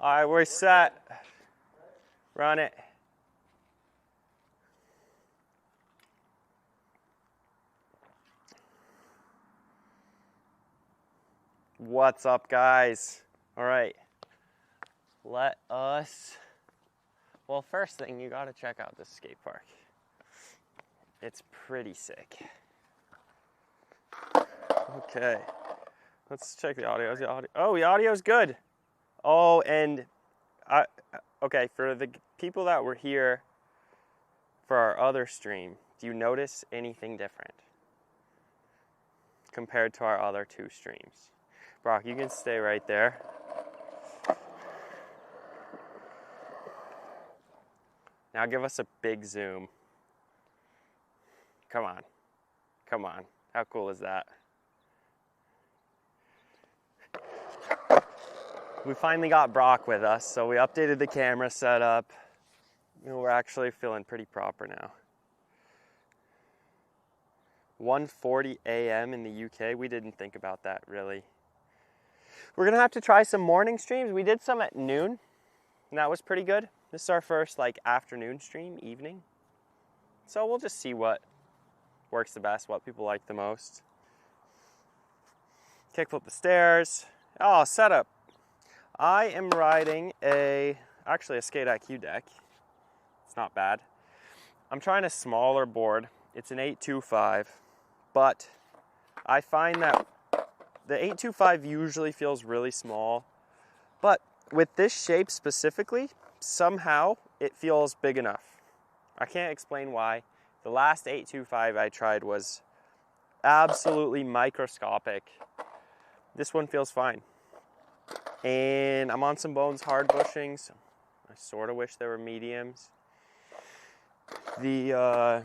All right, we're set. Run it. What's up, guys? All right, let us, well, first thing, you gotta check out this skate park. It's pretty sick. Okay, let's check the audio. Oh, the audio's good. Oh, and okay, for the people that were here for our other stream, do you notice anything different compared to our other two streams? Brock, you can stay right there. Now give us a big zoom. Come on. Come on. How cool is that? We finally got Brock with us, so we updated the camera setup. We're actually feeling pretty proper now. 1:40 a.m. in the UK. We didn't think about that really. We're gonna have to try some morning streams. We did some at noon, and that was pretty good. This is our first like afternoon stream, evening. So we'll just see what works the best, what people like the most. Kickflip the stairs. Oh, setup. I am riding actually a Skate IQ deck. It's not bad. I'm trying a smaller board. It's an 825, but I find that the 825 usually feels really small, but with this shape specifically, somehow it feels big enough. I can't explain why. The last 825 I tried was absolutely microscopic. This one feels fine. And I'm on some Bones hard bushings. I sort of wish there were mediums. The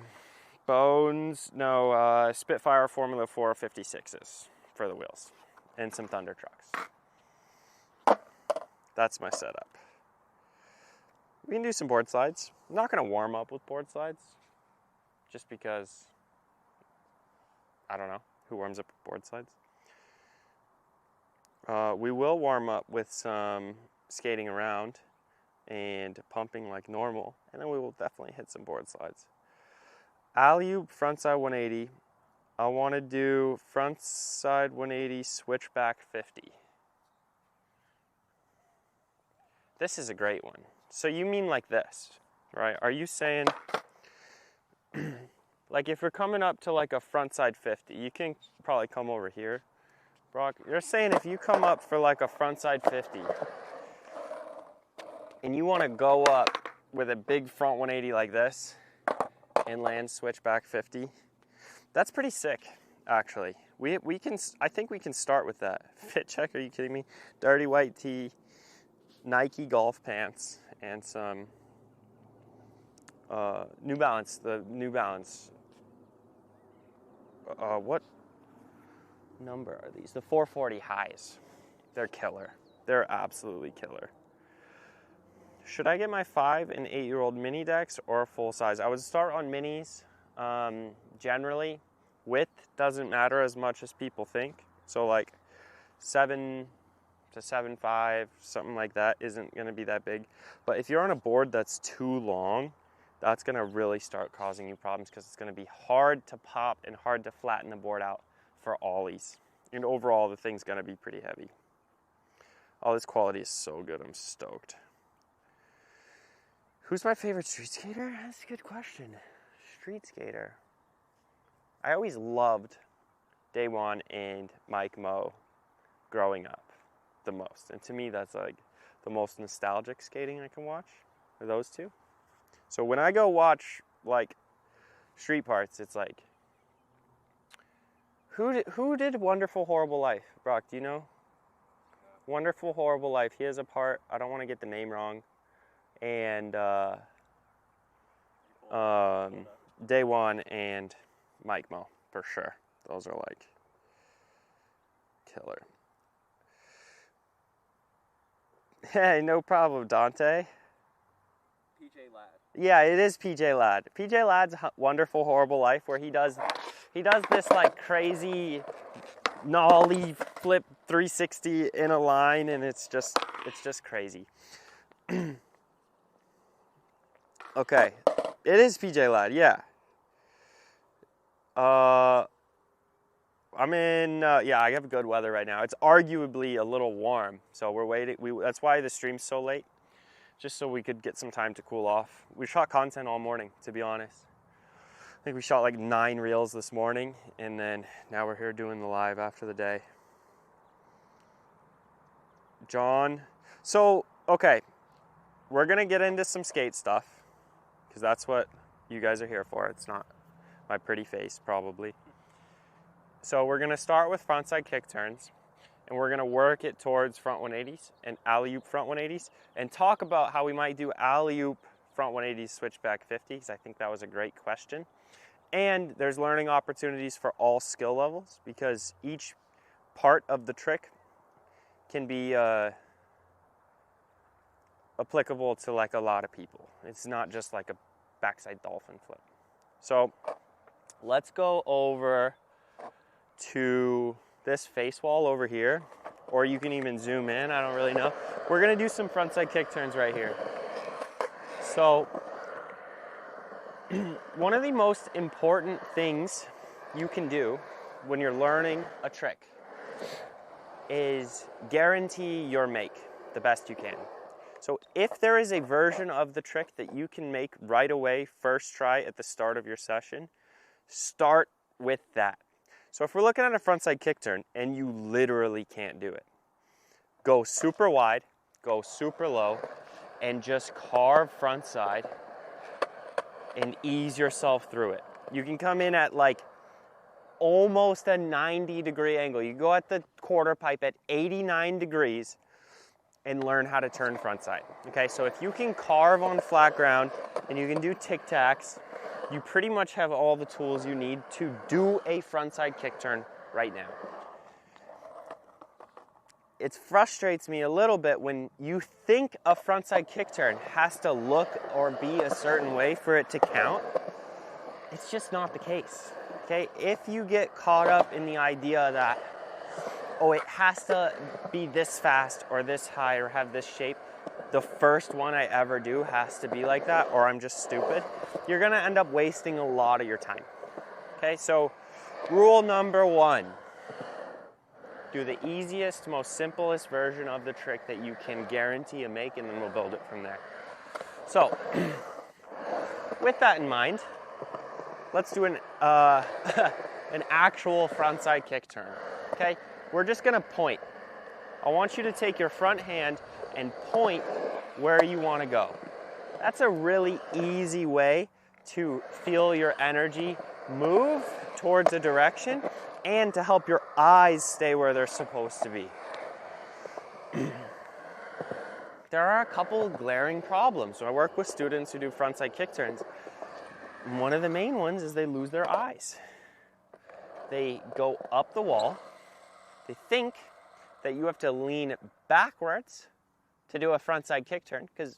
Spitfire Formula 4 56s for the wheels and some Thunder trucks. That's my setup. We can do some board slides. I'm not going to warm up with board slides just because I don't know who warms up with board slides. We will warm up with some skating around and pumping like normal, and then we will definitely hit some board slides. Alley-oop frontside 180. I want to do frontside 180 switchback 50. This is a great one. So you mean like this, right? Are you saying, like if you're coming up to like a frontside 50, you can probably come over here. Brock, you're saying if you come up for like a frontside 50 and you want to go up with a big front 180 like this and land switchback 50, that's pretty sick, actually. We can, I think we can start with that. Fit check, are you kidding me? Dirty white tee, Nike golf pants, and some New Balance, the New Balance. What number are these? The 440 highs. They're killer. They're absolutely killer. Should I get my 5 and 8-year-old mini decks or full size? I would start on minis. Generally, width doesn't matter as much as people think. So like 7 to 7.5, something like that isn't going to be that big. But if you're on a board that's too long, that's going to really start causing you problems because it's going to be hard to pop and hard to flatten the board out for ollies. And overall, the thing's going to be pretty heavy. Oh, this quality is so good. I'm stoked. Who's my favorite street skater? That's a good question. Street skater. I always loved Daewon and Mike Moe growing up the most. And to me, that's like the most nostalgic skating I can watch, are those two. So when I go watch like street parts, it's like, who did Wonderful Horrible Life? Brock, do you know? Wonderful Horrible Life. He has a part, I don't want to get the name wrong. And Daewon and Mike Moe, for sure. Those are like killer. Hey, no problem, Dante. PJ Ladd. Yeah, it is PJ Ladd. PJ Ladd's Wonderful Horrible Life, where he does this like crazy nollie flip 360 in a line, and it's just crazy. Okay, it is PJ Ladd, yeah. I'm in, yeah, I have good weather right now. It's arguably a little warm, so we're waiting. That's why the stream's so late, just so we could get some time to cool off. We shot content all morning, to be honest. I think we shot like 9 reels this morning, and then now we're here doing the live after the day. John, so, okay, we're gonna get into some skate stuff, because that's what you guys are here for. It's not my pretty face, probably. So we're gonna start with frontside kick turns, and we're gonna work it towards front 180s and alley-oop front 180s, and talk about how we might do alley-oop front 180s switchback 50, because I think that was a great question. And there's learning opportunities for all skill levels, because each part of the trick can be applicable to like a lot of people. It's not just like a backside dolphin flip. So let's go over to this face wall over here, or you can even zoom in, I don't really know. We're gonna do some frontside kick turns right here. So one of the most important things you can do when you're learning a trick is guarantee your make the best you can. So if there is a version of the trick that you can make right away, first try at the start of your session, start with that. So if we're looking at a frontside kick turn and you literally can't do it, go super wide, go super low, and just carve frontside and ease yourself through it. You can come in at like almost a 90-degree angle. You go at the quarter pipe at 89 degrees and learn how to turn frontside. Okay, so if you can carve on flat ground and you can do tic-tacs, you pretty much have all the tools you need to do a frontside kick turn right now. It frustrates me a little bit when you think a frontside kick turn has to look or be a certain way for it to count. It's just not the case, okay? If you get caught up in the idea that, oh, it has to be this fast or this high or have this shape, the first one I ever do has to be like that, or I'm just stupid, you're gonna end up wasting a lot of your time, okay? So rule number 1, do the easiest, most simplest version of the trick that you can guarantee a make, and then we'll build it from there. So, with that in mind, let's do an actual frontside kick turn, okay? We're just gonna point. I want you to take your front hand and point where you wanna go. That's a really easy way to feel your energy move towards a direction and to help your eyes stay where they're supposed to be. There are a couple glaring problems when I work with students who do frontside kick turns. One of the main ones is they lose their eyes. They go up the wall. They think that you have to lean backwards to do a frontside kick turn, because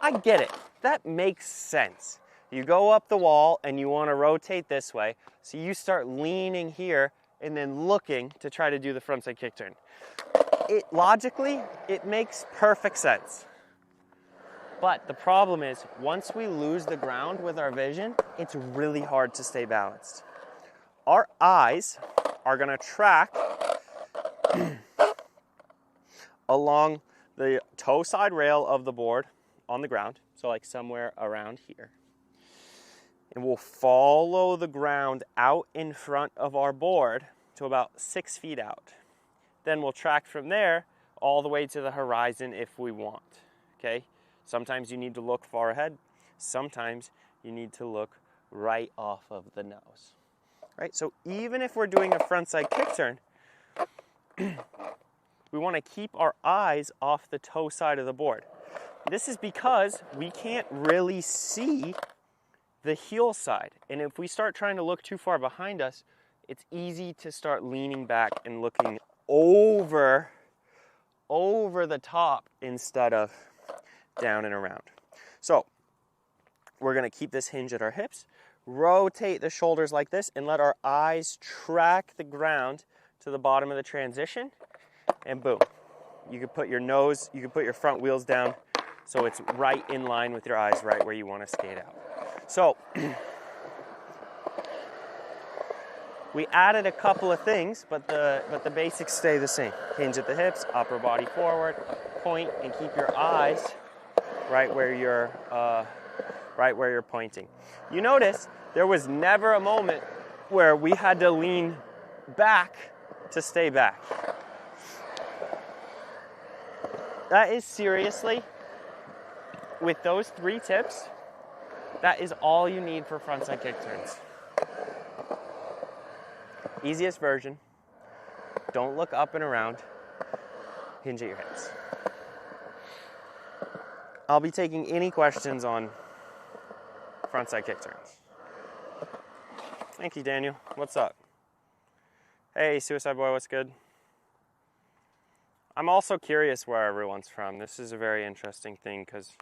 I get it. That makes sense. You go up the wall and you want to rotate this way, so you start leaning here and then looking to try to do the frontside kick turn. Logically, it makes perfect sense. But the problem is, once we lose the ground with our vision, it's really hard to stay balanced. Our eyes are going to track along the toe side rail of the board on the ground, so like somewhere around here. And we'll follow the ground out in front of our board to about 6 feet out. Then we'll track from there all the way to the horizon if we want, okay? Sometimes you need to look far ahead. Sometimes you need to look right off of the nose, right? So even if we're doing a frontside kick turn, we want to keep our eyes off the toe side of the board. This is because we can't really see the heel side. And if we start trying to look too far behind us, it's easy to start leaning back and looking over the top instead of down and around. So we're going to keep this hinge at our hips, rotate the shoulders like this, and let our eyes track the ground to the bottom of the transition, and boom. You can put your nose, you can put your front wheels down So it's right in line with your eyes, right where you want to skate out. So we added a couple of things, but the basics stay the same. Hinge at the hips, upper body forward, point, and keep your eyes right where you're pointing. You notice there was never a moment where we had to lean back to stay back. That is seriously, with those 3 tips, that is all you need for frontside kick turns. Easiest version. Don't look up and around. Hinge at your hips. I'll be taking any questions on frontside kick turns. Thank you, Daniel. What's up? Hey, Suicide Boy, what's good? I'm also curious where everyone's from. This is a very interesting thing because,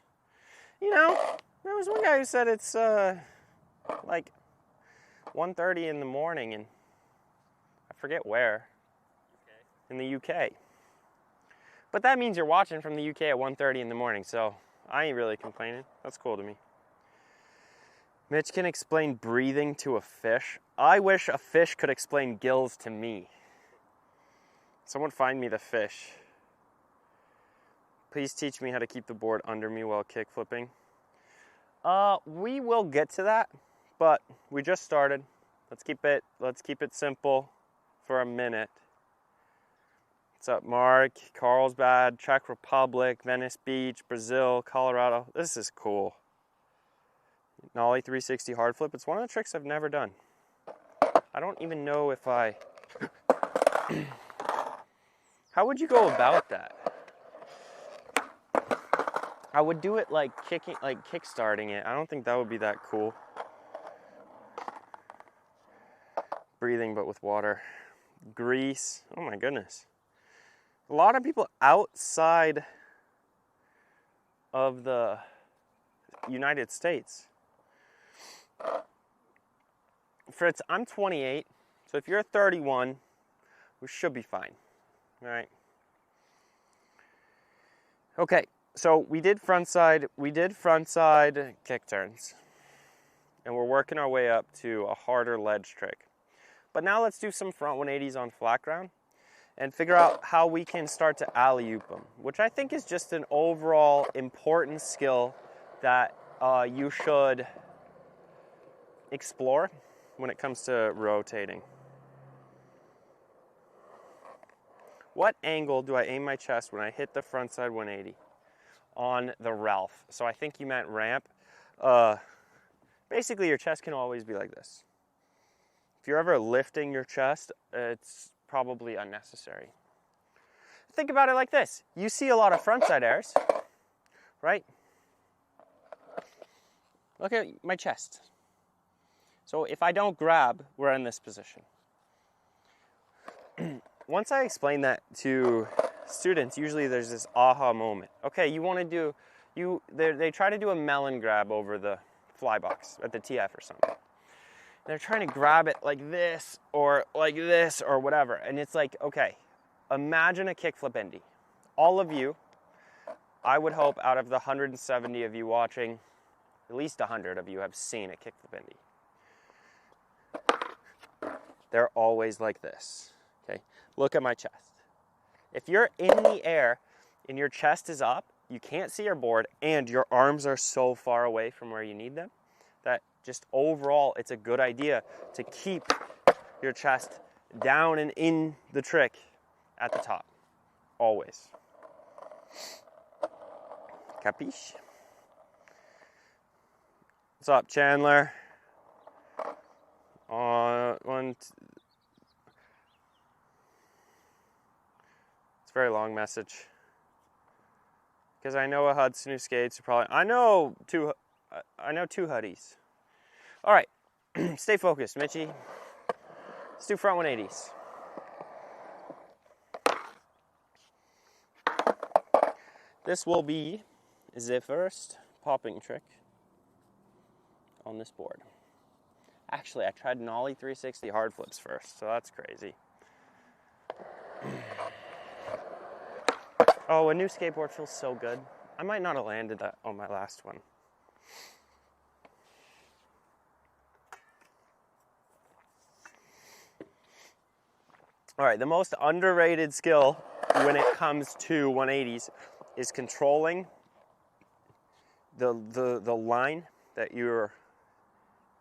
you know, there was one guy who said it's like 1:30 in the morning, and I forget where. In the UK. But that means you're watching from the UK at 1:30 in the morning, so I ain't really complaining. That's cool to me. Mitch can explain breathing to a fish. I wish a fish could explain gills to me. Someone find me the fish. Please teach me how to keep the board under me while kick flipping. We will get to that, but we just started. Let's keep it simple for a minute. What's up, Mark? Carlsbad, Czech Republic, Venice Beach, Brazil, Colorado. This is cool. Ollie 360 hard flip. It's one of the tricks I've never done. I don't even know if I... How would you go about that? I would do it like kick-starting it. I don't think that would be that cool. Breathing, but with water. Greece. Oh my goodness. A lot of people outside of the United States. Fritz, I'm 28, so if you're 31, we should be fine. All right. Okay, so we did frontside kick turns, and we're working our way up to a harder ledge trick. But now let's do some front 180s on flat ground and figure out how we can start to alley-oop them, which I think is just an overall important skill that you should explore when it comes to rotating. What angle do I aim my chest when I hit the frontside 180? On the Ralph. So I think you meant ramp. Basically, your chest can always be like this. If you're ever lifting your chest, it's probably unnecessary. Think about it like this. You see a lot of frontside airs, right? Look at my chest. So if I don't grab, we're in this position. Once I explain that to students, usually there's this aha moment. Okay, you want to do, they try to do a melon grab over the fly box at the TF or something. They're trying to grab it like this or whatever. And it's like, okay, imagine a kickflip Indy. All of you, I would hope out of the 170 of you watching, at least 100 of you have seen a kickflip Indy. They're always like this, okay? Look at my chest. If you're in the air and your chest is up, you can't see your board and your arms are so far away from where you need them that just overall it's a good idea to keep your chest down and in the trick at the top, always. Capiche? What's up, Chandler? It's a very long message. Because I know a Hudson who skates. I know two Huddies. All right, stay focused, Mitchie. Let's do front 180s. This will be the first popping trick on this board. Actually, I tried an Ollie 360 hard flips first, so that's crazy. Oh, a new skateboard feels so good. I might not have landed that on my last one. All right, the most underrated skill when it comes to 180s is controlling the line that you're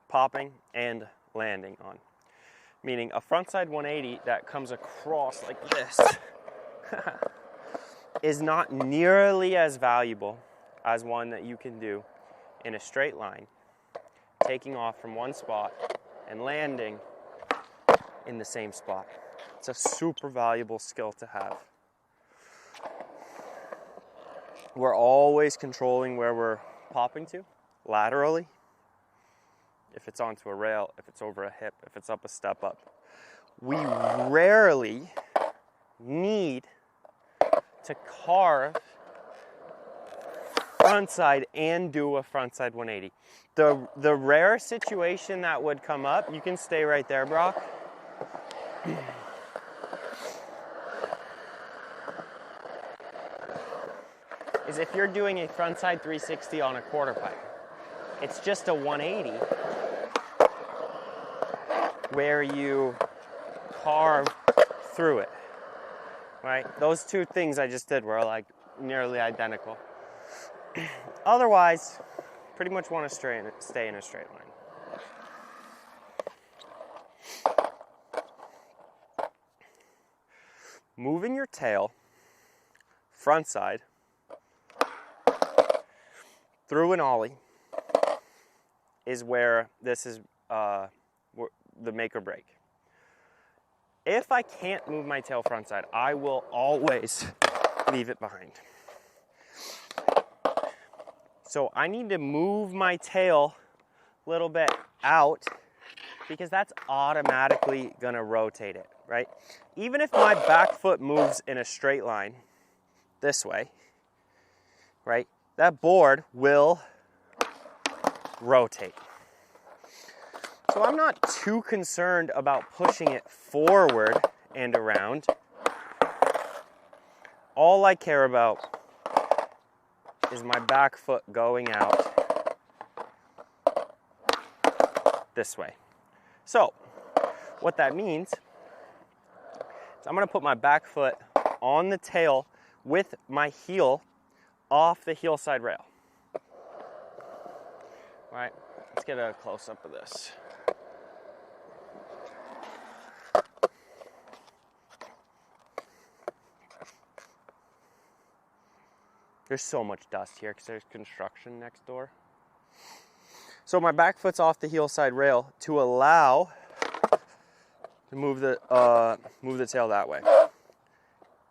popping and landing on. Meaning a frontside 180 that comes across like this is not nearly as valuable as one that you can do in a straight line, taking off from one spot and landing in the same spot. It's a super valuable skill to have. We're always controlling where we're popping to, laterally. If it's onto a rail, if it's over a hip, if it's up a step up. We rarely need to carve frontside and do a frontside 180. The rare situation that would come up, you can stay right there, Brock. Is if you're doing a frontside 360 on a quarter pipe. It's just a 180 where you carve through it, right? Those two things I just did were like nearly identical. Otherwise, pretty much want to stay in a straight line. Moving your tail frontside through an ollie is where this is the make or break. If I can't move my tail frontside, I will always leave it behind. So I need to move my tail a little bit out because that's automatically gonna rotate it, right? Even if my back foot moves in a straight line this way, right? That board will rotate. So I'm not too concerned about pushing it forward and around. All I care about is my back foot going out this way. So what that means is I'm going to put my back foot on the tail with my heel off the heel side rail. All right, let's get a close-up of this. There's so much dust here because there's construction next door. So my back foot's off the heel side rail to allow to move the tail that way.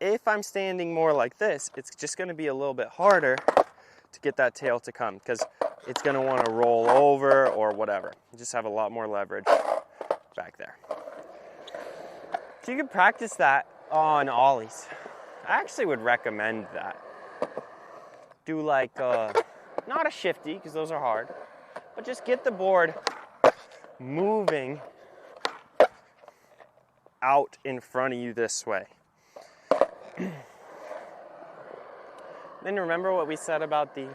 If I'm standing more like this, it's just going to be a little bit harder to get that tail to come because it's going to want to roll over or whatever. You just have a lot more leverage back there. So you can practice that on ollies. I actually would recommend that. Do like, not a shifty, because those are hard, but just get the board moving out in front of you this way. Then remember what we said about the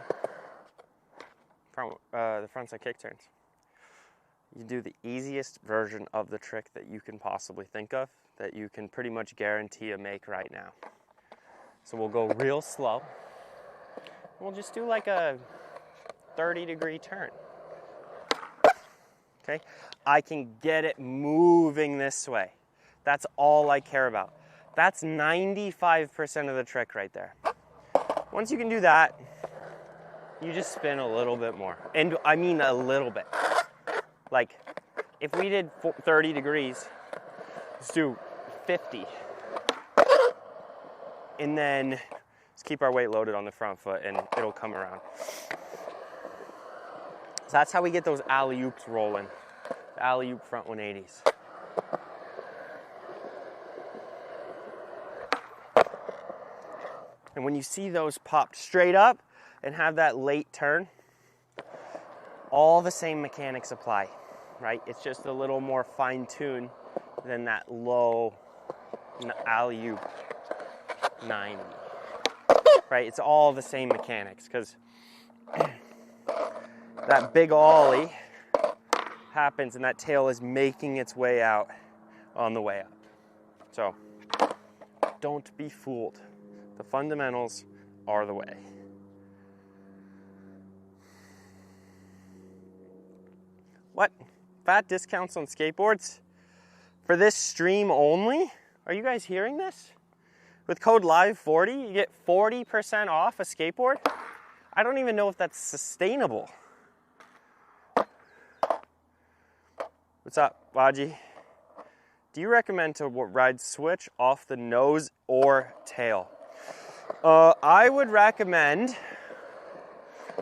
frontside kick turns. You do the easiest version of the trick that you can possibly think of, that you can pretty much guarantee a make right now. So we'll go real slow. We'll just do like a 30-degree turn. Okay? I can get it moving this way. That's all I care about. That's 95% of the trick right there. Once you can do that, you just spin a little bit more. And I mean a little bit. Like, if we did 30 degrees, let's do 50. And then just keep our weight loaded on the front foot and it'll come around. So that's how we get those alley-oops rolling. The alley-oop front 180s. And when you see those popped straight up and have that late turn, all the same mechanics apply, right? It's just a little more fine-tuned than that low alley-oop 90. right? It's all the same mechanics because that big ollie happens and that tail is making its way out on the way up. So don't be fooled. The fundamentals are the way. What? Fat discounts on skateboards? For this stream only? Are you guys hearing this? With code LIVE40, you get 40% off a skateboard? I don't even know if that's sustainable. What's up, Waji? Do you recommend to ride switch off the nose or tail? I would recommend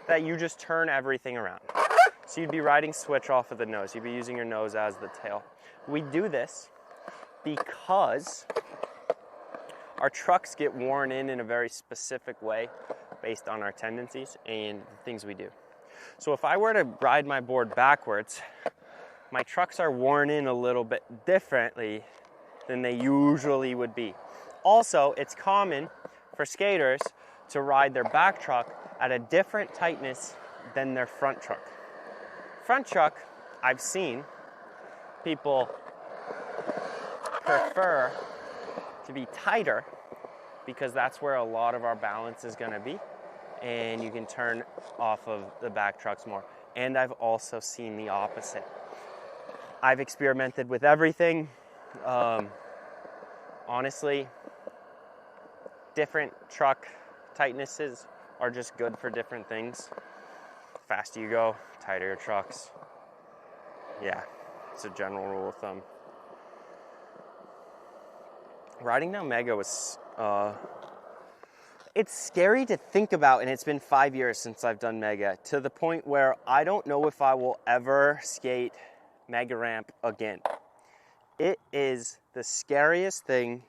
that you just turn everything around. So you'd be riding switch off of the nose. You'd be using your nose as the tail. We do this because our trucks get worn in a very specific way based on our tendencies and the things we do. So if I were to ride my board backwards, my trucks are worn in a little bit differently than they usually would be. Also, it's common for skaters to ride their back truck at a different tightness than their front truck. Front truck, I've seen people prefer to be tighter because that's where a lot of our balance is going to be, and you can turn off of the back trucks more. And I've also seen the opposite. I've experimented with everything. Honestly, different truck tightnesses are just good for different things. Faster you go, tighter your trucks. Yeah, it's a general rule of thumb. Riding down Mega was, it's scary to think about, and it's been 5 years since I've done Mega, to the point where I don't know if I will ever skate Mega Ramp again. It is the scariest thing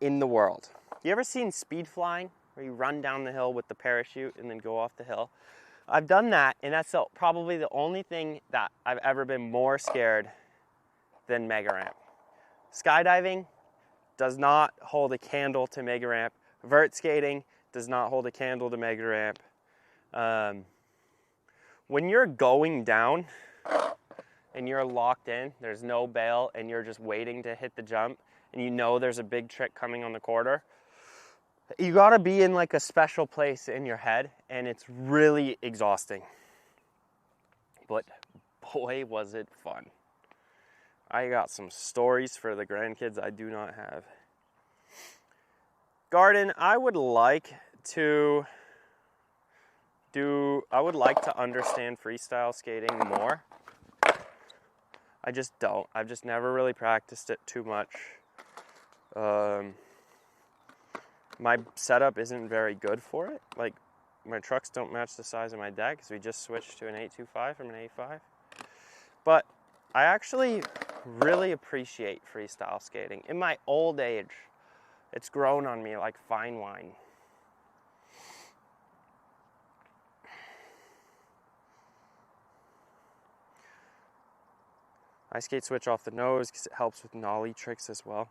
in the world. You ever seen speed flying, where you run down the hill with the parachute and then go off the hill? I've done that, and that's probably the only thing that I've ever been more scared than Mega Ramp. Skydiving does not hold a candle to Mega Ramp. Vert skating does not hold a candle to Mega Ramp. When you're going down and you're locked in, there's no bail, and you're just waiting to hit the jump, and you know there's a big trick coming on the quarter, you gotta be in like a special place in your head, and it's really exhausting. But boy, was it fun. I got some stories for the grandkids I do not have. Garden, I would like to understand freestyle skating more. I just don't. I've just never really practiced it too much. My setup isn't very good for it. Like, my trucks don't match the size of my deck because we just switched to an 825 from an 85. But I actually really appreciate freestyle skating. In my old age, it's grown on me like fine wine. I skate switch off the nose because it helps with nollie tricks as well.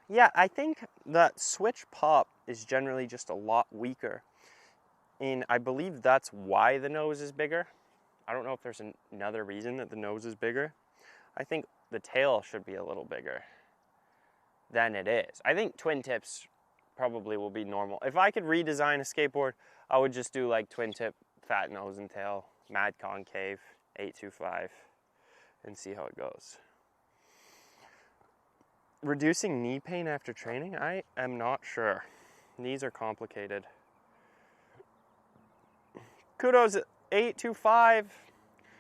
Yeah, I think that switch pop is generally just a lot weaker. And I believe that's why the nose is bigger. I don't know if there's another reason that the nose is bigger. I think the tail should be a little bigger than it is. I think twin tips probably will be normal. If I could redesign a skateboard, I would just do like twin tip, fat nose and tail, mad concave, 825, and see how it goes. Reducing knee pain after training? I am not sure. Knees are complicated. Kudos, 825.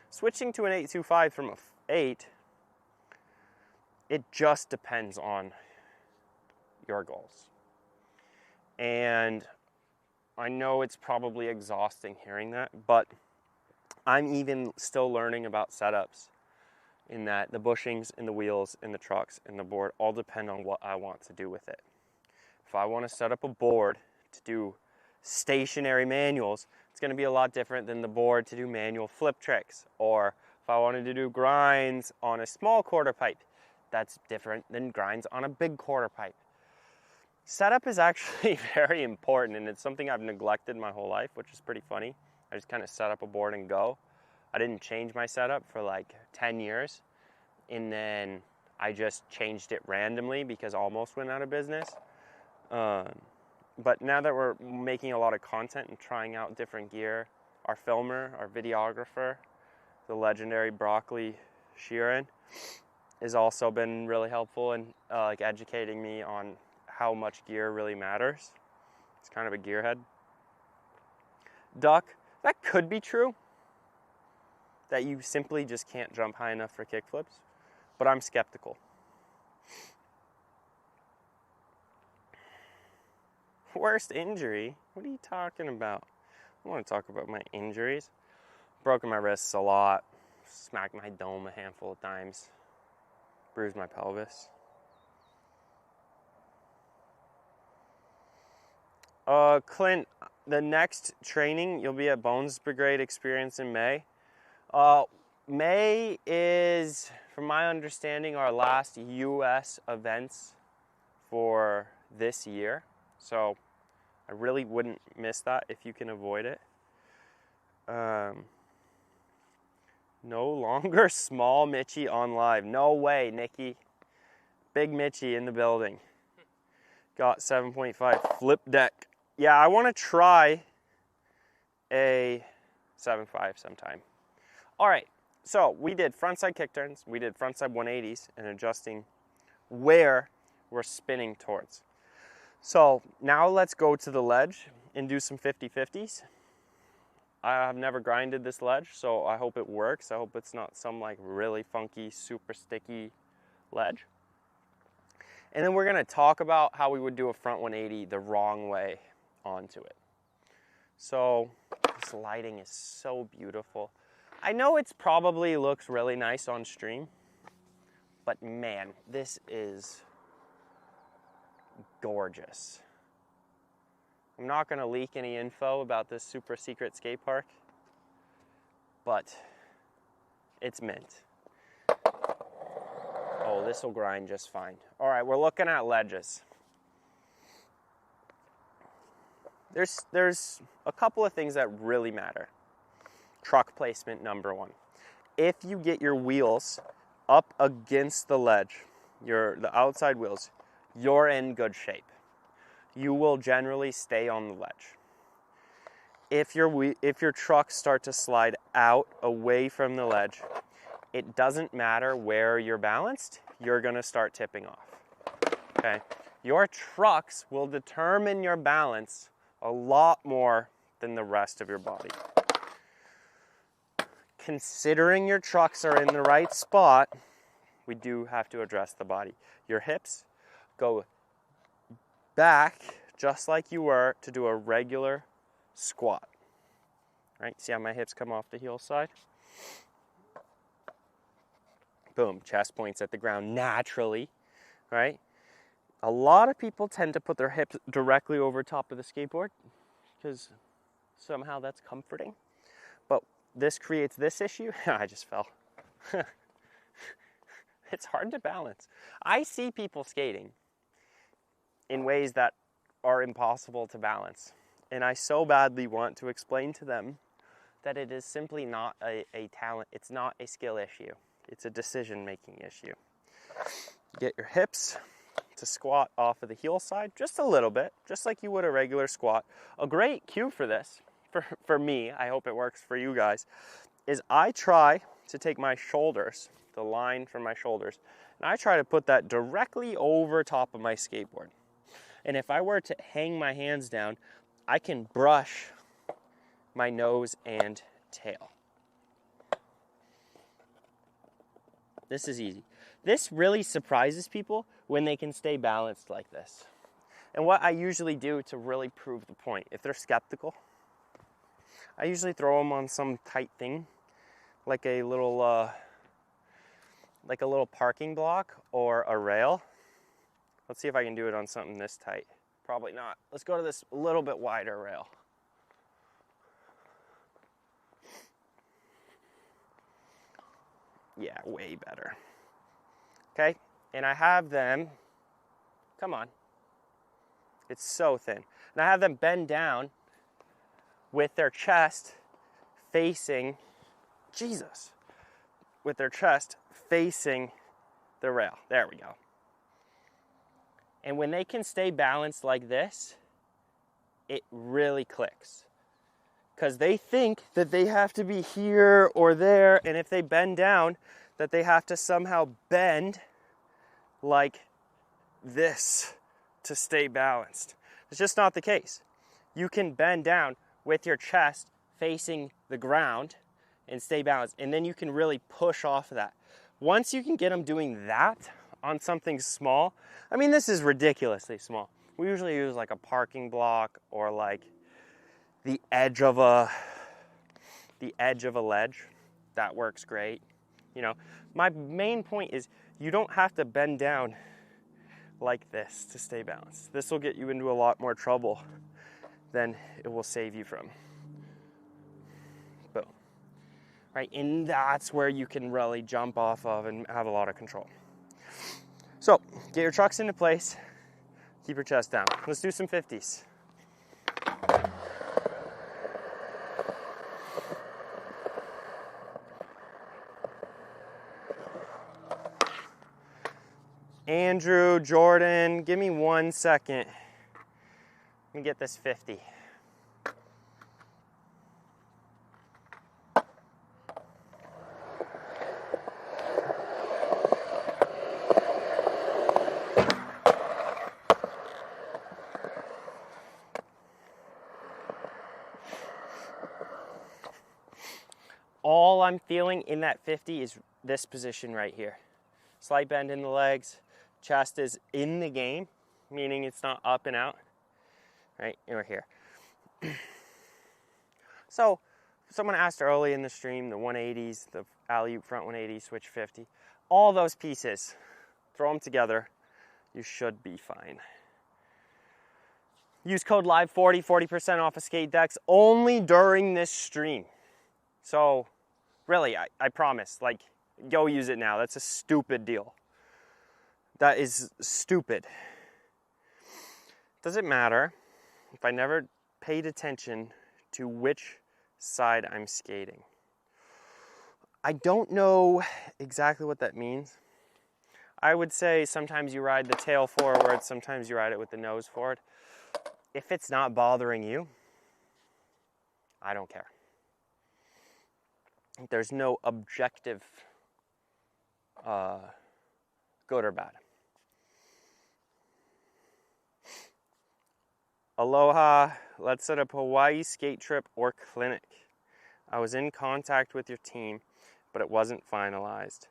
Switching to an 825 from a 8, it just depends on your goals. And I know it's probably exhausting hearing that, but I'm even still learning about setups, in that the bushings and the wheels and the trucks and the board all depend on what I want to do with it. If I want to set up a board to do stationary manuals, it's going to be a lot different than the board to do manual flip tricks. Or if I wanted to do grinds on a small quarter pipe, that's different than grinds on a big quarter pipe. Setup is actually very important, and it's something I've neglected my whole life, which is pretty funny. I just kind of set up a board and go. I didn't change my setup for like 10 years, and then I just changed it randomly because I almost went out of business. But now that we're making a lot of content and trying out different gear, our filmer, our videographer, the legendary Broccoli Sheeran, has also been really helpful in like educating me on how much gear really matters. It's kind of a gearhead. Duck, that could be true, that you simply just can't jump high enough for kickflips, but I'm skeptical. Worst injury? What are you talking about? I want to talk about my injuries. Broken my wrists a lot, smacked my dome a handful of times, bruised my pelvis. Clint, the next training, you'll be at Bones Brigade Experience in May. May is, from my understanding, our last U.S. events for this year. So I really wouldn't miss that if you can avoid it. No longer small Mitchie on live. No way, Nikki. Big Mitchie in the building. Got 7.5 flip deck. Yeah, I want to try a 7.5 sometime. All right, so we did frontside kick turns, we did frontside 180s, and adjusting where we're spinning towards. So now let's go to the ledge and do some 50-50s. I have never grinded this ledge, so I hope it works. I hope it's not some like really funky, super sticky ledge. And then we're gonna talk about how we would do a front 180 the wrong way onto it. So this lighting is so beautiful. I know it's probably looks really nice on stream, but man, this is gorgeous. I'm not gonna leak any info about this super secret skate park, but it's mint. Oh, this will grind just fine. All right, we're looking at ledges. There's a couple of things that really matter. Truck placement, number one. If you get your wheels up against the ledge, the outside wheels, you're in good shape. You will generally stay on the ledge. If your trucks start to slide out away from the ledge, it doesn't matter where you're balanced, you're gonna start tipping off, okay? Your trucks will determine your balance a lot more than the rest of your body. Considering your trucks are in the right spot, we do have to address the body. Your hips go back just like you were to do a regular squat. Right? See how my hips come off the heel side? Boom, chest points at the ground naturally, right? A lot of people tend to put their hips directly over top of the skateboard because somehow that's comforting. But this creates this issue. I just fell. It's hard to balance. I see people skating in ways that are impossible to balance. And I so badly want to explain to them that it is simply not a talent, it's not a skill issue. It's a decision-making issue. Get your hips to squat off of the heel side just a little bit, just like you would a regular squat. A great cue for this, for me, I hope it works for you guys, is I try to take my shoulders, the line from my shoulders, and I try to put that directly over top of my skateboard. And if I were to hang my hands down, I can brush my nose and tail. This is easy. This really surprises people when they can stay balanced like this. And what I usually do to really prove the point, if they're skeptical, I usually throw them on some tight thing, like a little parking block or a rail. Let's see if I can do it on something this tight. Probably not. Let's go to this a little bit wider rail. Yeah, way better. Okay, and I have them, come on. It's so thin. And I have them bend down with their chest facing, Jesus, with their chest facing the rail. There we go. And when they can stay balanced like this, it really clicks. Because they think that they have to be here or there, and if they bend down, that they have to somehow bend like this to stay balanced. It's just not the case. You can bend down with your chest facing the ground and stay balanced, and then you can really push off of that. Once you can get them doing that on something small, I mean, this is ridiculously small. We usually use like a parking block or like the edge of a ledge. That works great. You know, my main point is you don't have to bend down like this to stay balanced. This will get you into a lot more trouble than it will save you from. Boom. Right, and that's where you can really jump off of and have a lot of control. So, get your trucks into place, keep your chest down. Let's do some 50s. Andrew, Jordan, give me 1 second. Let me get this 50. All I'm feeling in that 50 is this position right here. Slight bend in the legs. Chest is in the game, meaning it's not up and out. Right, and we're here. So, someone asked early in the stream, the 180s, the alley-oop front 180, switch 50. All those pieces, throw them together, you should be fine. Use code LIVE40, 40% off of skate decks only during this stream. So, really, I promise, like, go use it now. That's a stupid deal. That is stupid. Does it matter if I never paid attention to which side I'm skating? I don't know exactly what that means. I would say sometimes you ride the tail forward, sometimes you ride it with the nose forward. If it's not bothering you, I don't care. There's no objective good or bad. Aloha, let's set up Hawaii skate trip or clinic. I was in contact with your team, but it wasn't finalized.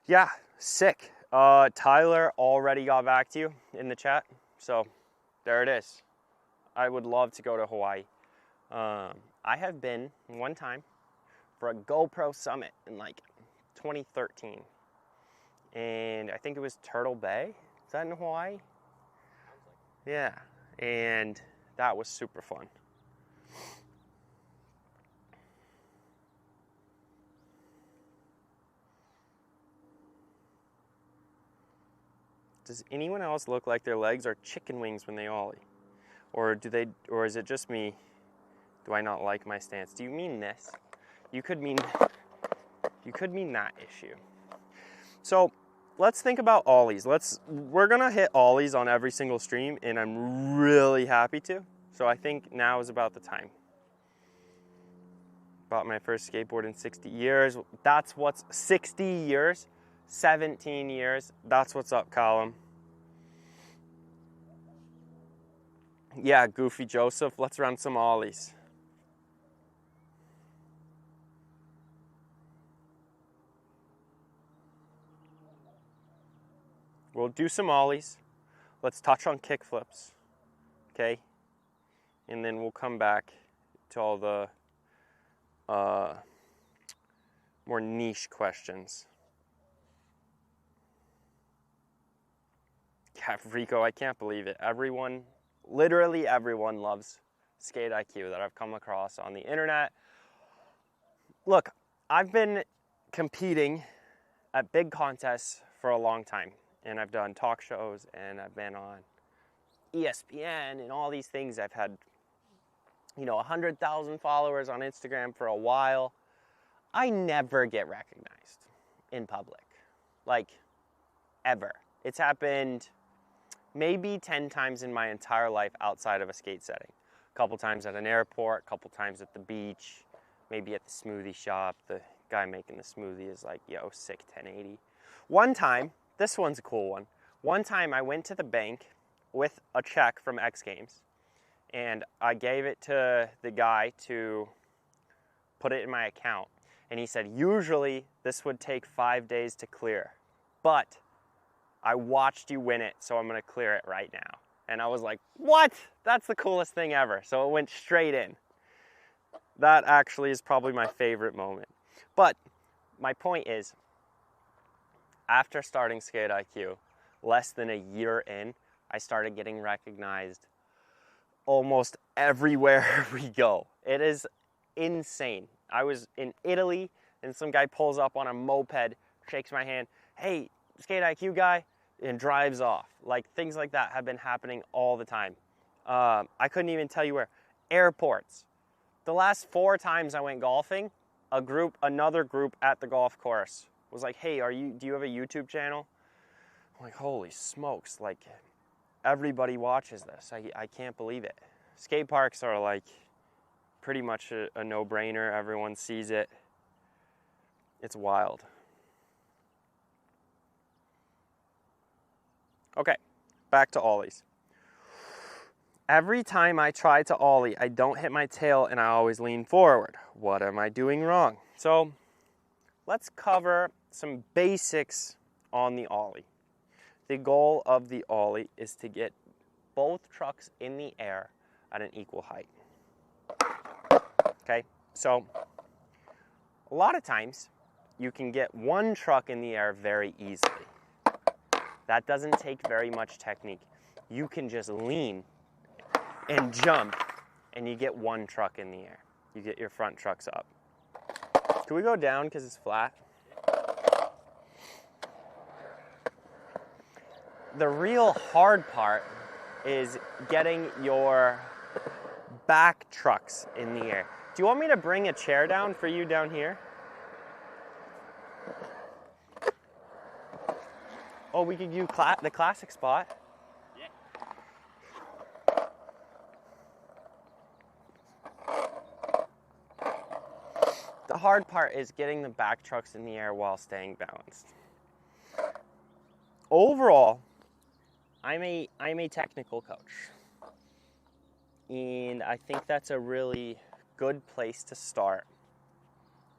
Yeah, sick. Tyler already got back to you in the chat, so there it is. I would love to go to Hawaii. I have been one time for a GoPro summit in like 2013. And I think it was Turtle Bay. Is that in Hawaii? Yeah, and that was super fun. Does anyone else look like their legs are chicken wings when they ollie? Or is it just me? Do I not like my stance? Do you mean this? You could mean that issue. So let's think about ollies. We're gonna hit ollies on every single stream, and I'm really happy to. So I think now is about the time. Bought my first skateboard in 60 years. That's what's 60 years, 17 years. That's what's up, Column. Yeah, Goofy Joseph, let's run some ollies. We'll do some ollies. Let's touch on kickflips, okay? And then we'll come back to all the more niche questions. Yeah, Rico, I can't believe it. Literally everyone loves Skate IQ that I've come across on the internet. Look, I've been competing at big contests for a long time, and I've done talk shows, and I've been on ESPN and all these things. I've had, 100,000 followers on Instagram for a while. I never get recognized in public, like, ever. It's happened maybe 10 times in my entire life outside of a skate setting. A couple times at an airport, a couple times at the beach, maybe at the smoothie shop. The guy making the smoothie is like, yo, sick 1080. One time, this one's a cool one. One time I went to the bank with a check from X Games, and I gave it to the guy to put it in my account. And he said, usually this would take 5 days to clear, but I watched you win it, so I'm gonna clear it right now. And I was like, what? That's the coolest thing ever. So it went straight in. That actually is probably my favorite moment. But my point is, after starting Skate IQ, less than a year in, I started getting recognized almost everywhere we go. It is insane. I was in Italy and some guy pulls up on a moped, shakes my hand, hey, Skate IQ guy, and drives off. Like, things like that have been happening all the time. I couldn't even tell you where. Airports. The last 4 times I went golfing, another group at the golf course was like, hey, do you have a YouTube channel? I'm like, holy smokes, like, everybody watches this. I can't believe it. Skate parks are like pretty much a no-brainer. Everyone sees it. It's wild. Okay, back to ollies. Every time I try to ollie, I don't hit my tail and I always lean forward. What am I doing wrong? So let's cover some basics on the ollie. The goal of the ollie is to get both trucks in the air at an equal height. Okay, so a lot of times you can get one truck in the air very easily. That doesn't take very much technique. You can just lean and jump and you get one truck in the air. You get your front trucks up. Can we go down because it's flat? The real hard part is getting your back trucks in the air. Do you want me to bring a chair down for you down here? Oh, we could do the classic spot. Yeah. The hard part is getting the back trucks in the air while staying balanced. Overall, I'm a technical coach. And I think that's a really good place to start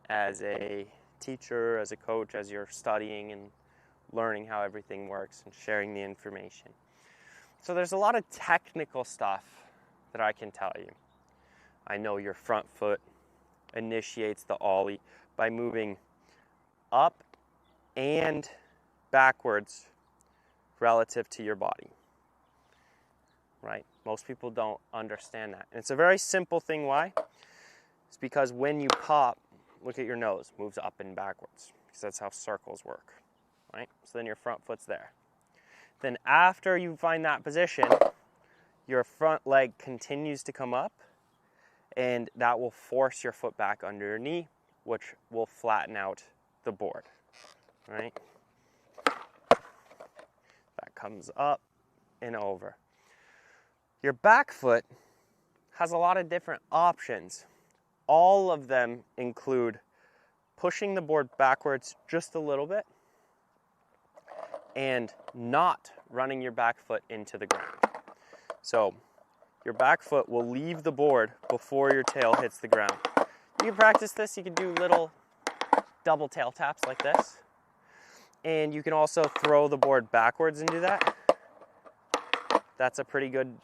as a teacher, as a coach, as you're studying and learning how everything works and sharing the information. So there's a lot of technical stuff that I can tell you. I know your front foot initiates the ollie by moving up and backwards relative to your body, right? Most people don't understand that. And it's a very simple thing. Why? It's because when you pop, look at your nose, moves up and backwards, because that's how circles work. Right? So then your front foot's there. Then after you find that position, your front leg continues to come up, and that will force your foot back under your knee, which will flatten out the board. Right? That comes up and over. Your back foot has a lot of different options. All of them include pushing the board backwards just a little bit, and not running your back foot into the ground. So your back foot will leave the board before your tail hits the ground. You can practice this. You can do little double tail taps like this. And you can also throw the board backwards and do that. That's a pretty good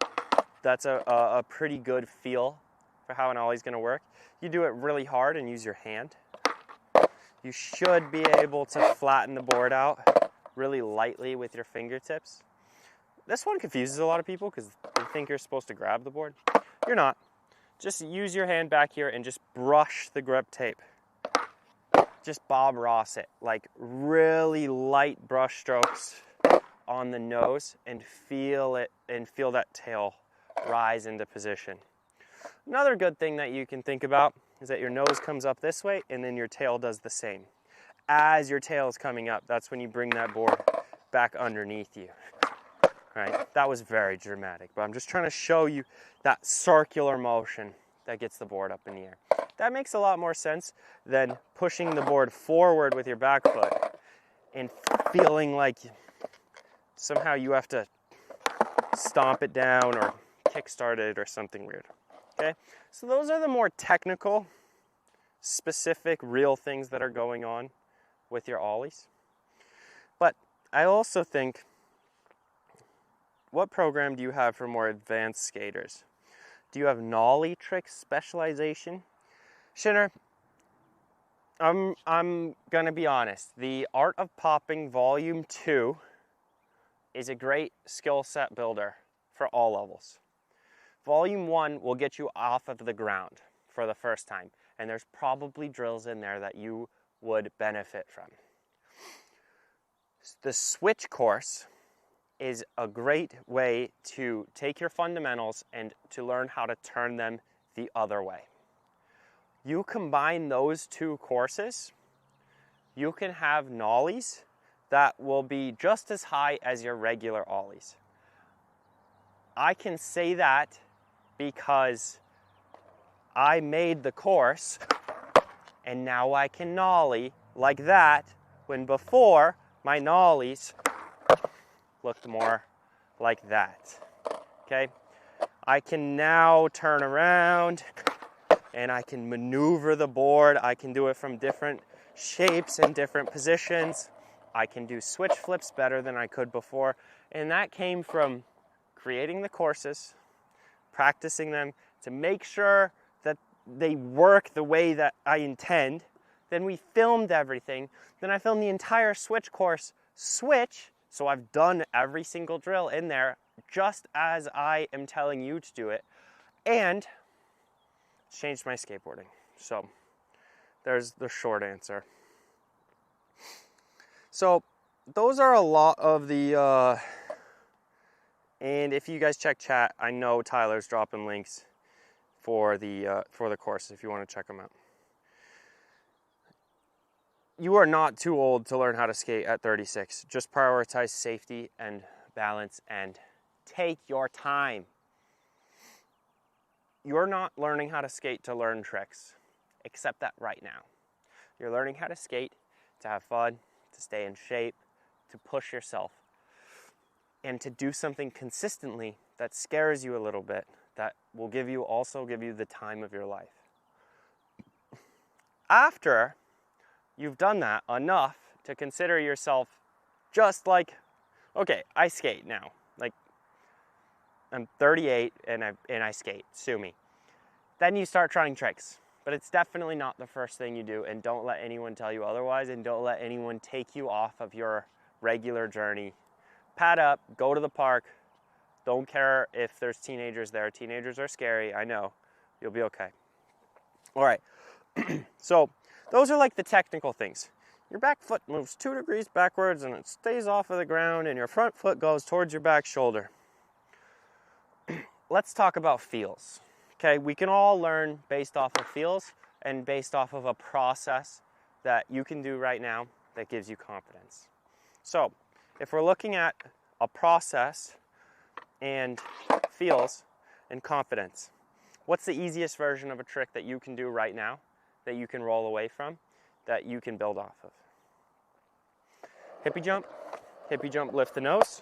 feel for how an ollie's gonna work. You do it really hard and use your hand. You should be able to flatten the board out really lightly with your fingertips. This one confuses a lot of people because they think you're supposed to grab the board. You're not. Just use your hand back here and just brush the grip tape. Just Bob Ross it, like really light brush strokes on the nose and feel it, and feel that tail rise into position. Another good thing that you can think about is that your nose comes up this way and then your tail does the same. As your tail is coming up, that's when you bring that board back underneath you. Right? That was very dramatic, but I'm just trying to show you that circular motion that gets the board up in the air. That makes a lot more sense than pushing the board forward with your back foot and feeling like somehow you have to stomp it down or kickstart it or something weird. Okay? So those are the more technical, specific, real things that are going on with your ollies. But I also think, what program do you have for more advanced skaters? Do you have nollie trick specialization? Shinner, I'm gonna be honest. The Art of Popping Volume 2 is a great skill set builder for all levels. Volume 1 will get you off of the ground for the first time, and there's probably drills in there that you would benefit from. The switch course is a great way to take your fundamentals and to learn how to turn them the other way. You combine those two courses, you can have nollies that will be just as high as your regular ollies. I can say that because I made the course and now I can nollie like that, when before my nollies looked more like that. Okay? I can now turn around and I can maneuver the board. I can do it from different shapes and different positions. I can do switch flips better than I could before. And that came from creating the courses, practicing them to make sure that they work the way that I intend. Then we filmed everything. Then I filmed the entire switch course switch. So I've done every single drill in there just as I am telling you to do it. And changed my skateboarding. So there's the short answer. So those are a lot of the, and if you guys check chat, I know Tyler's dropping links for the course if you want to check them out. You are not too old to learn how to skate at 36. Just prioritize safety and balance and take your time. You're not learning how to skate to learn tricks. Accept that right now. You're learning how to skate to have fun, to stay in shape, to push yourself, and to do something consistently that scares you a little bit, that will also give you the time of your life. After you've done that enough to consider yourself just like, okay, I skate now. Like, I'm 38 and I skate, sue me. Then you start trying tricks, but it's definitely not the first thing you do, and don't let anyone tell you otherwise, and don't let anyone take you off of your regular journey. Pad up, go to the park. Don't care if there's teenagers there. Teenagers are scary, I know. You'll be okay. All right, so those are like the technical things. Your back foot moves 2 degrees backwards and it stays off of the ground, and your front foot goes towards your back shoulder. Let's talk about feels. Okay, we can all learn based off of feels and based off of a process that you can do right now that gives you confidence. So, if we're looking at a process and feels and confidence, what's the easiest version of a trick that you can do right now, that you can roll away from, that you can build off of? Hippie jump, lift the nose.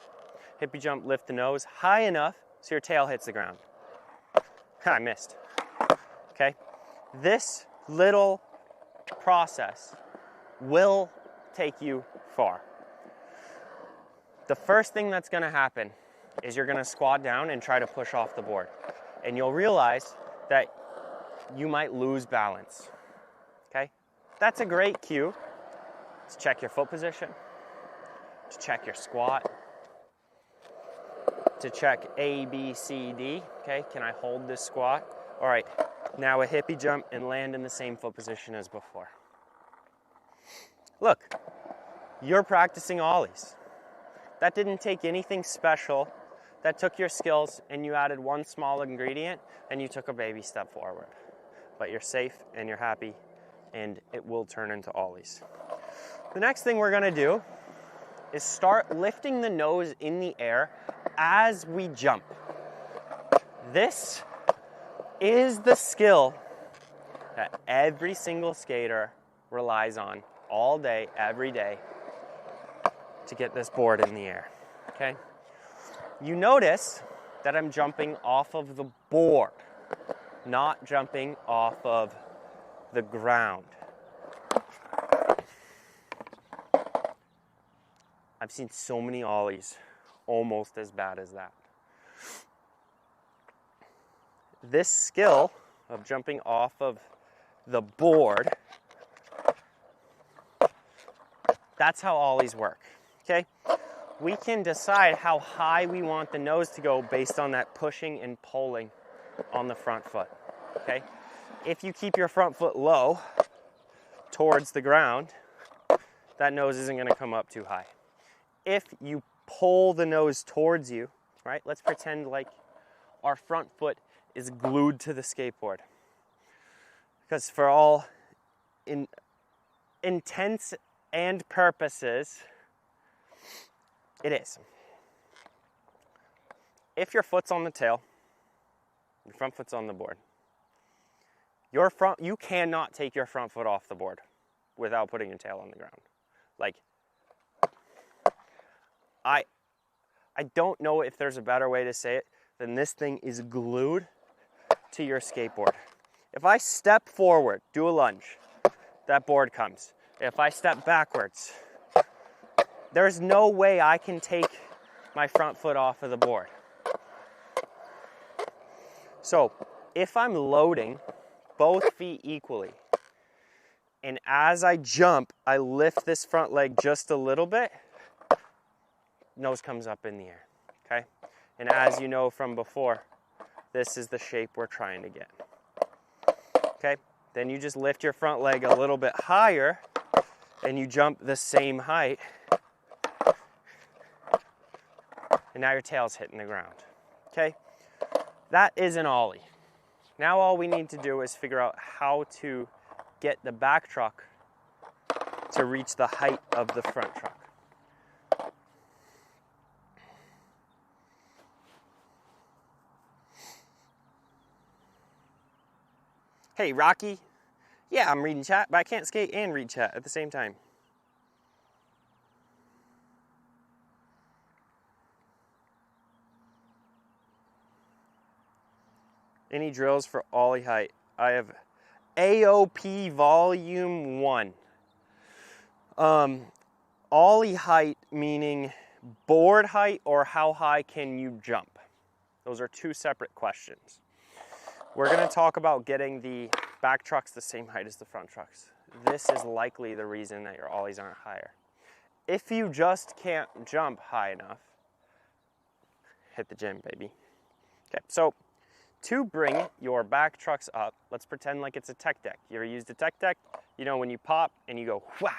Hippie jump, lift the nose high enough so your tail hits the ground. I missed. Okay? This little process will take you far. The first thing that's going to happen is you're going to squat down and try to push off the board. And you'll realize that you might lose balance. Okay? That's a great cue to check your foot position, to check your squat, to check A, B, C, D. Okay, can I hold this squat? All right, now a hippie jump and land in the same foot position as before. Look, you're practicing ollies. That didn't take anything special. That took your skills and you added one small ingredient and you took a baby step forward. But you're safe and you're happy and it will turn into ollies. The next thing we're gonna do is start lifting the nose in the air as we jump. This is the skill that every single skater relies on all day, every day to get this board in the air, okay? You notice that I'm jumping off of the board, not jumping off of the ground. I've seen so many ollies almost as bad as that. This skill of jumping off of the board, that's how ollies work, okay? We can decide how high we want the nose to go based on that pushing and pulling on the front foot, okay? If you keep your front foot low towards the ground, that nose isn't gonna come up too high. If you pull the nose towards you, right? Let's pretend like our front foot is glued to the skateboard. Because for all intents and purposes, it is. If your foot's on the tail, your front foot's on the board, you cannot take your front foot off the board without putting your tail on the ground. Like, I don't know if there's a better way to say it than this thing is glued to your skateboard. If I step forward, do a lunge, that board comes. If I step backwards, there's no way I can take my front foot off of the board. So if I'm loading both feet equally, and as I jump, I lift this front leg just a little bit, nose comes up in the air, okay? And as you know from before, this is the shape we're trying to get, okay? Then you just lift your front leg a little bit higher and you jump the same height. And now your tail's hitting the ground, okay? That is an ollie. Now all we need to do is figure out how to get the back truck to reach the height of the front truck. Hey, Rocky. Yeah, I'm reading chat, but I can't skate and read chat at the same time. Any drills for ollie height? I have AOP Volume 1. Ollie height meaning board height or how high can you jump? Those are two separate questions. We're going to talk about getting the back trucks the same height as the front trucks. This is likely the reason that your ollies aren't higher. If you just can't jump high enough, hit the gym, baby. Okay, so to bring your back trucks up, let's pretend like it's a tech deck. You ever used a tech deck? You know when you pop and you go, whah!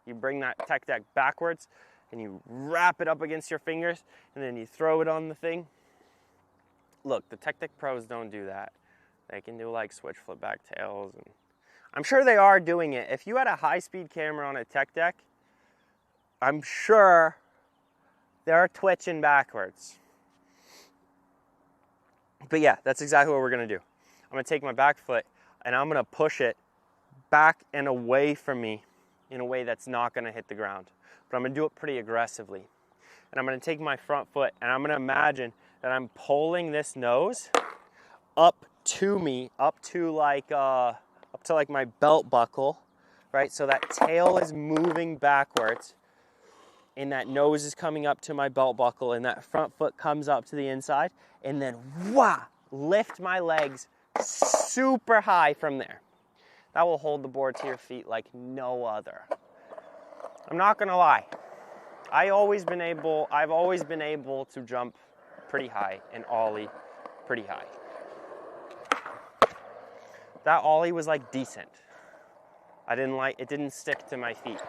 You bring that tech deck backwards and you wrap it up against your fingers and then you throw it on the thing. Look, the tech deck pros don't do that. They can do like switch flip back tails, and I'm sure they are doing it. If you had a high-speed camera on a tech deck, I'm sure they're twitching backwards. But yeah, that's exactly what we're gonna do. I'm gonna take my back foot and I'm gonna push it back and away from me in a way that's not gonna hit the ground. But I'm gonna do it pretty aggressively. And I'm gonna take my front foot and I'm gonna imagine that I'm pulling this nose up to me, up to like my belt buckle, right? So that tail is moving backwards and that nose is coming up to my belt buckle and that front foot comes up to the inside and then wah, lift my legs super high from there. That will hold the board to your feet like no other. I'm not gonna lie. I've always been able to jump pretty high and ollie pretty high. That ollie was like decent. It didn't stick to my feet.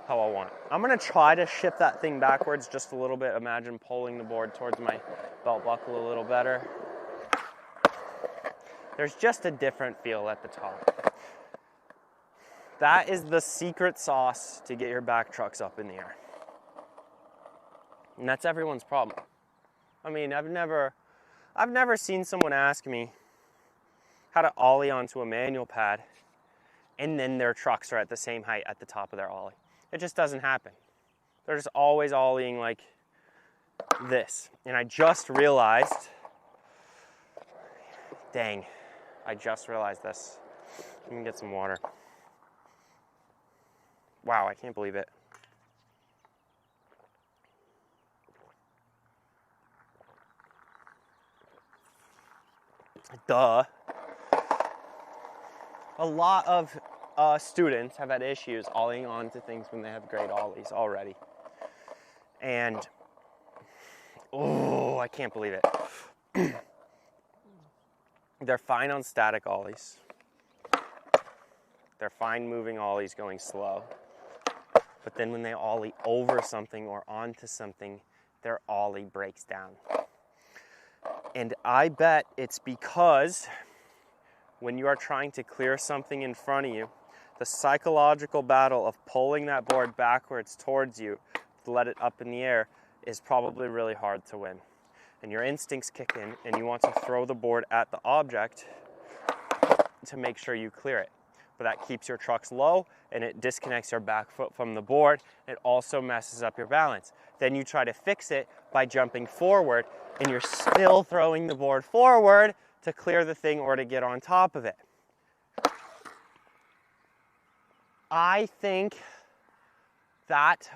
how I want it. I'm gonna try to shift that thing backwards just a little bit. Imagine pulling the board towards my belt buckle a little better. There's just a different feel at the top. That is the secret sauce to get your back trucks up in the air. And that's everyone's problem. I mean, I've never seen someone ask me how to ollie onto a manual pad and then their trucks are at the same height at the top of their ollie. It just doesn't happen. They're just always ollieing like this. And I just realized, dang, I just realized this. Let me get some water. Wow, I can't believe it. Duh. A lot of students have had issues ollieing onto things when they have great ollies already. And, oh, I can't believe it. They're fine on static ollies. They're fine moving ollies going slow. But then when they ollie over something or onto something, their ollie breaks down. And I bet it's because when you are trying to clear something in front of you, the psychological battle of pulling that board backwards towards you to let it up in the air is probably really hard to win. And your instincts kick in and you want to throw the board at the object to make sure you clear it. But that keeps your trucks low and it disconnects your back foot from the board. It also messes up your balance. Then you try to fix it by jumping forward and you're still throwing the board forward to clear the thing or to get on top of it. I think that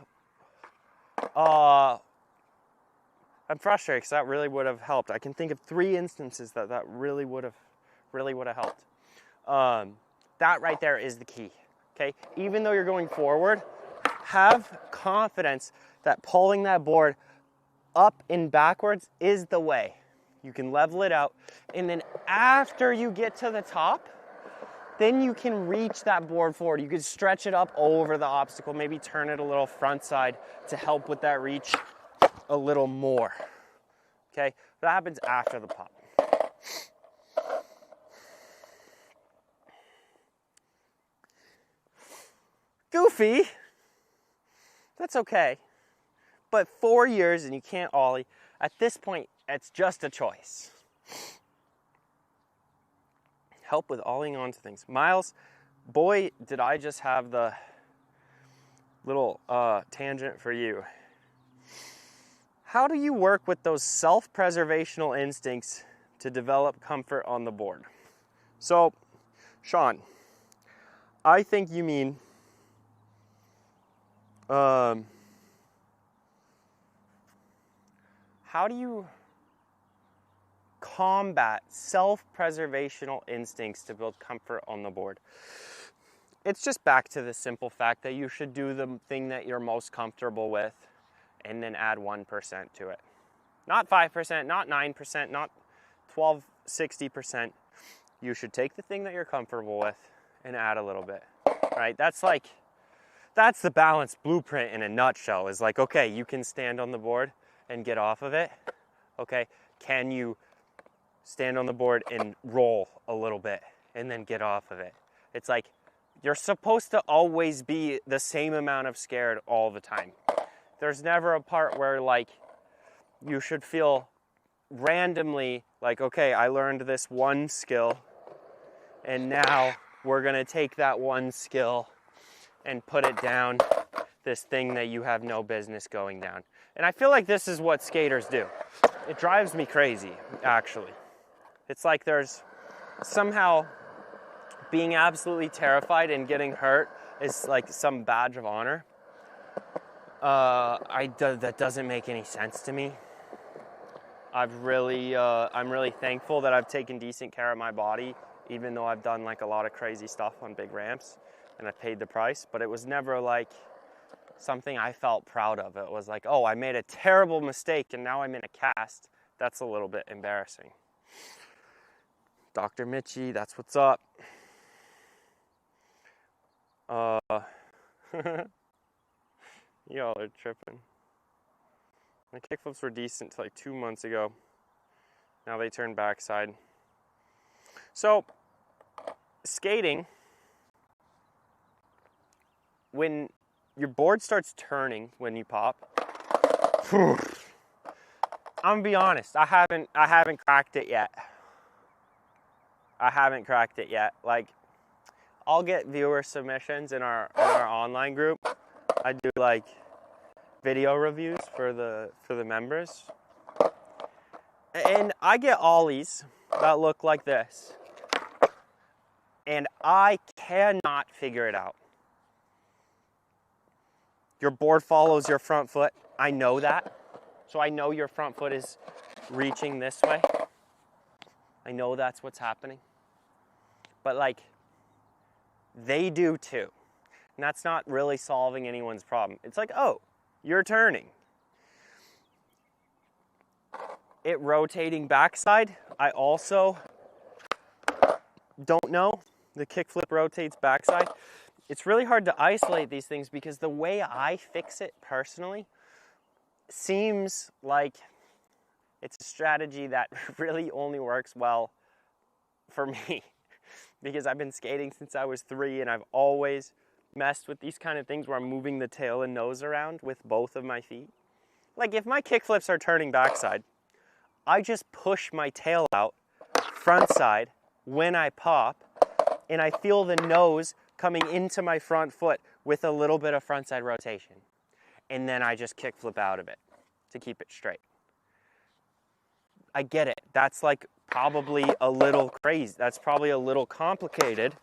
I'm frustrated because that really would have helped. I can think of 3 instances that really would have helped. That right there is the key. Okay, even though you're going forward, have confidence that pulling that board up and backwards is the way. You can level it out, and then after you get to the top, then you can reach that board forward. You can stretch it up over the obstacle, maybe turn it a little front side to help with that reach a little more. Okay, that happens after the pop. Goofy, that's okay. But 4 years and you can't ollie, at this point, it's just a choice. Help with ollieing onto things. Miles, boy, did I just have the little tangent for you. How do you work with those self-preservational instincts to develop comfort on the board? So, Sean, I think you mean how do you combat self-preservational instincts to build comfort on the board? It's just back to the simple fact that you should do the thing that you're most comfortable with and then add 1% to it. Not 5%, not 9%, not 12, 60%. You should take the thing that you're comfortable with and add a little bit, right? That's the balance blueprint in a nutshell. Is like, okay, you can stand on the board and get off of it. Okay, can you stand on the board and roll a little bit and then get off of it? It's like you're supposed to always be the same amount of scared all the time. There's never a part where like you should feel randomly like, okay, I learned this one skill and now we're gonna take that one skill and put it down this thing that you have no business going down. And I feel like this is what skaters do. It drives me crazy, actually. It's like there's somehow being absolutely terrified and getting hurt is like some badge of honor. That doesn't make any sense to me. I'm really thankful that I've taken decent care of my body, even though I've done like a lot of crazy stuff on big ramps and I paid the price, but it was never like something I felt proud of. It was like, oh, I made a terrible mistake and now I'm in a cast. That's a little bit embarrassing. Dr. Mitchie, that's what's up. Y'all are tripping. My kickflips were decent till like 2 months ago. Now they turn backside. So, skating, when your board starts turning when you pop, I'm gonna be honest, I haven't cracked it yet. I haven't cracked it yet. Like, I'll get viewer submissions in our online group. I do like video reviews for the members. And I get ollies that look like this. And I cannot figure it out. Your board follows your front foot. I know that. So I know your front foot is reaching this way. I know that's what's happening. But like, they do too. And that's not really solving anyone's problem. It's like, oh, you're turning. It rotating backside, I also don't know. The kickflip rotates backside. It's really hard to isolate these things because the way I fix it personally seems like it's a strategy that really only works well for me because I've been skating since I was 3 and I've always messed with these kind of things where I'm moving the tail and nose around with both of my feet. Like if my kickflips are turning backside, I just push my tail out front side when I pop and I feel the nose coming into my front foot with a little bit of front side rotation. And then I just kickflip out of it to keep it straight. I get it. That's like probably a little crazy. That's probably a little complicated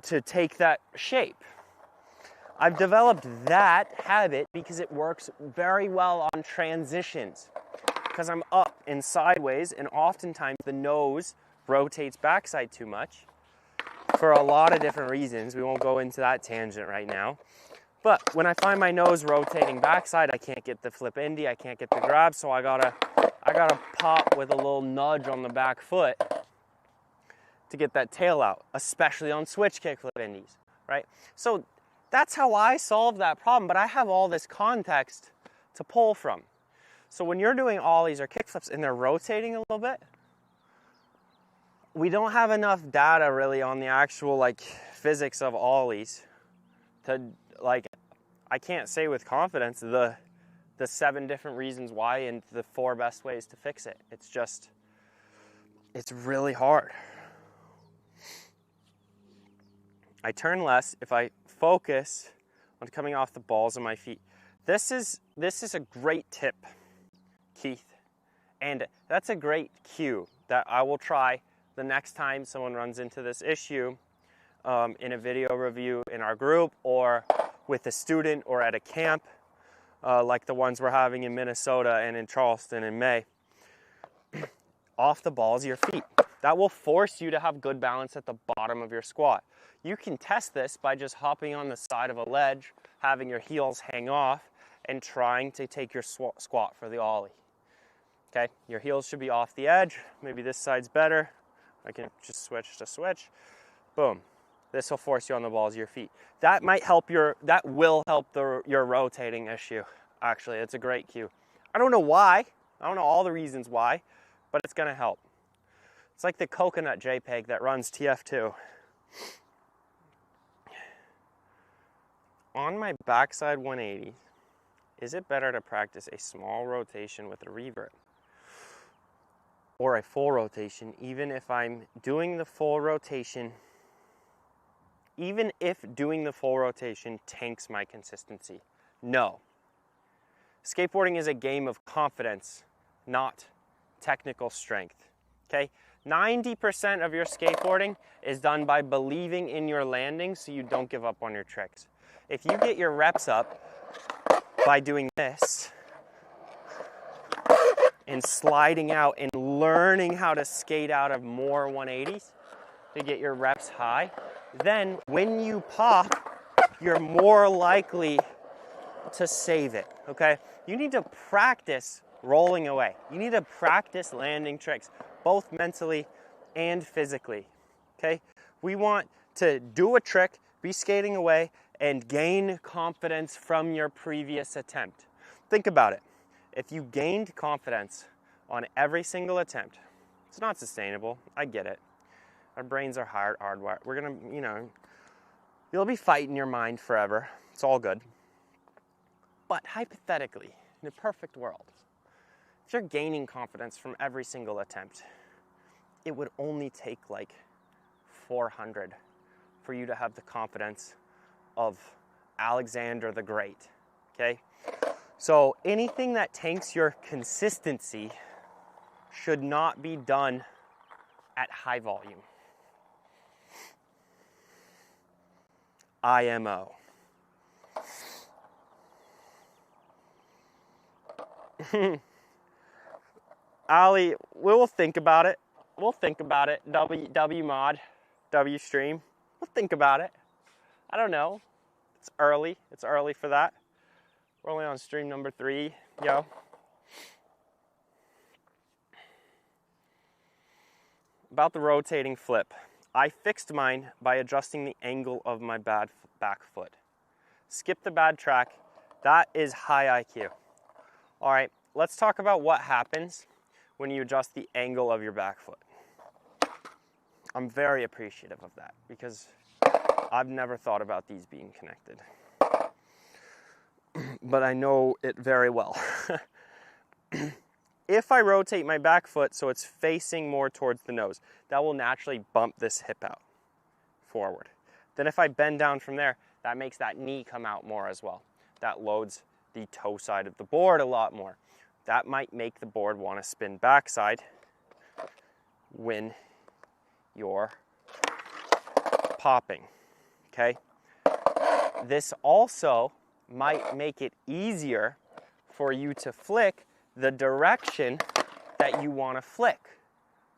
to take that shape. I've developed that habit because it works very well on transitions. Because I'm up and sideways, and oftentimes the nose rotates backside too much for a lot of different reasons. We won't go into that tangent right now. But when I find my nose rotating backside, I can't get the flip indie, I can't get the grab, so I gotta pop with a little nudge on the back foot to get that tail out, especially on switch kickflip indies, right? So that's how I solve that problem, but I have all this context to pull from. So when you're doing ollies or kickflips and they're rotating a little bit, we don't have enough data really on the actual like physics of ollies to like, I can't say with confidence the 7 different reasons why and the 4 best ways to fix it. It's just, it's really hard. I turn less if I focus on coming off the balls of my feet. This is a great tip, Keith, and that's a great cue that I will try the next time someone runs into this issue in a video review in our group or with a student or at a camp like the ones we're having in Minnesota and in Charleston in May. Off the balls of your feet. That will force you to have good balance at the bottom of your squat. You can test this by just hopping on the side of a ledge, having your heels hang off, and trying to take your squat for the ollie. Okay, your heels should be off the edge. Maybe this side's better. I can just switch to switch. Boom. This will force you on the balls of your feet. That might help your rotating issue. Actually, it's a great cue. I don't know why. I don't know all the reasons why, but it's gonna help. It's like the coconut JPEG that runs TF2. On my backside 180, is it better to practice a small rotation with a revert or a full rotation, even if I'm doing the full rotation, even if doing the full rotation tanks my consistency? No. Skateboarding is a game of confidence, not technical strength, okay? 90% of your skateboarding is done by believing in your landing so you don't give up on your tricks. If you get your reps up by doing this and sliding out and learning how to skate out of more 180s to get your reps high, then when you pop, you're more likely to save it, okay? You need to practice rolling away. You need to practice landing tricks, both mentally and physically, okay? We want to do a trick, be skating away, and gain confidence from your previous attempt. Think about it. If you gained confidence on every single attempt, it's not sustainable. I get it. Our brains are hardwired. We're gonna, you'll be fighting your mind forever. It's all good. But hypothetically, in a perfect world, if you're gaining confidence from every single attempt, it would only take like 400 for you to have the confidence of Alexander the Great, okay? So anything that tanks your consistency should not be done at high volume. IMO. Ollie, we'll think about it. We'll think about it. W mod, W stream. We'll think about it. I don't know. It's early. It's early for that. We're only on stream number 3, yo. About the rotating flip. I fixed mine by adjusting the angle of my back foot. Skip the bad track. That is high IQ. All right, let's talk about what happens when you adjust the angle of your back foot. I'm very appreciative of that because I've never thought about these being connected. But I know it very well. If I rotate my back foot so it's facing more towards the nose, that will naturally bump this hip out forward. Then if I bend down from there, that makes that knee come out more as well. That loads the toe side of the board a lot more. That might make the board want to spin backside when you're popping, okay? This also might make it easier for you to flick the direction that you want to flick,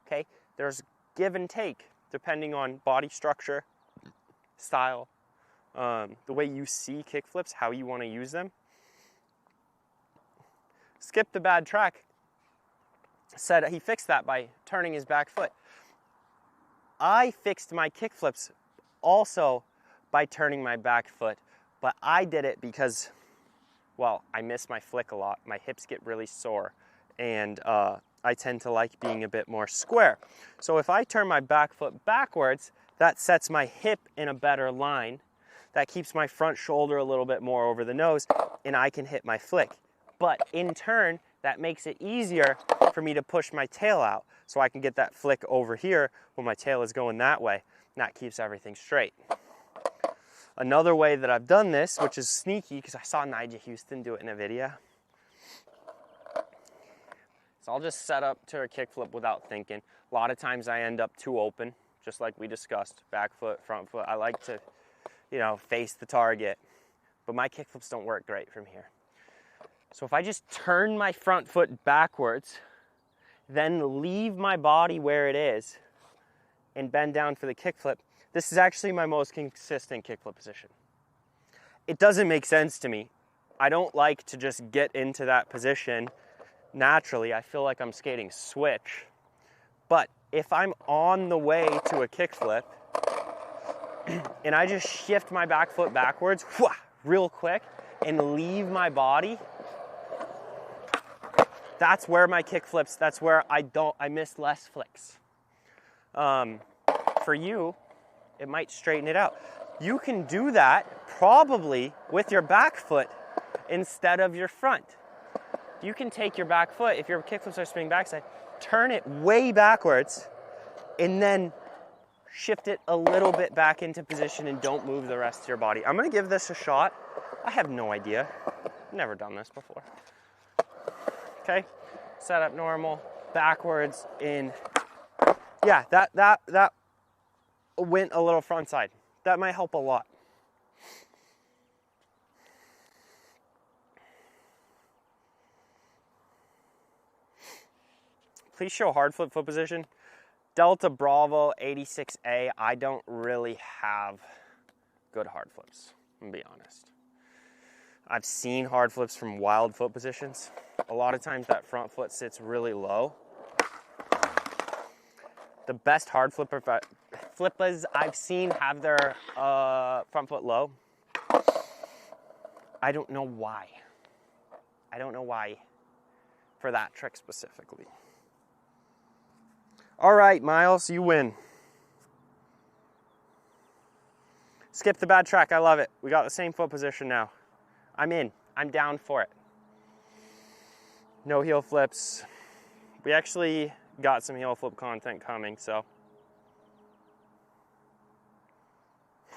okay? There's give and take depending on body structure, style, the way you see kickflips, how you want to use them. Skip the bad track said he fixed that by turning his back foot. I fixed my kickflips also by turning my back foot, but I did it because, well, I miss my flick a lot. My hips get really sore, and I tend to like being a bit more square. So if I turn my back foot backwards, that sets my hip in a better line. That keeps my front shoulder a little bit more over the nose, and I can hit my flick. But in turn, that makes it easier for me to push my tail out so I can get that flick over here when my tail is going that way, and that keeps everything straight. Another way that I've done this, which is sneaky because I saw Nigel Houston do it in a video. So I'll just set up to a kickflip without thinking. A lot of times I end up too open, just like we discussed. Back foot, front foot. I like to, face the target. But my kickflips don't work great from here. So if I just turn my front foot backwards, then leave my body where it is and bend down for the kickflip, this is actually my most consistent kickflip position. It doesn't make sense to me. I don't like to just get into that position naturally. I feel like I'm skating switch. But if I'm on the way to a kickflip and I just shift my back foot backwards real quick and leave my body, that's where my kickflips, that's where I miss less flicks. For you, it might straighten it out. You can do that probably with your back foot instead of your front. You can take your back foot, if your kickflips are spinning backside, turn it way backwards and then shift it a little bit back into position and don't move the rest of your body. I'm gonna give this a shot. I have no idea. Never done this before. Okay, set up normal, backwards in. Yeah, that went a little front side. That might help a lot. Please show hard flip foot position. Delta Bravo 86A, I don't really have good hard flips, I'm gonna be honest. I've seen hard flips from wild foot positions. A lot of times that front foot sits really low. The best hard flippers I've seen have their front foot low I don't know why. I don't know why for that trick specifically. All right, Miles, you win. Skip the bad track, I love it. We got the same foot position now. I'm in, I'm down for it. No heel flips. We actually got some heel flip content coming, so.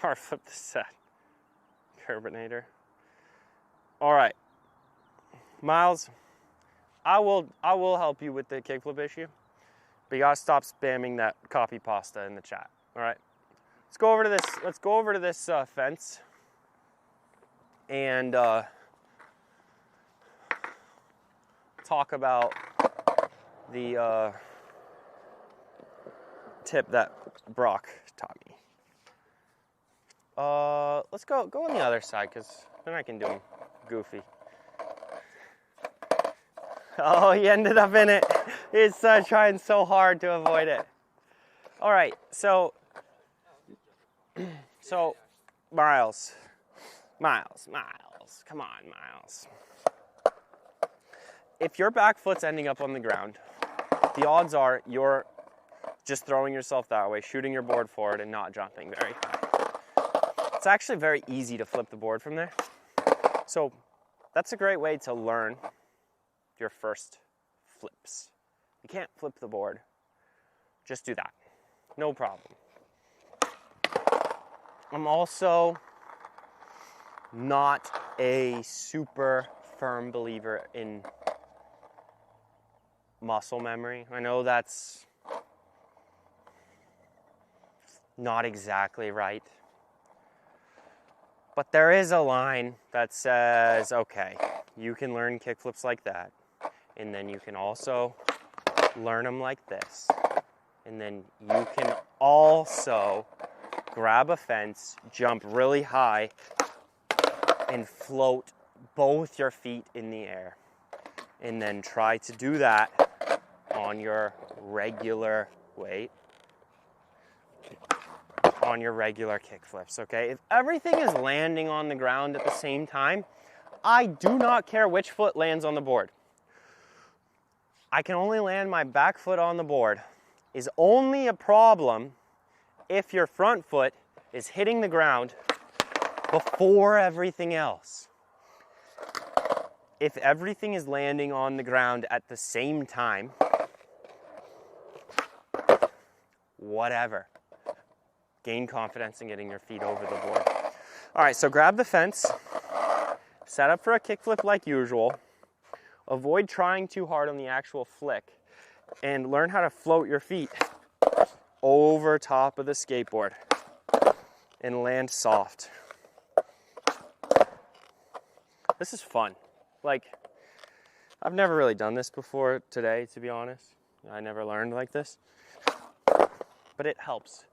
Hard flip the set. Carbinator. All right, Miles, I will help you with the kickflip issue, but you gotta stop spamming that copy pasta in the chat. All right, let's go over to this. Let's go over to this fence and talk about the tip that Brock taught me. Let's go on the other side, because then I can do them goofy. Oh, he ended up in it. He's trying so hard to avoid it. All right, so Miles, come on, Miles. If your back foot's ending up on the ground, the odds are you're just throwing yourself that way, shooting your board forward and not jumping very high. It's actually very easy to flip the board from there. So that's a great way to learn your first flips. You can't flip the board. Just do that. No problem. I'm also not a super firm believer in muscle memory. I know that's not exactly right. But there is a line that says, okay, you can learn kickflips like that, and then you can also learn them like this. And then you can also grab a fence, jump really high, and float both your feet in the air. And then try to do that on your regular weight. On your regular kickflips, okay? If everything is landing on the ground at the same time, I do not care which foot lands on the board. I can only land my back foot on the board. Is only a problem if your front foot is hitting the ground before everything else. If everything is landing on the ground at the same time, whatever. Gain confidence in getting your feet over the board. All right, so grab the fence, set up for a kickflip like usual, avoid trying too hard on the actual flick, and learn how to float your feet over top of the skateboard and land soft. This is fun. Like, I've never really done this before today, to be honest. I never learned like this, but it helps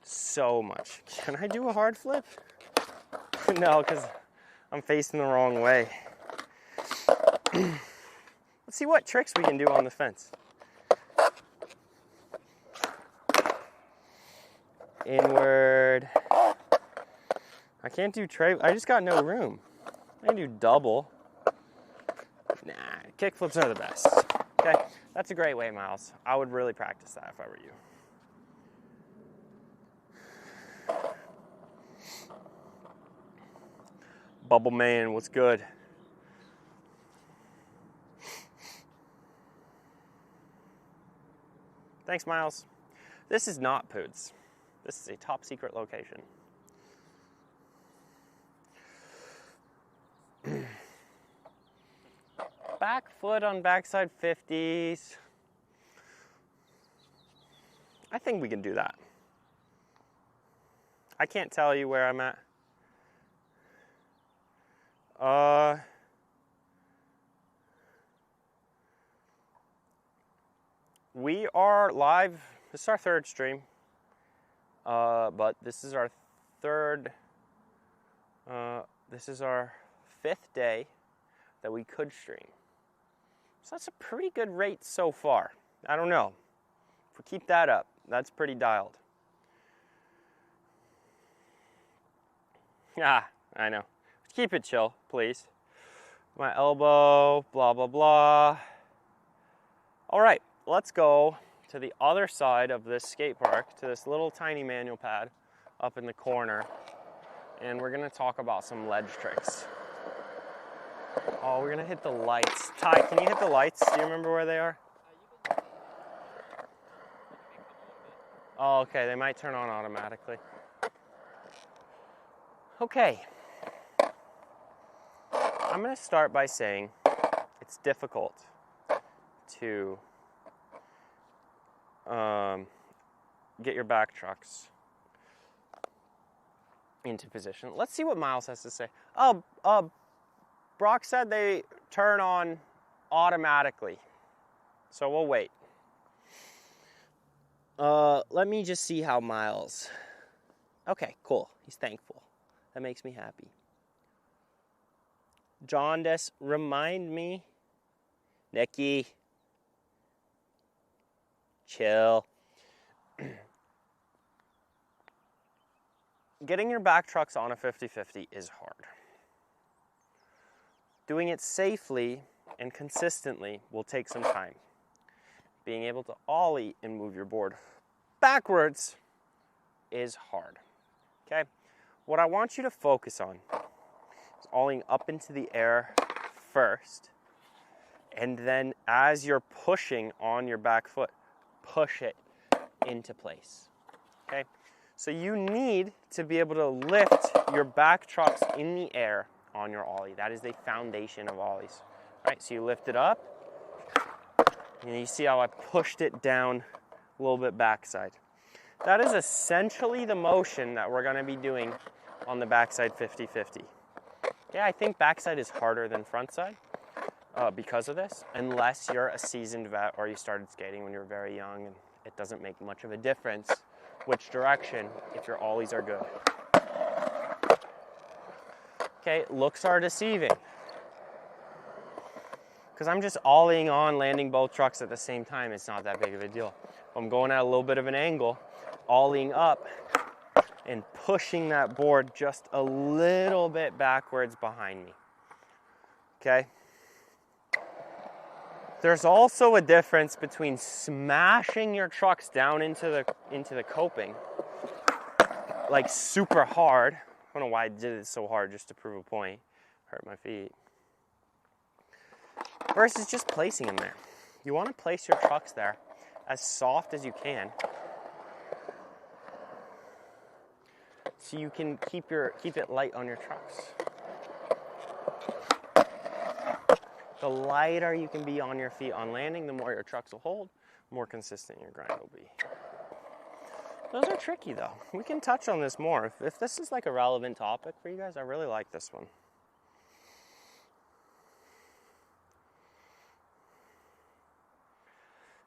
so much. Can I do a hard flip? No, because I'm facing the wrong way. Let's see what tricks we can do on the fence. Inward. I can't do tray. I just got no room. I can do double. Nah, kickflips are the best. Okay, that's a great way, Miles. I would really practice that if I were you. Bubble Man, what's good? Thanks, Miles. This is not Poods. This is a top secret location. Back foot on backside 50s. I think we can do that. I can't tell you where I'm at. We are live. This is our third stream. But this is our this is our fifth day that we could stream. So that's a pretty good rate so far. I don't know. If we keep that up, that's pretty dialed. Ah, I know. keep it chill, please. My elbow, blah, blah, blah. All right, let's go to the other side of this skate park, to this little tiny manual pad up in the corner, and we're gonna talk about some ledge tricks. Oh, we're gonna hit the lights. Ty, can you hit the lights? Do you remember where they are? Oh, okay, they might turn on automatically. Okay. I'm gonna start by saying it's difficult to get your back trucks into position. Let's see what Miles has to say. Brock said they turn on automatically, so we'll wait. Let me just see how Miles... Okay, cool. He's thankful. That makes me happy. Jaundice, remind me. Nikki. Chill. Getting your back trucks on a 50-50 is hard. Doing it safely and consistently will take some time. Being able to ollie and move your board backwards is hard. Okay? What I want you to focus on is ollieing up into the air first, and then as you're pushing on your back foot, push it into place. Okay? So you need to be able to lift your back trucks in the air on your ollie. That is the foundation of ollies. Right? So you lift it up, and you see how I pushed it down a little bit backside. That is essentially the motion that we're going to be doing on the backside 50-50. Okay, I think backside is harder than frontside because of this, unless you're a seasoned vet or you started skating when you were very young, and it doesn't make much of a difference which direction if your ollies are good. Okay, looks are deceiving, because I'm just ollieing on, landing both trucks at the same time. It's not that big of a deal. I'm going at a little bit of an angle, ollieing up and pushing that board just a little bit backwards behind me. Okay? There's also a difference between smashing your trucks down into the coping, like super hard. I don't know why I did it so hard just to prove a point. Hurt my feet. Versus just placing them there. You want to place your trucks there as soft as you can, so you can keep it light on your trucks. The lighter you can be on your feet on landing, the more your trucks will hold, the more consistent your grind will be. Those are tricky though. We can touch on this more. If this is like a relevant topic for you guys, I really like this one.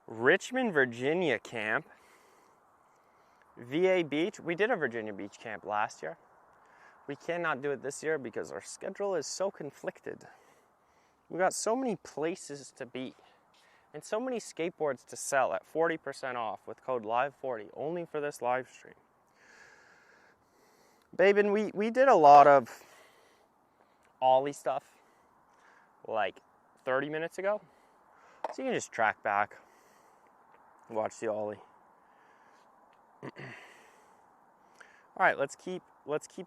Richmond, Virginia camp. VA Beach. We did a Virginia Beach camp last year. We cannot do it this year because our schedule is so conflicted. We got so many places to be and so many skateboards to sell at 40% off with code LIVE40 only for this live stream. Babe, and we did a lot of ollie stuff like 30 minutes ago. So you can just track back, watch the ollie. All right, let's keep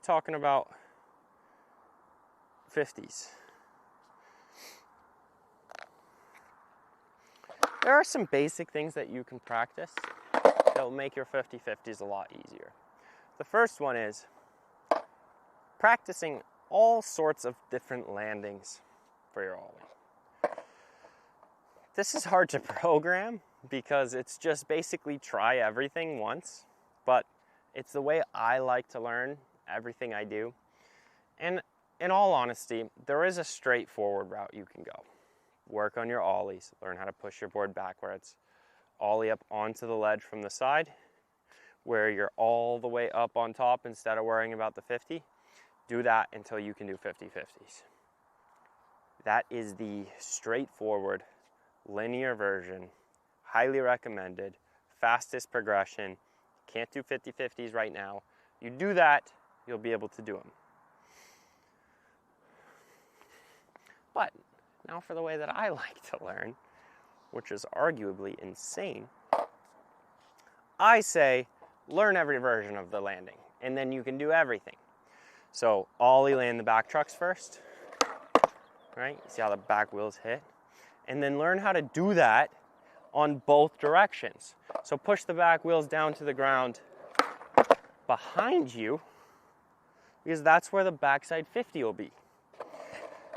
talking about 50s. There are some basic things that you can practice that will make your 50-50s a lot easier. The first one is practicing all sorts of different landings for your ollie. This is hard to program because it's just basically try everything once, but it's the way I like to learn everything I do. And in all honesty, there is a straightforward route you can go. Work on your ollies, learn how to push your board backwards, ollie up onto the ledge from the side, where you're all the way up on top instead of worrying about the 50. Do that until you can do 50-50s. That is the straightforward, linear version, highly recommended, fastest progression. Can't do 50-50s right now. You do that, you'll be able to do them. But now for the way that I like to learn, which is arguably insane, I say learn every version of the landing, and then you can do everything. So Ollie land the back trucks first, right? See how the back wheels hit? And then learn how to do that on both directions. So push the back wheels down to the ground behind you, because that's where the backside 50 will be.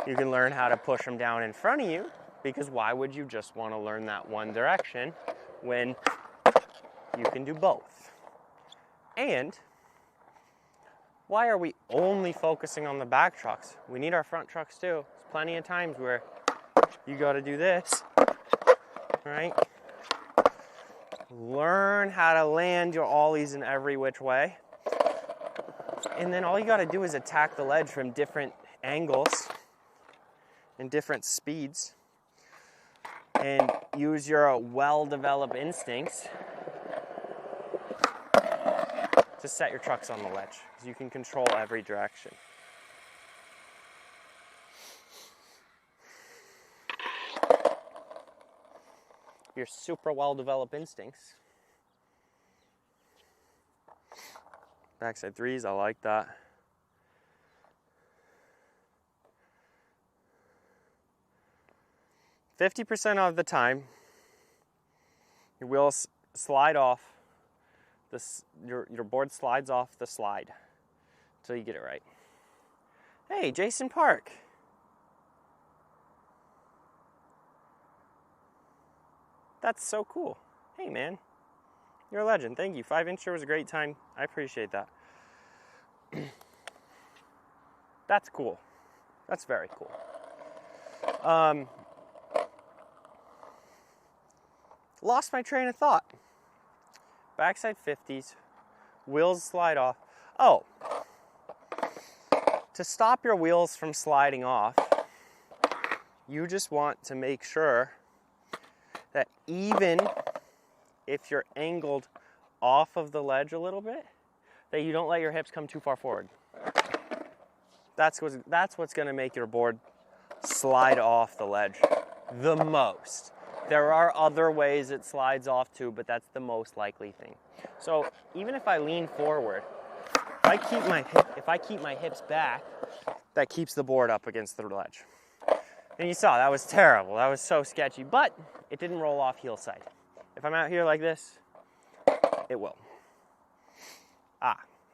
You can learn how to push them down in front of you, because why would you just want to learn that one direction when you can do both? And why are we only focusing on the back trucks? We need our front trucks too. There's plenty of times where you got to do this, right? Learn how to land your ollies in every which way. And then all you got to do is attack the ledge from different angles and different speeds, and use your well-developed instincts to set your trucks on the ledge, because you can control every direction. Your super well-developed instincts. Backside threes, I like that. %50 of the time, your wheels slide off, your board slides off the slide until you get it right. Hey, Jason Park. That's so cool. Hey, man. You're a legend. Thank you. 5-inch was a great time. I appreciate that. That's cool. That's very cool. Lost my train of thought. Backside 50s, wheels slide off. Oh, to stop your wheels from sliding off, you just want to make sure that even if you're angled off of the ledge a little bit, that you don't let your hips come too far forward. That's what's going to make your board slide off the ledge the most. There are other ways it slides off too, but that's the most likely thing. So even if I lean forward, if I keep my hips back, that keeps the board up against the ledge. And you saw, that was terrible. That was so sketchy, but it didn't roll off heel side. If I'm out here like this, it will.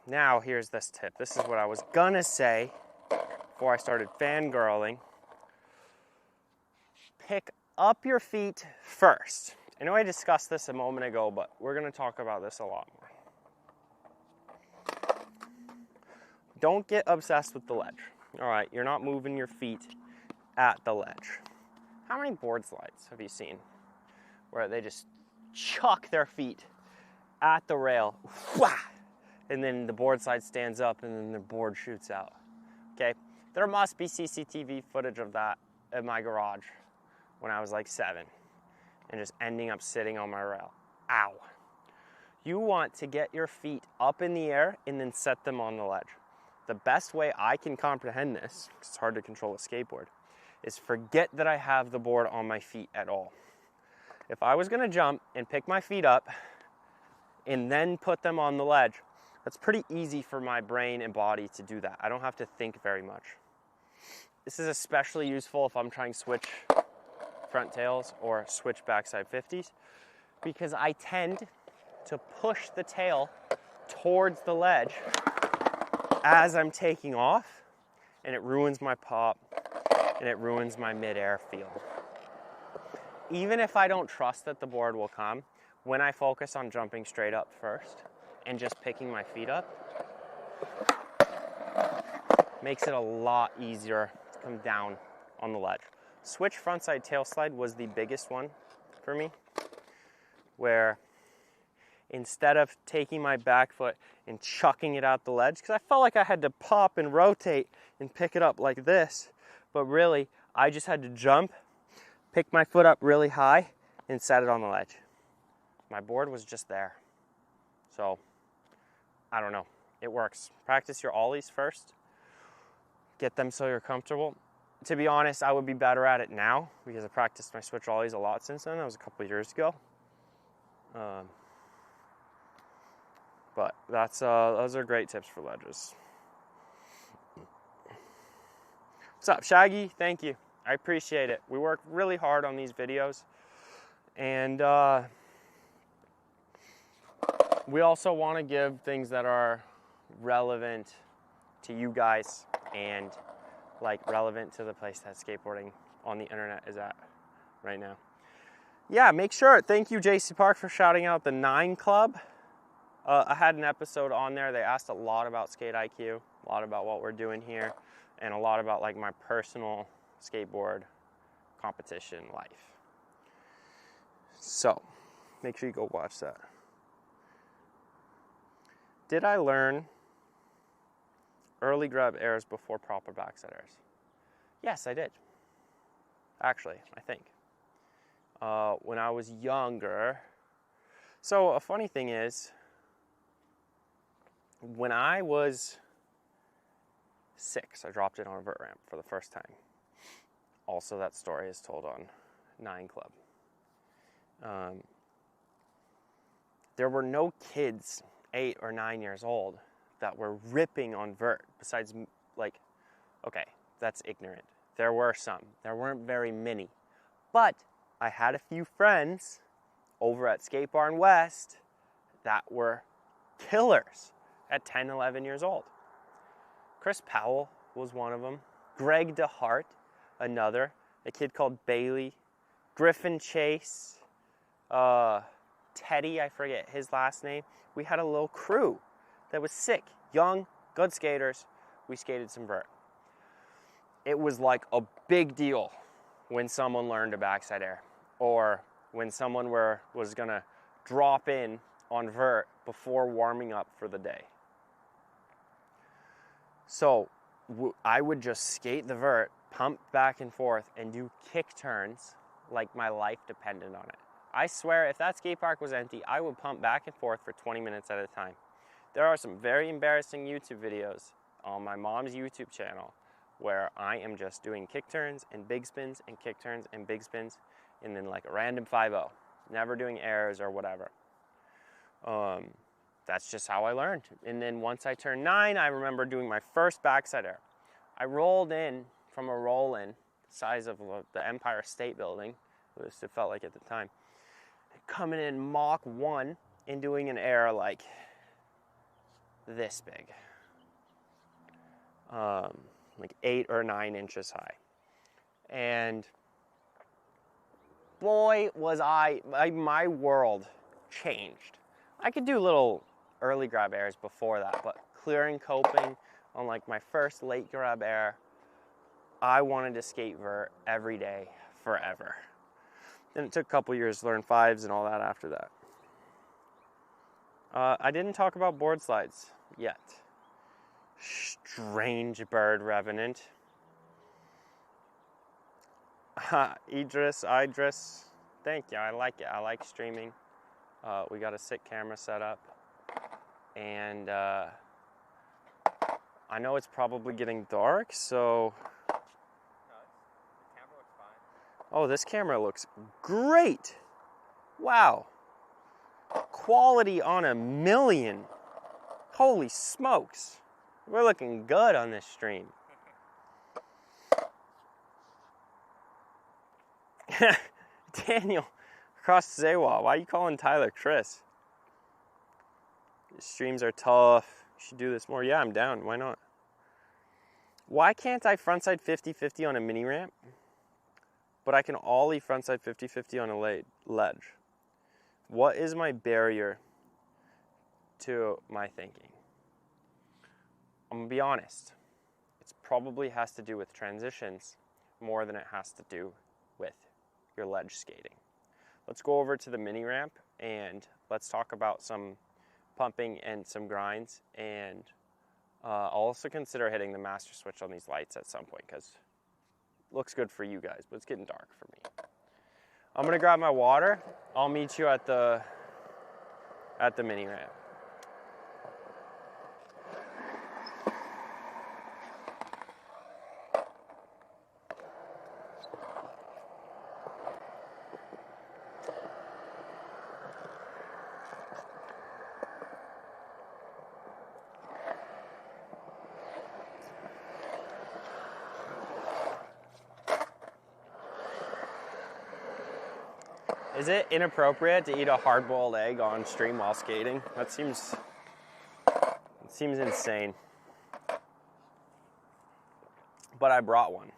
Now here's this tip. This is what I was gonna say before I started fangirling. Pick up your feet first. I know I discussed this a moment ago, but we're gonna talk about this a lot more. Don't get obsessed with the ledge. All right, you're not moving your feet at the ledge. How many board slides have you seen where they just chuck their feet at the rail, and then the board slide stands up and then the board shoots out? Okay, there must be CCTV footage of that in my garage when I was like 7 and just ending up sitting on my rail. Ow. You want to get your feet up in the air and then set them on the ledge. The best way I can comprehend this, because it's hard to control a skateboard, is forget that I have the board on my feet at all. If I was gonna jump and pick my feet up and then put them on the ledge, that's pretty easy for my brain and body to do that. I don't have to think very much. This is especially useful if I'm trying to switch front tails or switch backside 50s, because I tend to push the tail towards the ledge as I'm taking off, and it ruins my pop and it ruins my mid-air feel. Even if I don't trust that the board will come, when I focus on jumping straight up first and just picking my feet up, makes it a lot easier to come down on the ledge. Switch frontside tail slide was the biggest one for me, where instead of taking my back foot and chucking it out the ledge, because I felt like I had to pop and rotate and pick it up like this, but really I just had to jump, pick my foot up really high, and set it on the ledge. My board was just there. So, I don't know. It works. Practice your ollies first. Get them so you're comfortable. to be honest, I would be better at it now because I practiced my switch ollies a lot since then. That was a couple of years ago. But those are great tips for ledges. What's up, Shaggy? Thank you. I appreciate it. We work really hard on these videos. And we also want to give things that are relevant to you guys and like relevant to the place that skateboarding on the internet is at right now. Yeah, make sure. Thank you, JC Park, for shouting out the 9 Club. I had an episode on there. They asked a lot about skate IQ, a lot about what we're doing here, and a lot about like my personal skateboard competition life. So make sure you go watch that. Did I learn early grab airs before proper backside airs? Yes, I did. Actually, I think. When I was younger. So a funny thing is, when I was 6, I dropped it on a vert ramp for the first time. Also, that story is told on 9 Club. There were no kids 8 or 9 years old that were ripping on vert besides, like, okay, that's ignorant. There were some. There weren't very many. But I had a few friends over at Skate Barn West that were killers at 10, 11 years old. Chris Powell was one of them. Greg DeHart, another. A kid called Bailey. Griffin Chase. Teddy, I forget his last name. We had a little crew that was sick, young, good skaters. We skated some vert. It was like a big deal when someone learned a backside air, or when someone was gonna drop in on vert before warming up for the day. So I would just skate the vert, pump back and forth, and do kick turns like my life depended on it. I swear, if that skate park was empty, I would pump back and forth for 20 minutes at a time. There are some very embarrassing YouTube videos on my mom's YouTube channel where I am just doing kick turns and big spins and kick turns and big spins and then like a random 5-0, never doing airs or whatever. That's just how I learned. And then once I turned 9, I remember doing my first backside air. I rolled in from a roll-in the size of the Empire State Building, at least it felt like at the time, coming in Mach 1 and doing an air like this big, like 8 or 9 inches high. And boy, was my world changed. I could do little early grab airs before that, but clearing coping on like my first late grab air, I wanted to skate vert every day, forever. Then it took a couple years to learn 5s and all that after that. I didn't talk about board slides yet. Strange bird revenant. Idris, thank you, I like it. I like streaming. We got a sick camera set up. And I know it's probably getting dark, so... No, the camera looks fine. Oh, this camera looks great. Wow. Quality on a million. Holy smokes. We're looking good on this stream. Daniel, across the Zaywall, why are you calling Tyler Chris? The streams are tough. You should do this more. Yeah, I'm down. Why not? Why can't I frontside 50-50 on a mini ramp, but I can ollie frontside 50-50 on a ledge? What is my barrier to my thinking? I'm gonna be honest. It probably has to do with transitions more than it has to do with your ledge skating. Let's go over to the mini ramp and let's talk about some pumping and some grinds, and I'll also consider hitting the master switch on these lights at some point because it looks good for you guys, but it's getting dark for me. I'm gonna grab my water. I'll meet you at the mini ramp. Is it inappropriate to eat a hard-boiled egg on stream while skating? That seems insane. But I brought one.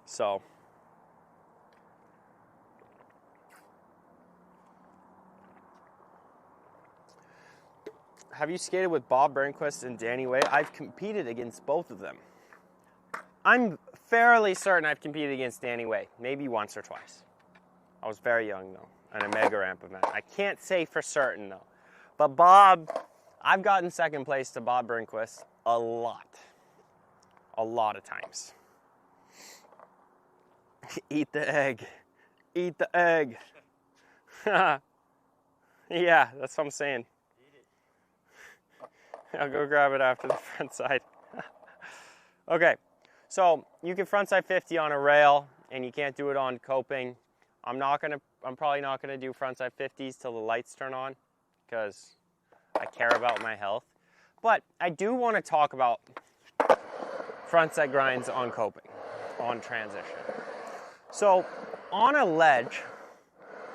So have you skated with Bob Burnquist and Danny Way? I've competed against both of them. I'm fairly certain I've competed against Danny Way, maybe once or twice. I was very young though, at a mega ramp event. I can't say for certain though. But Bob, I've gotten second place to Bob Burnquist a lot of times. Eat the egg. Eat the egg. Yeah, that's what I'm saying. I'll go grab it after the front side. Okay, so you can frontside 50 on a rail, and you can't do it on coping. I'm probably not gonna do frontside 50s till the lights turn on, because I care about my health. But I do want to talk about frontside grinds on coping, on transition. So on a ledge,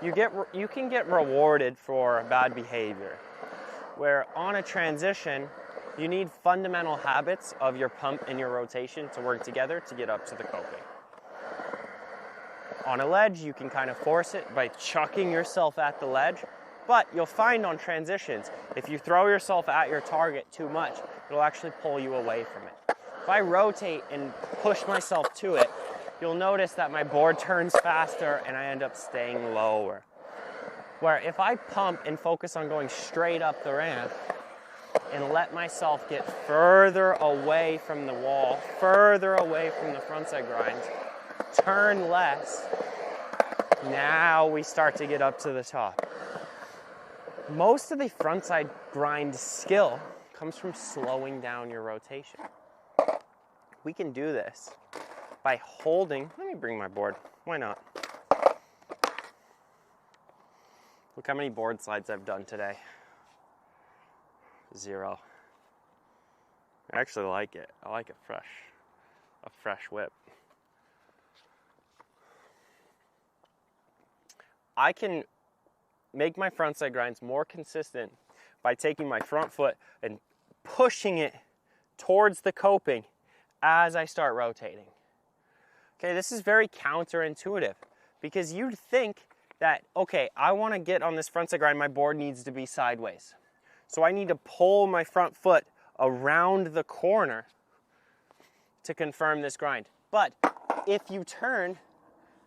you can get rewarded for bad behavior. Where on a transition, you need fundamental habits of your pump and your rotation to work together to get up to the coping. On a ledge, you can kind of force it by chucking yourself at the ledge, but you'll find on transitions, if you throw yourself at your target too much, it'll actually pull you away from it. If I rotate and push myself to it, you'll notice that my board turns faster and I end up staying lower. Where if I pump and focus on going straight up the ramp and let myself get further away from the wall, further away from the frontside grinds, turn less, now we start to get up to the top. Most of the frontside grind skill comes from slowing down your rotation. We can do this by holding, let me bring my board, why not? Look how many board slides I've done today. 0. I actually like it. I like a fresh whip. I can make my frontside grinds more consistent by taking my front foot and pushing it towards the coping as I start rotating. Okay, this is very counterintuitive because you'd think that, okay, I want to get on this frontside grind, my board needs to be sideways. So I need to pull my front foot around the corner to confirm this grind. But if you turn,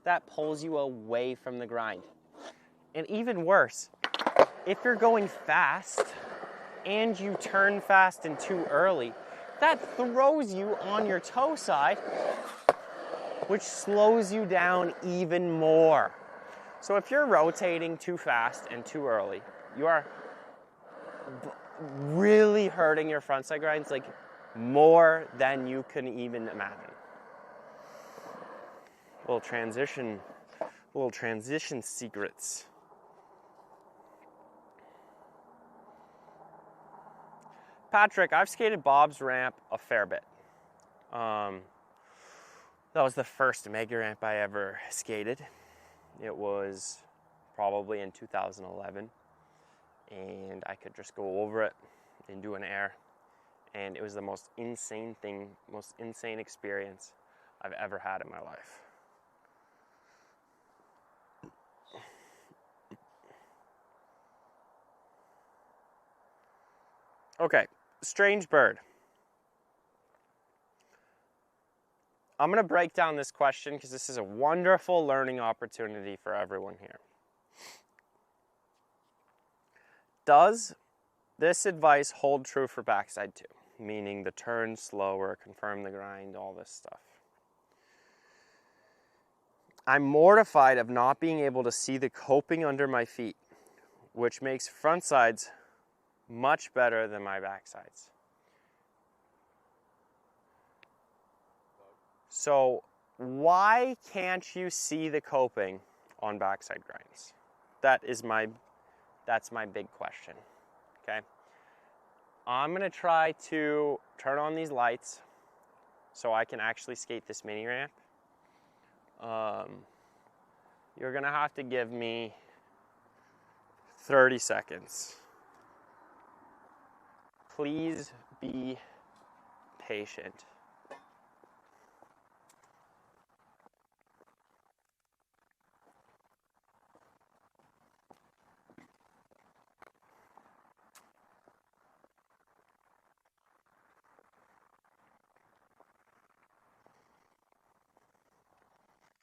that pulls you away from the grind. And even worse, if you're going fast and you turn fast and too early, that throws you on your toe side, which slows you down even more. So if you're rotating too fast and too early, you are really hurting your frontside grinds, like more than you can even imagine. Little transition secrets. Patrick, I've skated Bob's ramp a fair bit. That was the first mega ramp I ever skated. It was probably in 2011, and I could just go over it and do an air, and it was the most insane experience I've ever had in my life. Okay, strange bird. I'm going to break down this question because this is a wonderful learning opportunity for everyone here. Does this advice hold true for backside too? Meaning the turn slower, confirm the grind, all this stuff. I'm mortified of not being able to see the coping under my feet, which makes front sides much better than my backsides. So why can't you see the coping on backside grinds? That's my big question, okay? I'm gonna try to turn on these lights so I can actually skate this mini ramp. You're gonna have to give me 30 seconds. Please be patient.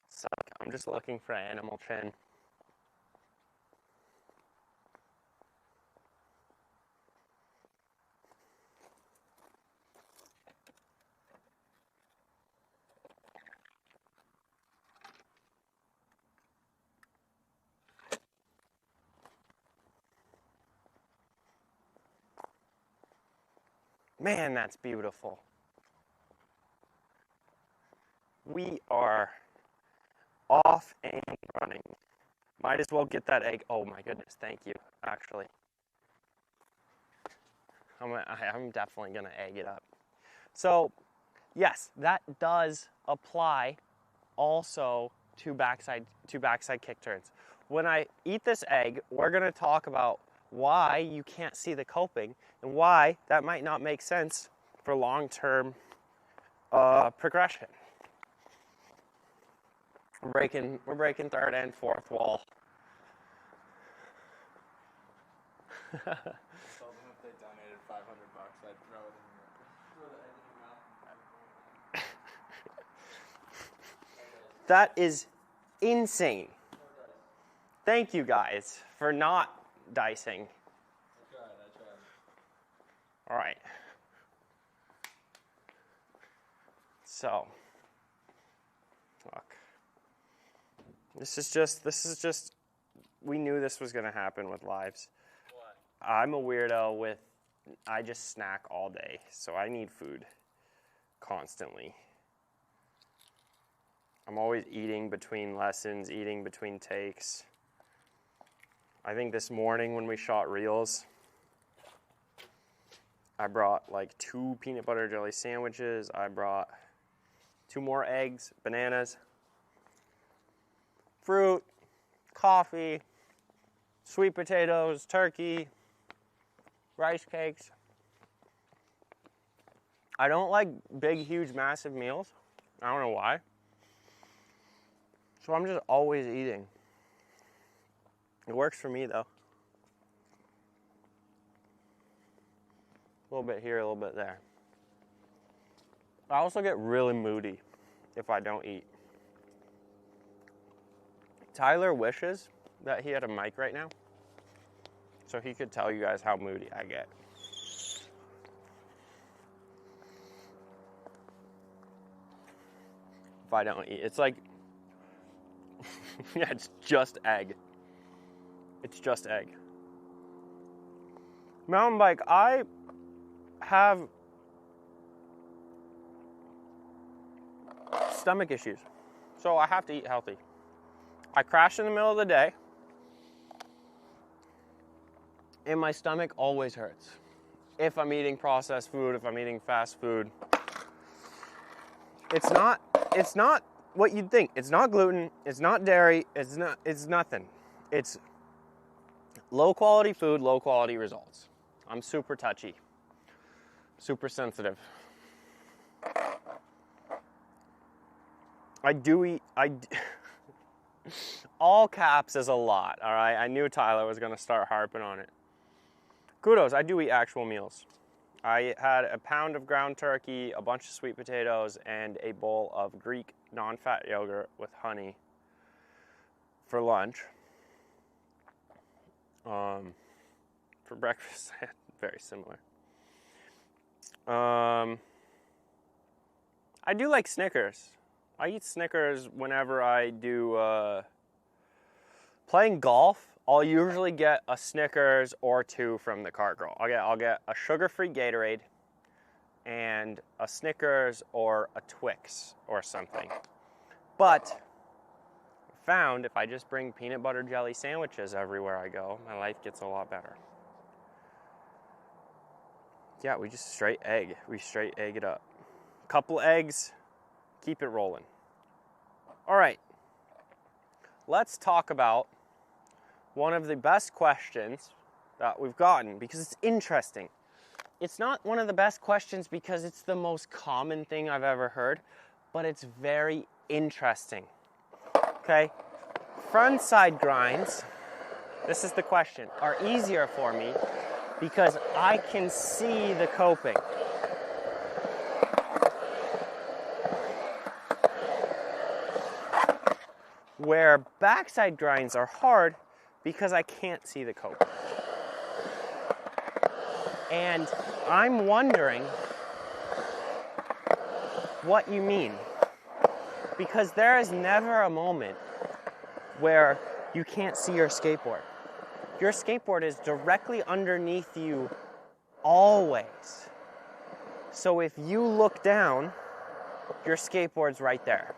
Suck. I'm just looking for animal chin. Man, that's beautiful. We are off and running. Might as well get that egg. Oh my goodness, thank you, actually. I'm definitely gonna egg it up. So, yes, that does apply also to backside kick turns. When I eat this egg, we're gonna talk about why you can't see the coping and why that might not make sense for long-term progression. We're breaking third and fourth wall. I told them if they donated $500, I'd throw the egg in your mouth. That is insane. Thank you guys for not dicing. I tried. All right. So, look. This is just, we knew this was going to happen with lives. What? I'm a weirdo with, I just snack all day, so I need food constantly. I'm always eating between lessons, eating between takes. I think this morning when we shot reels, I brought like 2 peanut butter jelly sandwiches. I brought 2 more eggs, bananas, fruit, coffee, sweet potatoes, turkey, rice cakes. I don't like big, huge, massive meals. I don't know why. So I'm just always eating. It works for me though. A little bit here, a little bit there. I also get really moody if I don't eat. Tyler wishes that he had a mic right now so he could tell you guys how moody I get. If I don't eat. It's like, yeah, it's just egg. It's just egg. Mountain bike, I have stomach issues, so I have to eat healthy. I crash in the middle of the day, and my stomach always hurts. If I'm eating processed food, if I'm eating fast food. It's not what you'd think. It's not gluten, it's not dairy, it's nothing. It's low quality food, low quality results. I'm super touchy, super sensitive. I do eat, all caps is a lot, all right? I knew Tyler was gonna start harping on it. Kudos, I do eat actual meals. I had a pound of ground turkey, a bunch of sweet potatoes, and a bowl of Greek non-fat yogurt with honey for lunch. For breakfast, I had very similar. I do like Snickers. I eat Snickers whenever I do playing golf. I'll usually get a Snickers or 2 from the cart girl. I'll get a sugar-free Gatorade and a Snickers or a Twix or something. But I found if I just bring peanut butter jelly sandwiches everywhere I go, my life gets a lot better. Yeah, we just straight egg. We straight egg it up. Couple eggs, keep it rolling. All right. let's talk about one of the best questions that we've gotten because it's interesting. It's not one of the best questions because it's the most common thing I've ever heard, but it's very interesting. Okay, front side grinds, this is the question, are easier for me because I can see the coping. Where backside grinds are hard because I can't see the coping. And I'm wondering what you mean. Because there is never a moment where you can't see your skateboard. Your skateboard is directly underneath you always. So if you look down, your skateboard's right there.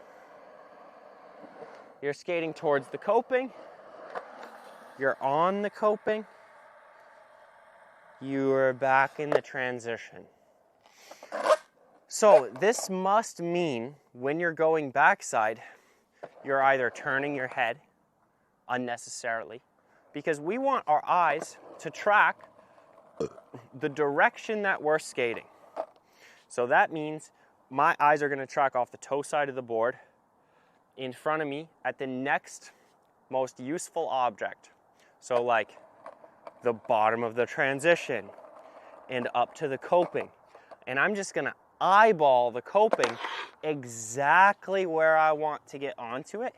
You're skating towards the coping. You're on the coping. You're back in the transition. So this must mean when you're going backside, you're either turning your head unnecessarily, because we want our eyes to track the direction that we're skating. So that means my eyes are going to track off the toe side of the board in front of me at the next most useful object. So like the bottom of the transition and up to the coping. And I'm just going to eyeball the coping exactly where I want to get onto it.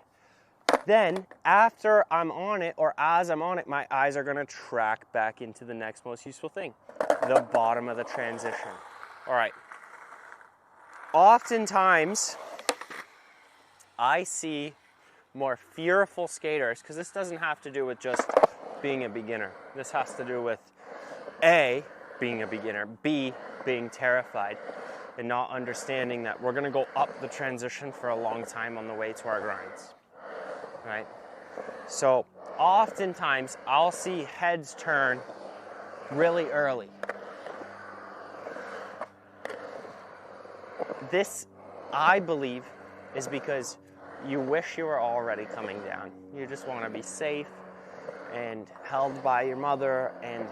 Then after I'm on it, or as I'm on it, my eyes are going to track back into the next most useful thing, the bottom of the transition. All right. Oftentimes, I see more fearful skaters, because this doesn't have to do with just being a beginner. This has to do with A, being a beginner, B, being terrified, and not understanding that we're going to go up the transition for a long time on the way to our grinds, right? So oftentimes I'll see heads turn really early. This, I believe, is because you wish you were already coming down. You just want to be safe and held by your mother and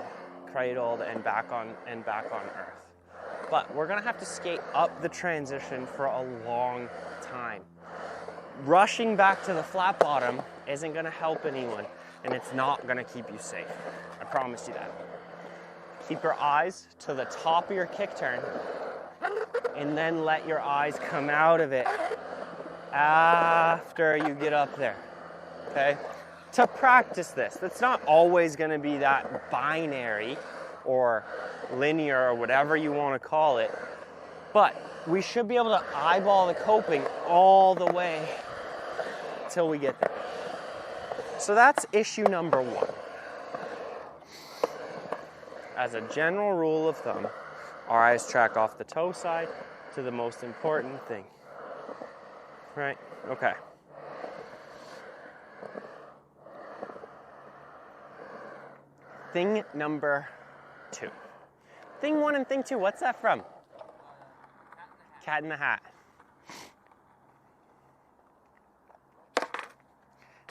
cradled and back on earth. But we're going to have to skate up the transition for a long time. Rushing back to the flat bottom isn't going to help anyone, and it's not going to keep you safe. I promise you that. Keep your eyes to the top of your kick turn, and then let your eyes come out of it after you get up there, okay? To practice this, it's not always going to be that binary or linear or whatever you want to call it, but we should be able to eyeball the coping all the way till we get there. So that's issue number one. As a general rule of thumb, our eyes track off the toe side to the most important thing. Right? Okay. Thing number two. Thing one and thing two, what's that from? Cat in the Hat.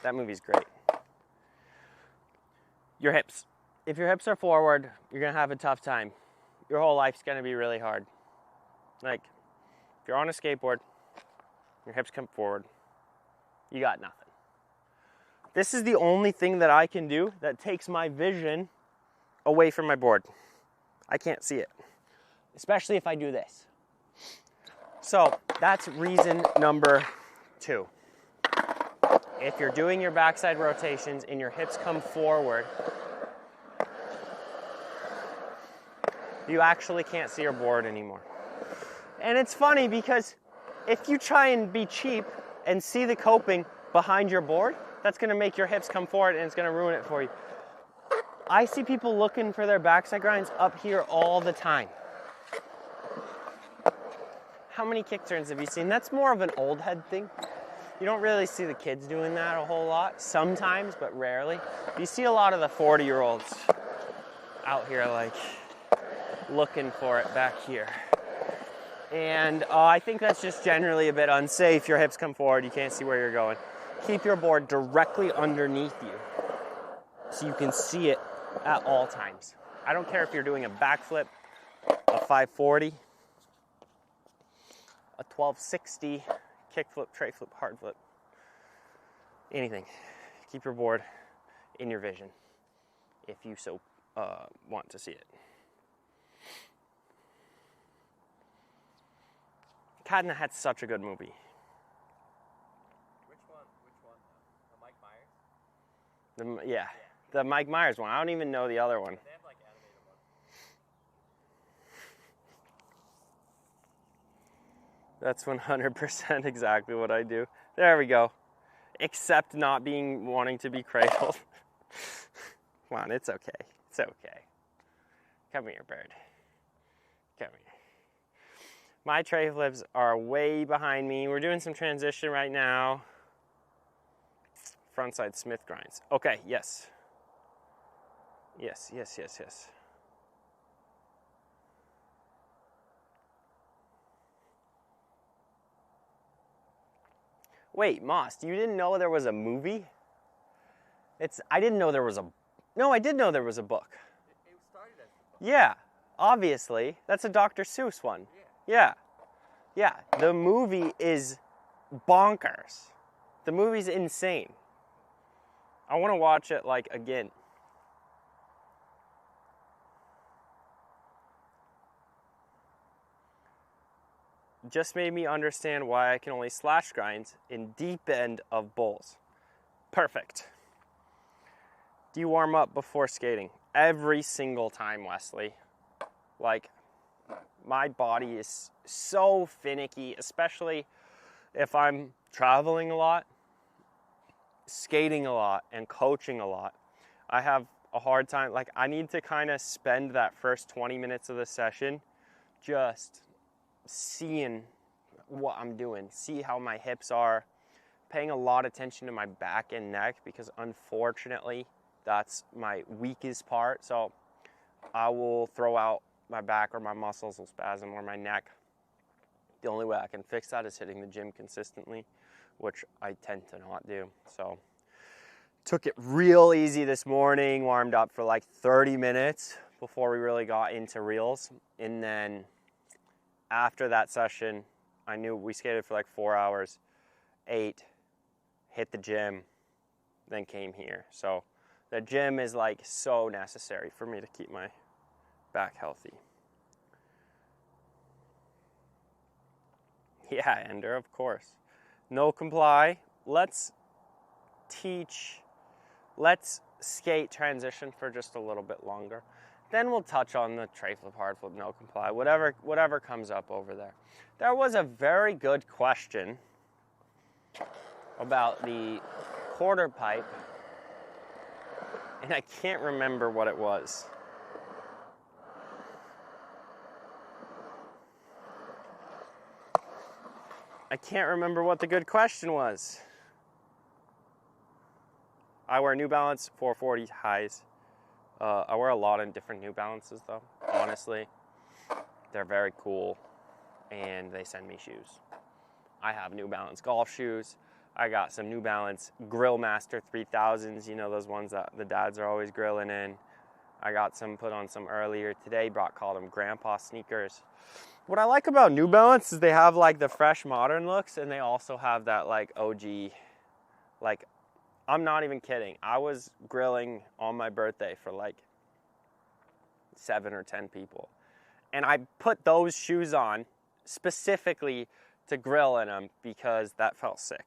That movie's great. Your hips. If your hips are forward, you're going to have a tough time. Your whole life's going to be really hard. Like, if you're on a skateboard, your hips come forward, you got nothing. This is the only thing that I can do that takes my vision away from my board. I can't see it, especially if I do this. So that's reason number two. If you're doing your backside rotations and your hips come forward, you actually can't see your board anymore. And it's funny because if you try and be cheap and see the coping behind your board, that's going to make your hips come forward and it's going to ruin it for you. I see people looking for their backside grinds up here all the time. How many kick turns have you seen? That's more of an old head thing. You don't really see the kids doing that a whole lot. Sometimes, but rarely. You see a lot of the 40-year-olds out here like looking for it back here. And I think that's just generally a bit unsafe. Your hips come forward, you can't see where you're going. Keep your board directly underneath you so you can see it at all times. I don't care if you're doing a backflip, a 540, a 1260, kickflip, tray flip, hard flip, anything. Keep your board in your vision if you so want to see it. Cat in the Hat's such a good movie. Which one? The Mike Myers? Yeah, the Mike Myers one. I don't even know the other one. They have like animated ones. That's 100% exactly what I do. There we go. Except not wanting to be cradled. Come on, it's okay. It's okay. Come here, bird. Come here. My tray flips are way behind me. We're doing some transition right now. Frontside Smith grinds. Okay, yes. Yes. Wait, Moss, you didn't know there was a movie? I didn't know there was a... No, I did know there was a book. It started as a book. Yeah, obviously. That's a Dr. Seuss one. Yeah. The movie is bonkers. The movie's insane. I want to watch it, like, again. Just made me understand why I can only slash grinds in deep end of bowls. Perfect. Do you warm up before skating? Every single time, Wesley. Like, my body is so finicky, especially if I'm traveling a lot, skating a lot, and coaching a lot. I have a hard time, like, I need to kind of spend that first 20 minutes of the session just seeing what I'm doing, see how my hips are, paying a lot of attention to my back and neck, because unfortunately that's my weakest part. So I will throw out my back, or my muscles will spasm, or my neck. The only way I can fix that is hitting the gym consistently, which I tend to not do. So took it real easy this morning, warmed up for like 30 minutes before we really got into reels. And then after that session, I knew we skated for like 4 hours, ate, hit the gym, then came here. So the gym is like so necessary for me to keep my back healthy. Yeah, Ender, of course. No comply. Let's skate transition for just a little bit longer. Then we'll touch on the tray flip, hard flip, no comply, whatever comes up over there. There was a very good question about the quarter pipe, and I can't remember what it was. I can't remember what the good question was. I wear New Balance 440 highs. I wear a lot of different New Balances though, honestly. They're very cool, and they send me shoes. I have New Balance golf shoes. I got some New Balance Grill Master 3000s, you know, those ones that the dads are always grilling in. I got some put on some earlier today. Brock called them grandpa sneakers. What I like about New Balance is they have like the fresh modern looks, and they also have that like OG, like, I'm not even kidding. I was grilling on my birthday for like 7 or 10 people. And I put those shoes on specifically to grill in them because that felt sick.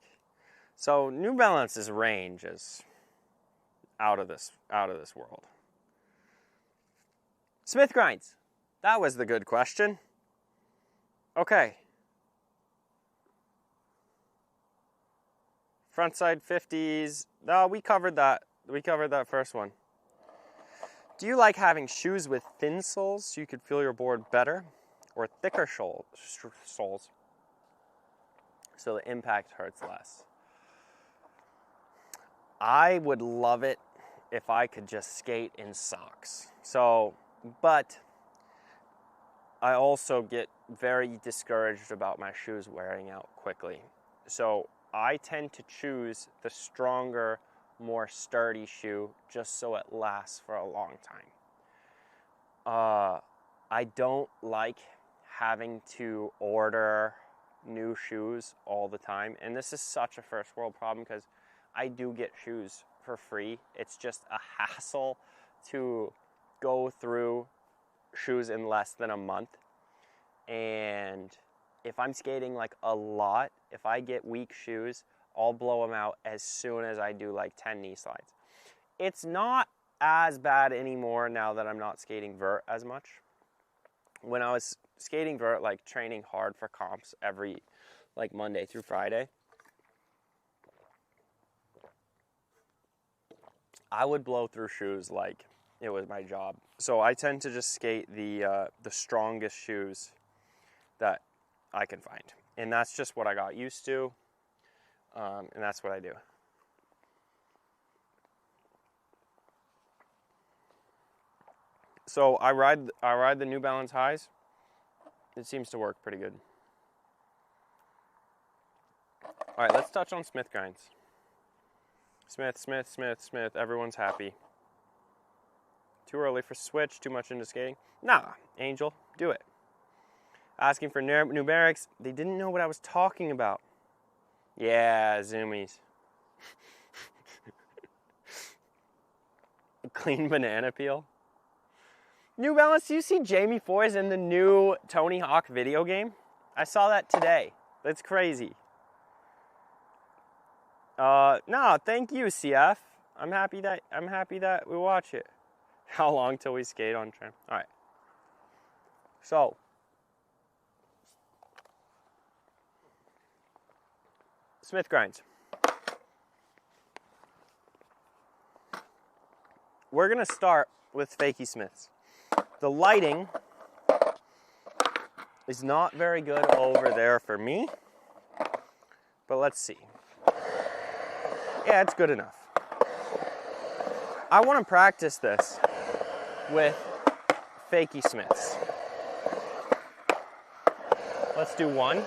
So New Balance's range is out of this world. Smith grinds. That was the good question. Okay. Frontside 50s. No, we covered that. We covered that first one. Do you like having shoes with thin soles so you could feel your board better, or thicker soles so the impact hurts less? I would love it if I could just skate in socks. But I also get very discouraged about my shoes wearing out quickly. So I tend to choose the stronger, more sturdy shoe just so it lasts for a long time. I don't like having to order new shoes all the time, and this is such a first world problem because I do get shoes for free. It's just a hassle to go through shoes in less than a month. And if I'm skating like a lot, if I get weak shoes, I'll blow them out as soon as I do like 10 knee slides. It's not as bad anymore now that I'm not skating vert as much. When I was skating vert, like training hard for comps every like Monday through Friday, I would blow through shoes like it was my job. So I tend to just skate the strongest shoes that I can find. And that's just what I got used to. And that's what I do. So I ride the New Balance highs. It seems to work pretty good. All right, let's touch on Smith grinds. Smith. Everyone's happy. Too early for switch, too much into skating. Nah, Angel, do it. Asking for numerics. They didn't know what I was talking about. Yeah, zoomies. Clean banana peel. New Balance, do you see Jamie Foy's in the new Tony Hawk video game? I saw that today. That's crazy. No, thank you, CF. I'm happy that we watch it. How long till we skate on tram? All right. So, Smith grinds. We're gonna start with fakie Smiths. The lighting is not very good over there for me, but let's see. Yeah, it's good enough. I want to practice this with fakie Smiths. Let's do one.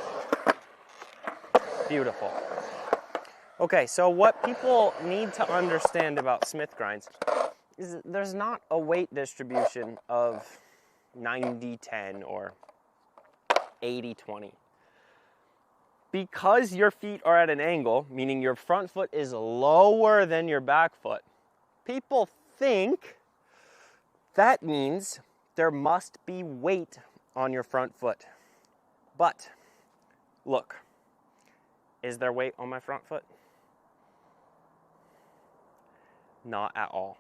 Beautiful. Okay, so what people need to understand about Smith grinds is that there's not a weight distribution of 90-10 or 80-20. Because your feet are at an angle, meaning your front foot is lower than your back foot, people think that means there must be weight on your front foot. But look, is there weight on my front foot? Not at all.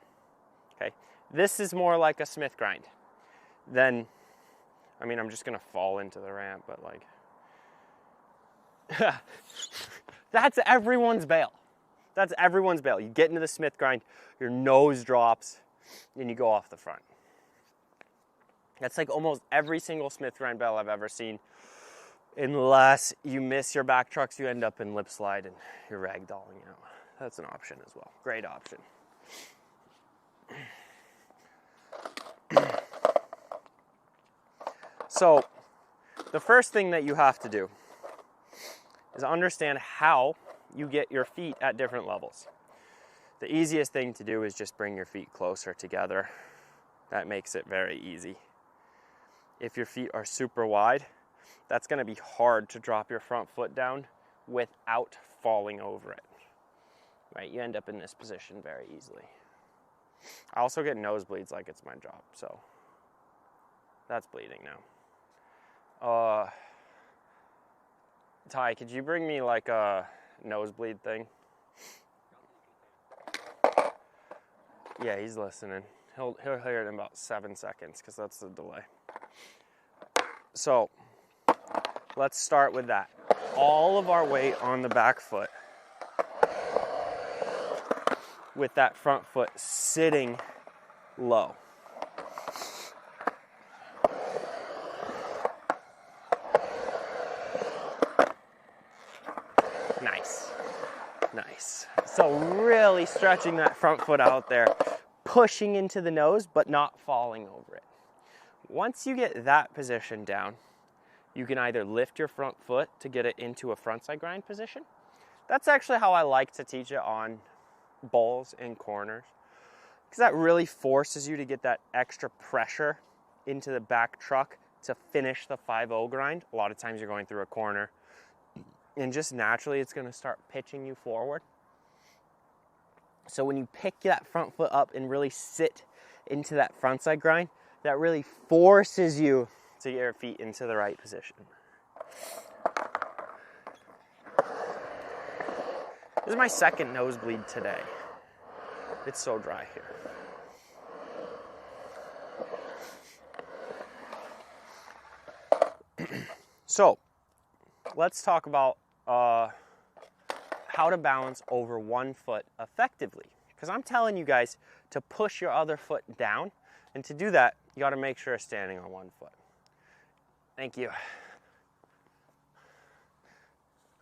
Okay, this is more like a Smith grind than, I mean, I'm just gonna fall into the ramp, but like, that's everyone's bail. That's everyone's bail. You get into the Smith grind, your nose drops, and you go off the front. That's like almost every single Smith grind bail I've ever seen. Unless you miss your back trucks, you end up in lip slide and you're ragdolling out. That's an option as well. Great option. So, the first thing that you have to do is understand how you get your feet at different levels. The easiest thing to do is just bring your feet closer together. That makes it very easy. If your feet are super wide, that's going to be hard to drop your front foot down without falling over it. Right? You end up in this position very easily. I also get nosebleeds like it's my job, so that's bleeding now. Ty, could you bring me like a nosebleed thing? Yeah, he's listening. He'll hear it in about 7 seconds because that's the delay. So let's start with that. All of our weight on the back foot with that front foot sitting low. Nice. So really stretching that front foot out there, pushing into the nose, but not falling over it. Once you get that position down, you can either lift your front foot to get it into a frontside grind position. That's actually how I like to teach it on bowls and corners, because that really forces you to get that extra pressure into the back truck to finish the 5-0 grind. A lot of times you're going through a corner and just naturally it's going to start pitching you forward. So when you pick that front foot up and really sit into that front side grind, that really forces you to get your feet into the right position. This is my second nosebleed today. It's so dry here. So, let's talk about how to balance over one foot effectively. Because I'm telling you guys to push your other foot down, and to do that, you got to make sure you're standing on one foot. Thank you.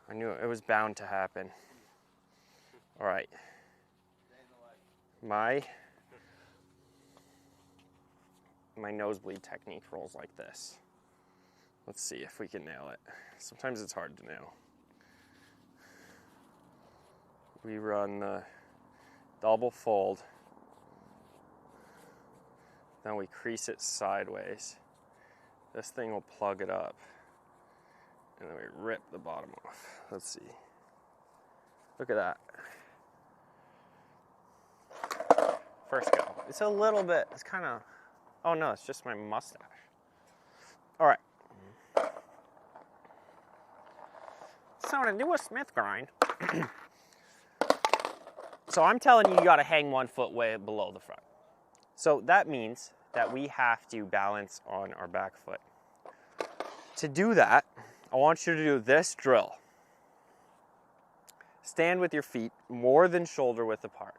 I knew it was bound to happen. All right. My nosebleed technique rolls like this. Let's see if we can nail it. Sometimes it's hard to nail. We run the double fold, then we crease it sideways. This thing will plug it up, and then we rip the bottom off. Let's see. Look at that. First go. It's a little bit, it's kind of, oh no, it's just my mustache. All right. So to do a Smith grind, so I'm telling you, you got to hang 1 foot way below the front. So that means that we have to balance on our back foot. To do that, I want you to do this drill. Stand with your feet more than shoulder width apart.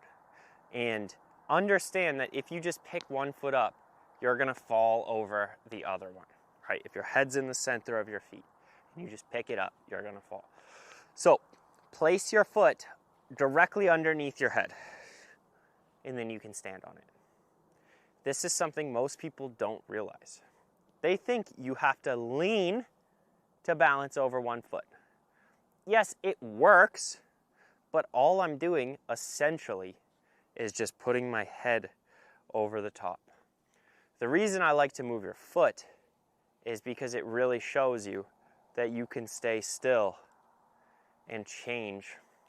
And understand that if you just pick 1 foot up, you're going to fall over the other one, right? If your head's in the center of your feet and you just pick it up, you're going to fall. So place your foot directly underneath your head, and then you can stand on it. This is something most people don't realize. They think you have to lean to balance over 1 foot. Yes, it works, but all I'm doing essentially is just putting my head over the top. The reason I like to move your foot is because it really shows you that you can stay still and change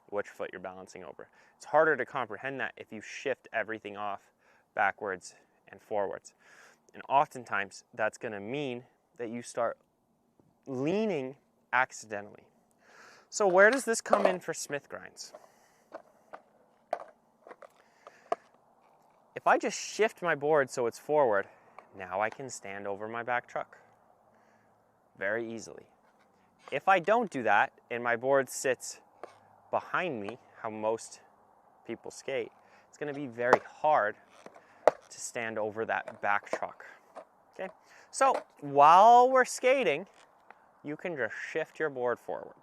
which foot you're balancing over. It's harder to comprehend that if you shift everything off backwards and forwards. And oftentimes that's going to mean that you start leaning accidentally. So where does this come in for Smith grinds? If I just shift my board so it's forward, now I can stand over my back truck very easily. If I don't do that and my board sits behind me, how most people skate, it's going to be very hard to stand over that back truck. Okay? So while we're skating, you can just shift your board forward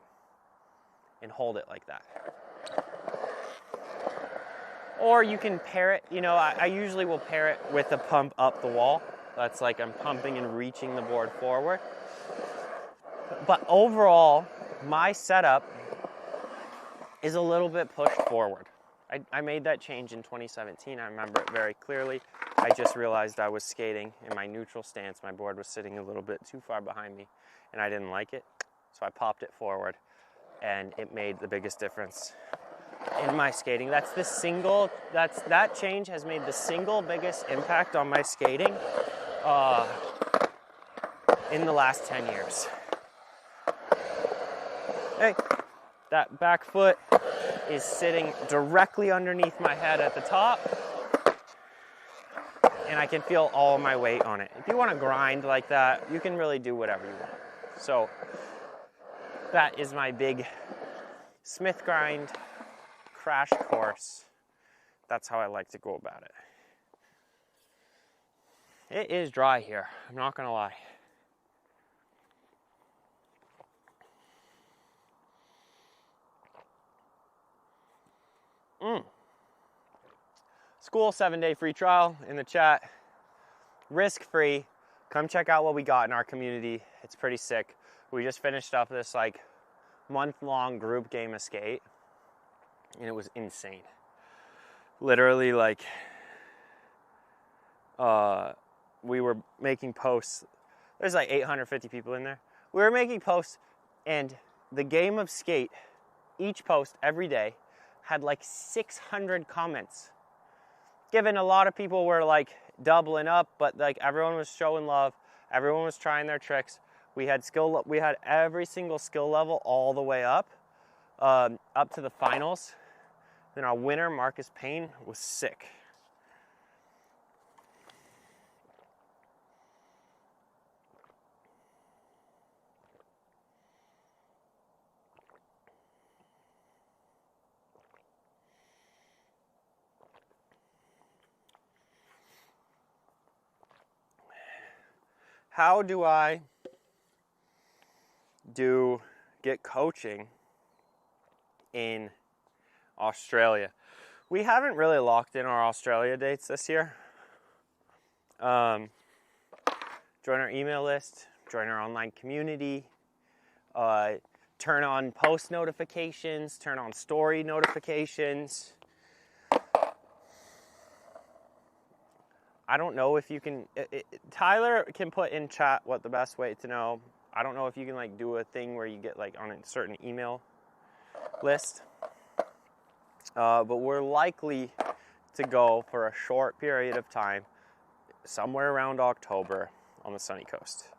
and hold it like that. Or you can pair it, you know, I usually will pair it with a pump up the wall. That's like I'm pumping and reaching the board forward. But overall, my setup is a little bit pushed forward. I made that change in 2017. I remember it very clearly. I just realized I was skating in my neutral stance. My board was sitting a little bit too far behind me, and I didn't like it. So I popped it forward, and it made the biggest difference in my skating. That change has made the single biggest impact on my skating in the last 10 years. Hey, that back foot is sitting directly underneath my head at the top, and I can feel all my weight on it. If you want to grind like that, you can really do whatever you want. So that is my big Smith grind crash course. That's how I like to go about it. It is dry here, I'm not gonna lie. School 7-day free trial in the chat. Risk-free. Come check out what we got in our community. It's pretty sick. We just finished up this like month-long group game of skate. And it was insane. Literally, like, we were making posts. There's like 850 people in there. We were making posts, and the game of skate, each post every day, had like 600 comments. Given a lot of people were like doubling up, but like everyone was showing love. Everyone was trying their tricks. We had every single skill level all the way up to the finals. Then our winner, Marcus Payne, was sick. How do I get coaching in Australia? We haven't really locked in our Australia dates this year. Join our email list, join our online community, turn on post notifications, turn on story notifications. I don't know if you can, Tyler can put in chat what the best way to know. I don't know if you can like do a thing where you get like on a certain email list. But we're likely to go for a short period of time, somewhere around October on the sunny coast.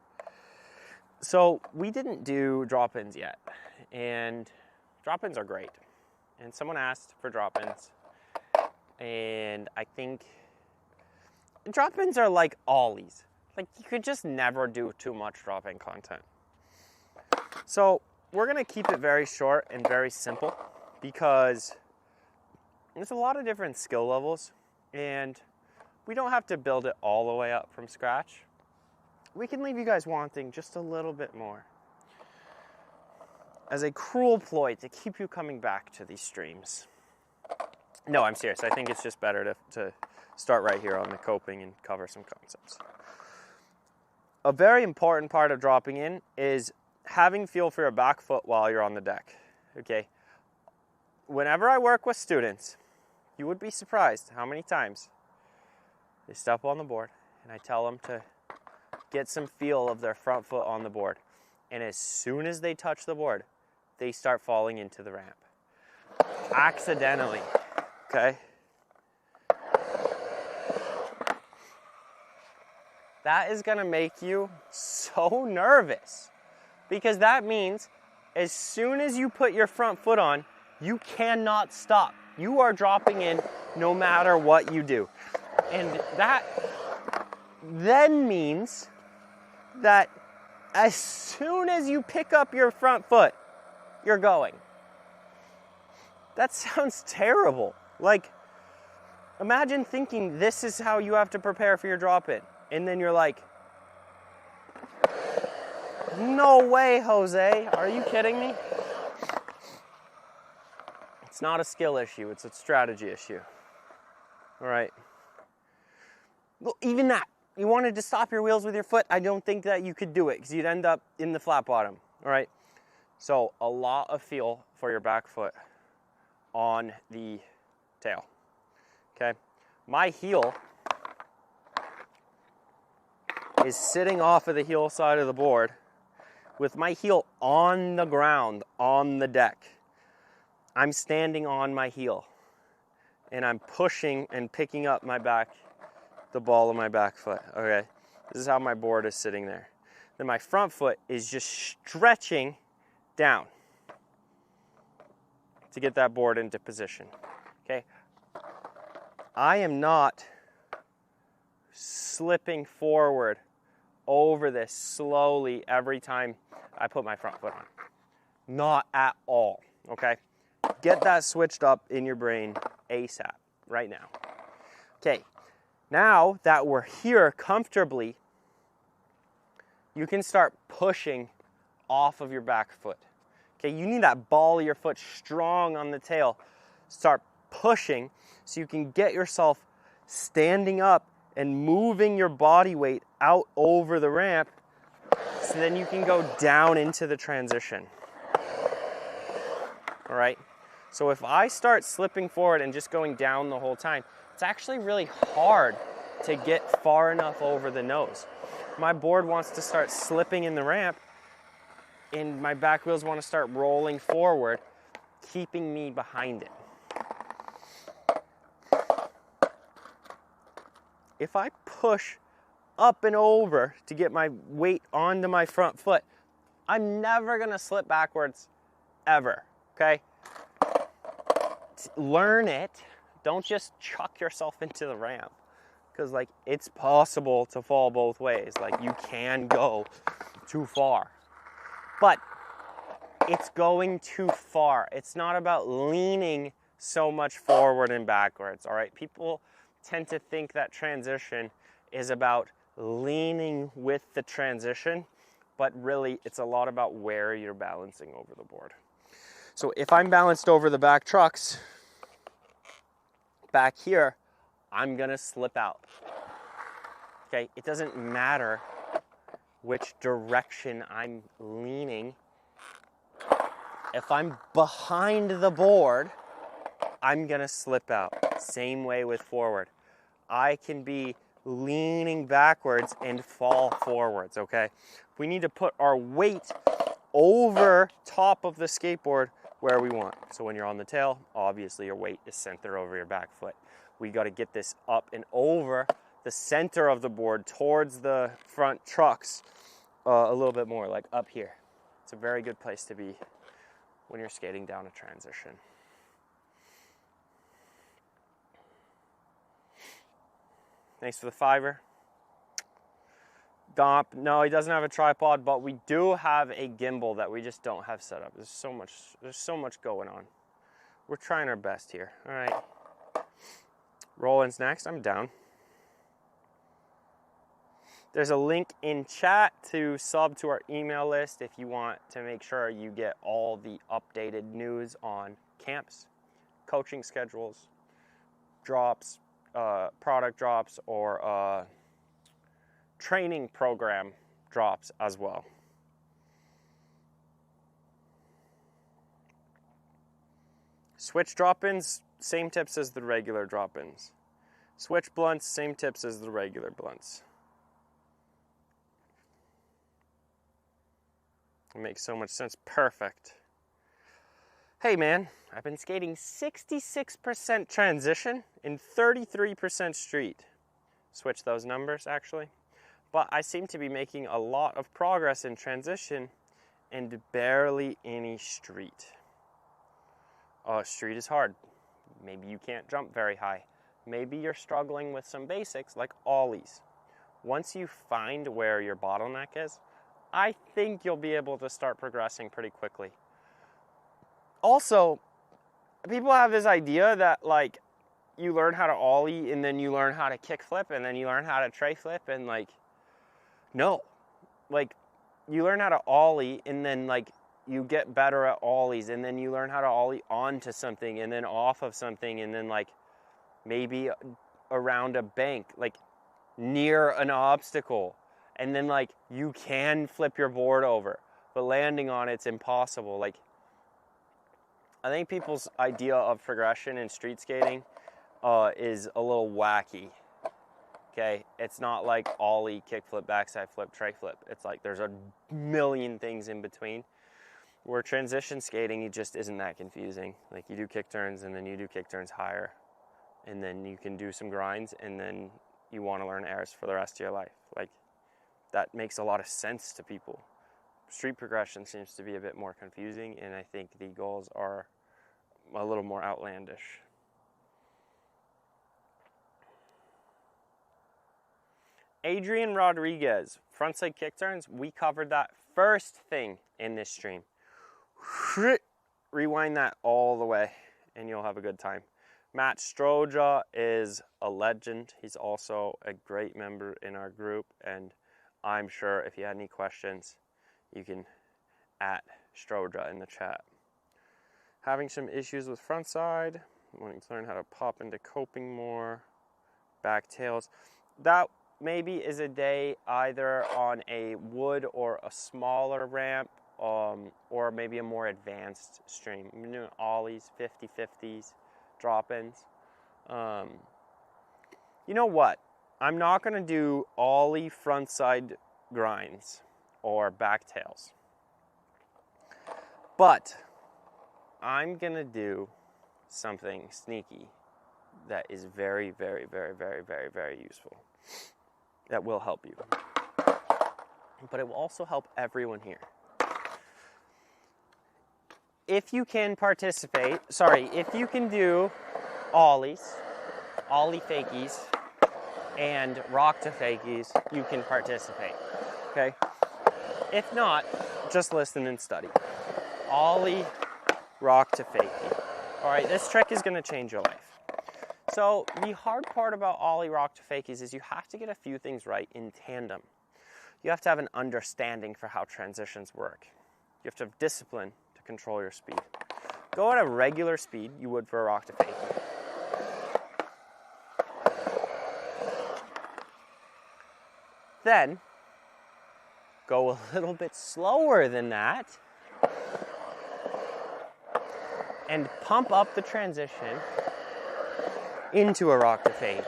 So we didn't do drop-ins yet, and drop-ins are great. And someone asked for drop-ins, and I think drop-ins are like Ollies. Like, you could just never do too much drop-in content. So we're gonna keep it very short and very simple, because there's a lot of different skill levels, and we don't have to build it all the way up from scratch. We can leave you guys wanting just a little bit more, as a cruel ploy to keep you coming back to these streams. No, I'm serious. I think it's just better to start right here on the coping and cover some concepts. A very important part of dropping in is having feel for your back foot while you're on the deck, okay? Whenever I work with students, you would be surprised how many times they step on the board and I tell them to get some feel of their front foot on the board. And as soon as they touch the board, they start falling into the ramp. Accidentally, okay? That is gonna make you so nervous, because that means as soon as you put your front foot on, you cannot stop. You are dropping in no matter what you do. And that then means that as soon as you pick up your front foot, you're going. That sounds terrible. Like, imagine thinking this is how you have to prepare for your drop-in. And then you're like, no way, Jose. Are you kidding me? It's not a skill issue. It's a strategy issue. All right. Well, even that. You wanted to stop your wheels with your foot. I don't think that you could do it, because you'd end up in the flat bottom. All right. So a lot of feel for your back foot on the tail. Okay. My heel is sitting off of the heel side of the board with my heel on the ground, on the deck. I'm standing on my heel, and I'm pushing and picking up my back, the ball of my back foot, okay? This is how my board is sitting there. Then my front foot is just stretching down to get that board into position, okay? I am not slipping forward over this slowly every time I put my front foot on. Not at all, okay? Get that switched up in your brain ASAP, right now. Okay, now that we're here comfortably, you can start pushing off of your back foot. Okay, you need that ball of your foot strong on the tail. Start pushing so you can get yourself standing up and moving your body weight out over the ramp, so then you can go down into the transition. All right, So if I start slipping forward and just going down the whole time, it's actually really hard to get far enough over the nose. My board wants to start slipping in the ramp, and my back wheels want to start rolling forward, keeping me behind it. If I push up and over to get my weight onto my front foot, I'm never gonna slip backwards, ever, okay? Learn it. Don't just chuck yourself into the ramp, because like it's possible to fall both ways. Like you can go too far, but it's going too far. It's not about leaning so much forward and backwards, all right? People tend to think that transition is about leaning with the transition, but really it's a lot about where you're balancing over the board. So if I'm balanced over the back trucks, back here, I'm gonna slip out. Okay, it doesn't matter which direction I'm leaning. If I'm behind the board, I'm gonna slip out. Same way with forward. I can be leaning backwards and fall forwards, okay? We need to put our weight over top of the skateboard where we want. So when you're on the tail, obviously your weight is centered over your back foot. We gotta get this up and over the center of the board towards the front trucks a little bit more, like up here. It's a very good place to be when you're skating down a transition. Thanks for the $5. Domp, no, he doesn't have a tripod, but we do have a gimbal that we just don't have set up. There's so much going on. We're trying our best here. All right. Roll-ins next. I'm down. There's a link in chat to sub to our email list if you want to make sure you get all the updated news on camps, coaching schedules, drops, product drops, or training program drops as well. Switch drop-ins, same tips as the regular drop-ins. Switch blunts, same tips as the regular blunts. It makes so much sense. Perfect. Hey man, I've been skating 66% transition and 33% street. Switch those numbers actually. But I seem to be making a lot of progress in transition and barely any street. Street is hard. Maybe you can't jump very high. Maybe you're struggling with some basics like ollies. Once you find where your bottleneck is, I think you'll be able to start progressing pretty quickly. Also, people have this idea that like you learn how to ollie and then you learn how to kickflip and then you learn how to tray flip, and like, no. Like you learn how to ollie and then like you get better at ollies and then you learn how to ollie onto something and then off of something and then like maybe around a bank, like near an obstacle. And then like you can flip your board over, but landing on it's impossible. Like I think people's idea of progression in street skating is a little wacky. Okay, it's not like ollie, kickflip, backside flip, tray flip. It's like there's a million things in between. Where transition skating, it just isn't that confusing. Like you do kick turns and then you do kick turns higher, and then you can do some grinds, and then you want to learn airs for the rest of your life. Like that makes a lot of sense to people. Street progression seems to be a bit more confusing, and I think the goals are a little more outlandish. Adrian Rodriguez, frontside kick turns. We covered that first thing in this stream. Rewind that all the way and you'll have a good time. Matt Stroja is a legend. He's also a great member in our group, and I'm sure if you had any questions, you can at Stroja in the chat. Having some issues with front side, wanting to learn how to pop into coping more, back tails. That maybe is a day either on a wood or a smaller ramp or maybe a more advanced stream. I'm doing ollies, 50-50s, drop-ins. You know what? I'm not going to do ollie frontside grinds or backtails. But I'm going to do something sneaky that is very, very, very, very, very, very useful. That will help you. But it will also help everyone here. If you can if you can do ollies, ollie fakies, and rock to fakies, you can participate, okay? If not, just listen and study. Ollie, rock to fakie. All right, this trick is gonna change your life. So the hard part about ollie, rock to fakies is you have to get a few things right in tandem. You have to have an understanding for how transitions work. You have to have discipline to control your speed. Go at a regular speed you would for a rock to fakie. Then, go a little bit slower than that and pump up the transition into a rock to fakie.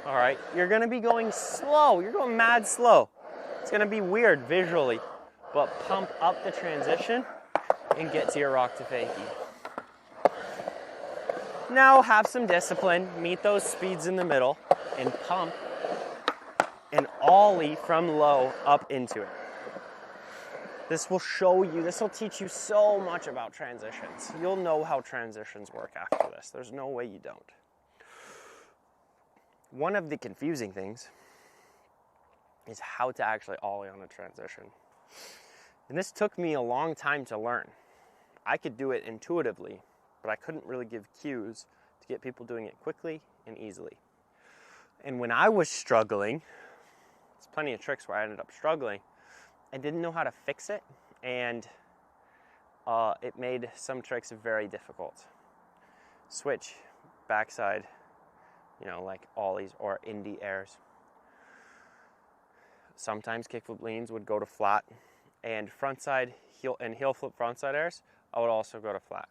All right, you're gonna be going slow. You're going mad slow. It's gonna be weird visually, but pump up the transition and get to your rock to fakie. Now have some discipline, meet those speeds in the middle, and pump and ollie from low up into it. This will teach you so much about transitions. You'll know how transitions work after this. There's no way you don't. One of the confusing things is how to actually ollie on a transition. And this took me a long time to learn. I could do it intuitively, but I couldn't really give cues to get people doing it quickly and easily. And when I was struggling, there's plenty of tricks where I ended up struggling. I didn't know how to fix it, and it made some tricks very difficult. Switch, backside, like ollies or indie airs. Sometimes kickflip leans would go to flat, and frontside heel flip frontside airs, I would also go to flat.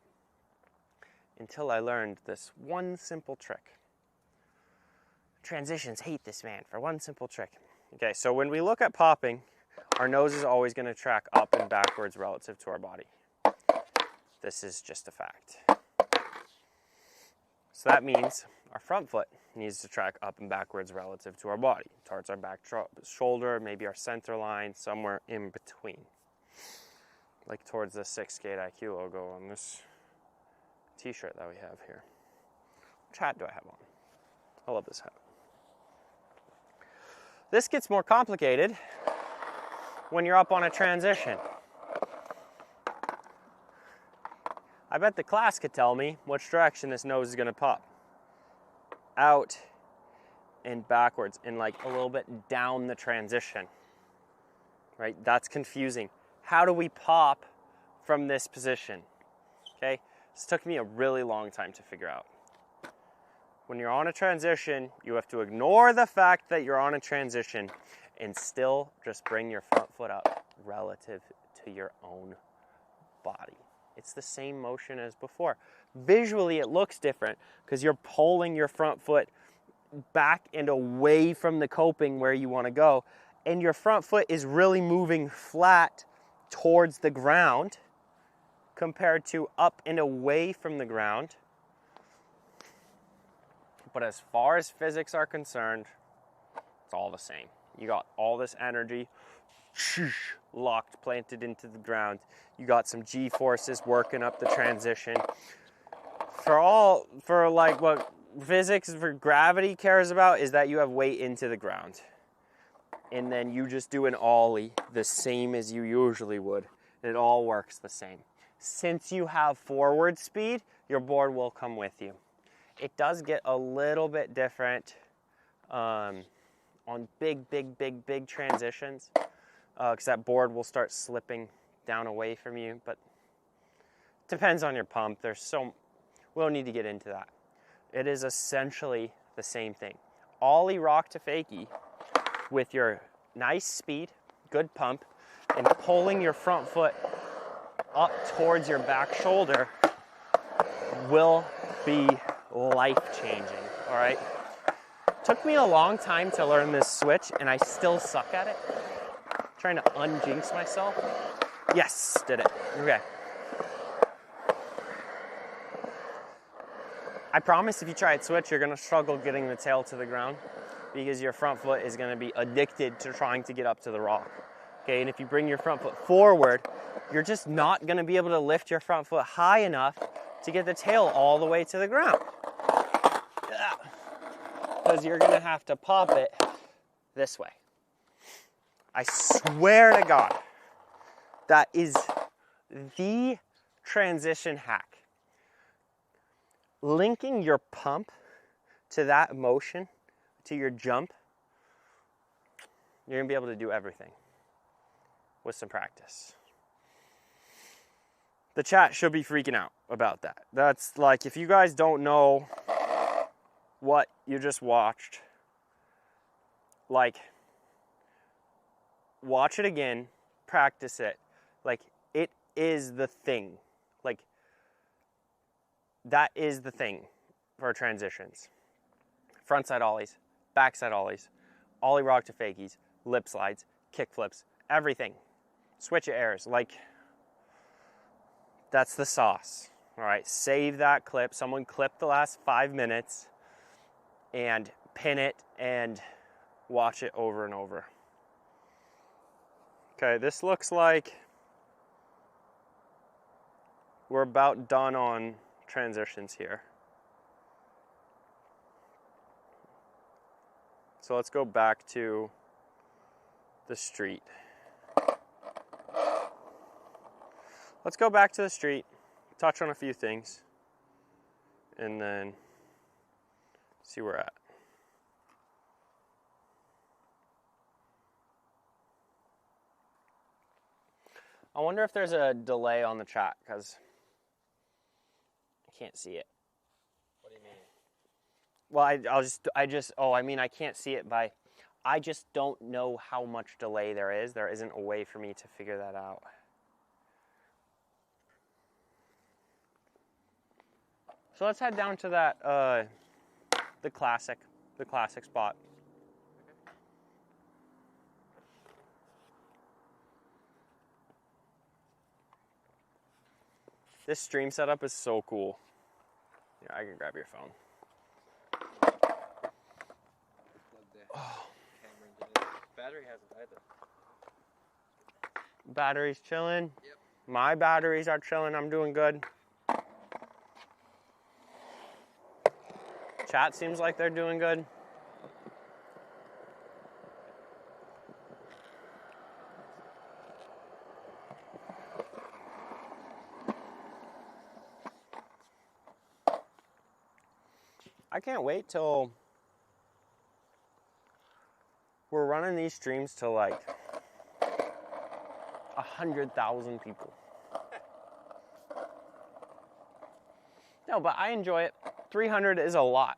Until I learned this one simple trick. Transitions hate this man for one simple trick. Okay, so when we look at popping, our nose is always going to track up and backwards relative to our body. This is just a fact. So that means our front foot needs to track up and backwards relative to our body, towards our back shoulder, maybe our center line, somewhere in between. Like towards the 6Skate IQ logo on this t-shirt that we have here. Which hat do I have on? I love this hat. This gets more complicated when you're up on a transition. I bet the class could tell me which direction this nose is going to pop. Out and backwards and like a little bit down the transition. Right? That's confusing. How do we pop from this position? Okay? This took me a really long time to figure out. When you're on a transition, you have to ignore the fact that you're on a transition and still just bring your front foot up relative to your own body. It's the same motion as before. Visually, it looks different because you're pulling your front foot back and away from the coping where you want to go, and your front foot is really moving flat towards the ground compared to up and away from the ground. But as far as physics are concerned, it's all the same. You got all this energy locked, planted into the ground. You got some G-forces working up the transition. For like what physics for gravity cares about is that you have weight into the ground. And then you just do an ollie the same as you usually would. And it all works the same. Since you have forward speed, your board will come with you. It does get a little bit different on big transitions because that board will start slipping down away from you, but it depends on your pump. We don't need to get into that. It is essentially the same thing. Ollie rock to fakie with your nice speed, good pump, and pulling your front foot up towards your back shoulder will be life-changing, all right? Took me a long time to learn this switch, and I still suck at it. Trying to unjinx myself. Yes, did it. Okay. I promise if you try it switch, you're gonna struggle getting the tail to the ground because your front foot is gonna be addicted to trying to get up to the rock. Okay, and if you bring your front foot forward, you're just not gonna be able to lift your front foot high enough to get the tail all the way to the ground. Because you're gonna have to pop it this way. I swear to God, that is the transition hack. Linking your pump to that motion, to your jump, you're gonna be able to do everything with some practice. The chat should be freaking out about that. That's like, if you guys don't know what you just watched, like, watch it again, practice it. Like, it is the thing. Like, that is the thing for transitions. Frontside ollies, backside ollies, ollie rock to fakies, lip slides, kick flips, everything. Switch airs, like, that's the sauce. All right, save that clip. Someone clip the last 5 minutes and pin it and watch it over and over. Okay, this looks like we're about done on transitions here. So let's go back to the street. Let's go back to the street, touch on a few things, and then see where we're at. I wonder if there's a delay on the chat, because I can't see it. What do you mean? Well, I can't see it by, I just don't know how much delay there is. There isn't a way for me to figure that out. So let's head down to that, the classic spot. This stream setup is so cool. Yeah, I can grab your phone. Oh. Battery hasn't either. Battery's chilling. Yep. My batteries are chilling. I'm doing good. Chat seems like they're doing good. I can't wait till we're running these streams to like 100,000 people. No, but I enjoy it. 300 is a lot.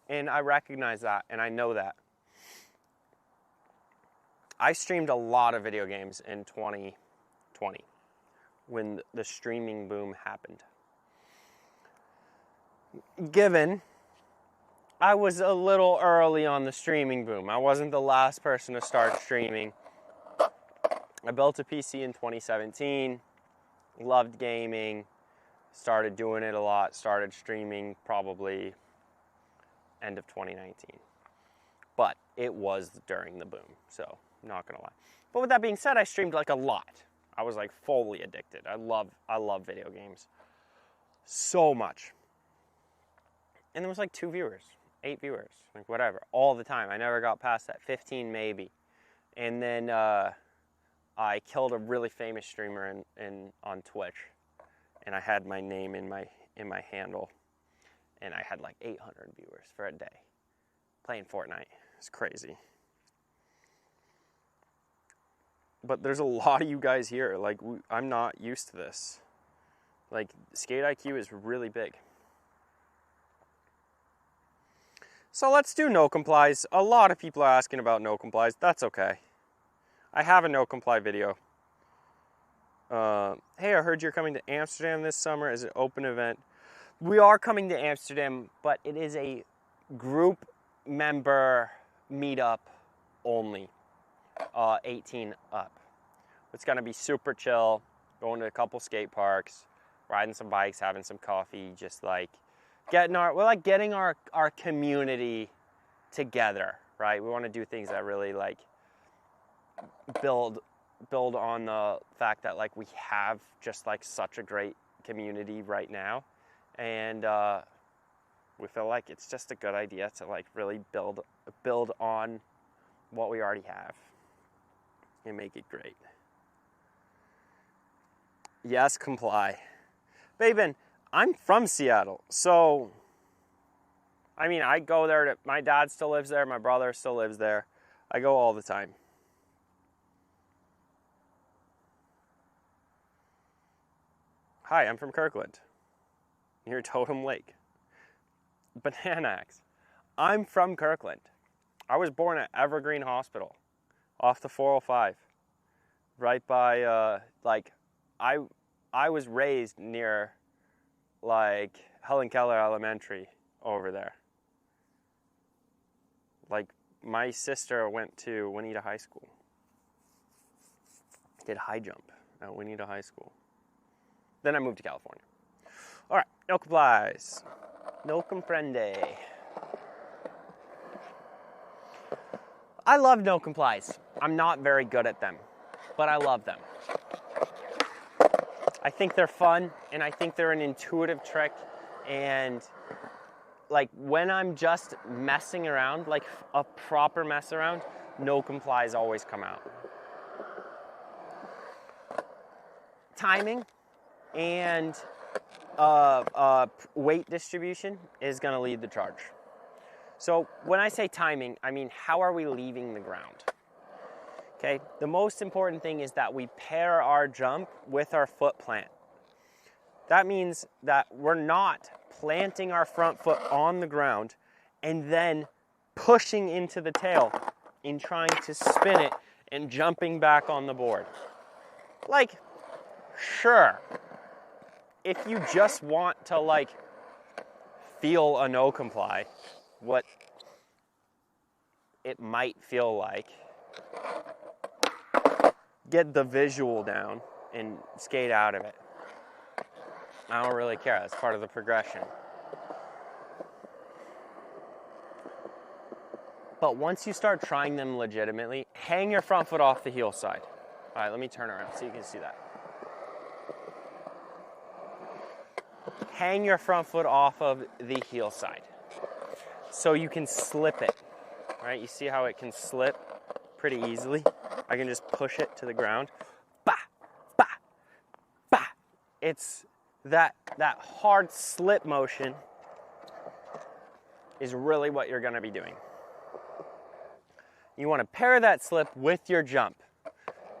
And I recognize that, and I know that. I streamed a lot of video games in 2020 when the streaming boom happened. Given I was a little early on the streaming boom. I wasn't the last person to start streaming. I built a PC in 2017, loved gaming, started doing it a lot, started streaming probably end of 2019. But it was during the boom, so not gonna lie. But with that being said, I streamed like a lot. I was like fully addicted. I love video games so much. And there was like 2 viewers, 8 viewers, like whatever, all the time. I never got past that, 15 maybe. And then I killed a really famous streamer on Twitch, and I had my name in my handle, and I had like 800 viewers for a day playing Fortnite. It's crazy. But there's a lot of you guys here. Like, I'm not used to this. Like, Skate IQ is really big. So let's do no complies. A lot of people are asking about no complies. That's okay. I have a no comply video. Hey, I heard you're coming to Amsterdam this summer as an open event. We are coming to Amsterdam, but it is a group member meetup only, 18 up. It's gonna be super chill, going to a couple skate parks, riding some bikes, having some coffee, just like getting our community together, right? We want to do things that really like build on the fact that like we have just like such a great community right now, and we feel like it's just a good idea to like really build on what we already have and make it great. Yes, comply. Babin, I'm from Seattle, so I mean, I go there my dad still lives there, my brother still lives there. I go all the time. Hi, I'm from Kirkland, near Totem Lake. Banana Axe. I'm from Kirkland. I was born at Evergreen Hospital, off the 405, right by, I was raised near, like, Helen Keller Elementary over there. Like, my sister went to Winnetka High School. Did high jump at Winnetka High School. Then I moved to California. All right, no complies. No comprende. I love no complies. I'm not very good at them, but I love them. I think they're fun, and I think they're an intuitive trick, and like when I'm just messing around, like a proper mess around, no complies always come out. Timing and weight distribution is going to lead the charge. So when I say timing, I mean how are we leaving the ground? Okay, the most important thing is that we pair our jump with our foot plant. That means that we're not planting our front foot on the ground and then pushing into the tail and trying to spin it and jumping back on the board. Like, sure, if you just want to like feel a no comply, what it might feel like, get the visual down and skate out of it. I don't really care, that's part of the progression. But once you start trying them legitimately, hang your front foot off the heel side. All right, let me turn around so you can see that. Hang your front foot off of the heel side so you can slip it, right? You see how it can slip pretty easily? I can just push it to the ground. Bah, bah, bah. It's that hard slip motion is really what you're gonna be doing. You wanna pair that slip with your jump,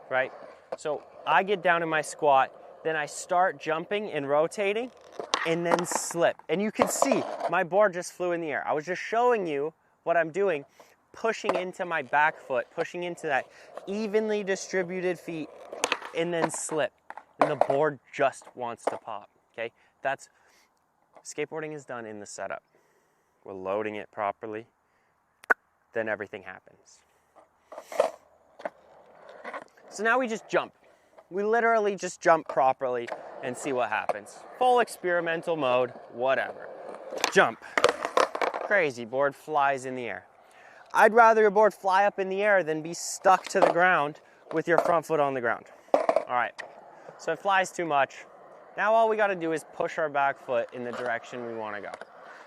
right? So I get down in my squat, then I start jumping and rotating, and then slip. And you can see my board just flew in the air. I was just showing you what I'm doing, pushing into my back foot, pushing into that evenly distributed feet, and then slip. And the board just wants to pop, okay? That's, skateboarding is done in the setup. We're loading it properly, then everything happens. So now we just jump. We literally just jump properly and see what happens. Full experimental mode, whatever. Jump. Crazy, board flies in the air. I'd rather your board fly up in the air than be stuck to the ground with your front foot on the ground. All right, so it flies too much. Now all we gotta do is push our back foot in the direction we wanna go.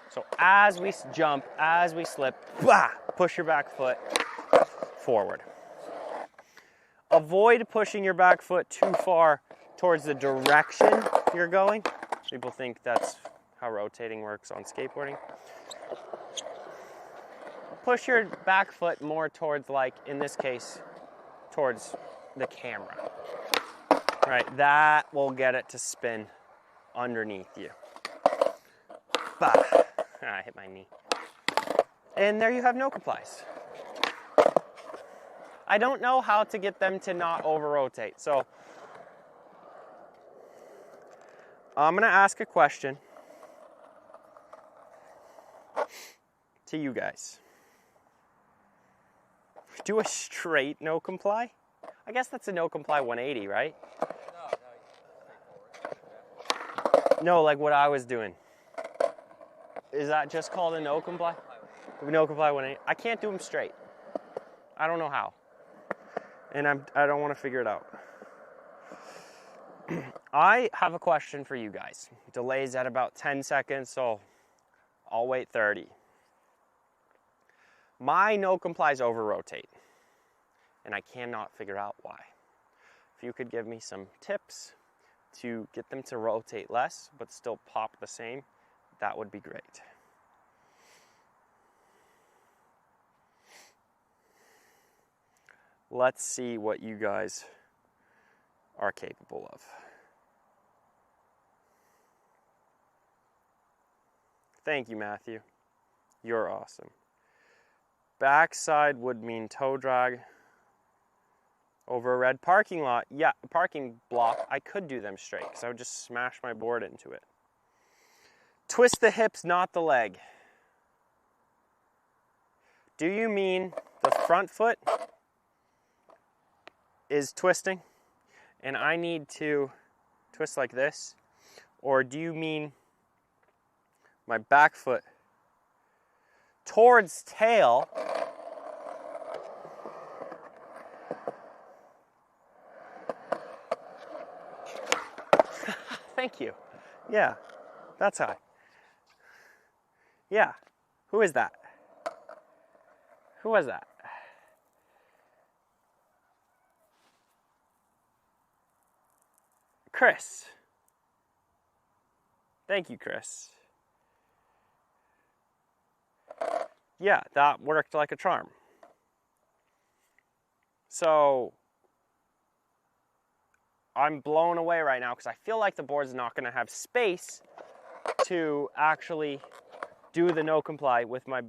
So as we jump, as we slip, bah, push your back foot forward. Avoid pushing your back foot too far towards the direction you're going. People think that's how rotating works on skateboarding. Push your back foot more towards, like, in this case, towards the camera. Right, that will get it to spin underneath you. Bah. I hit my knee. And there you have no complies. I don't know how to get them to not over-rotate. So I'm going to ask a question to you guys. Do a straight no comply? I guess that's a no comply 180, right? No, like what I was doing. Is that just called a no comply? No comply 180. I can't do them straight. I don't know how. And I don't want to figure it out. I have a question for you guys. Delay's at about 10 seconds, so I'll wait 30. My no complies over rotate, and I cannot figure out why. If you could give me some tips to get them to rotate less, but still pop the same, that would be great. Let's see what you guys are capable of. Thank you, Matthew. You're awesome. Backside would mean toe drag over a red parking lot. Yeah, parking block. I could do them straight because I would just smash my board into it. Twist the hips, not the leg. Do you mean the front foot is twisting and I need to twist like this? Or do you mean my back foot towards tail Thank you. Yeah, that's high. Yeah, who is that? Who was that? Chris. Thank you, Chris. Yeah, that worked like a charm. So I'm blown away right now because I feel like the board's not going to have space to actually do the no comply with my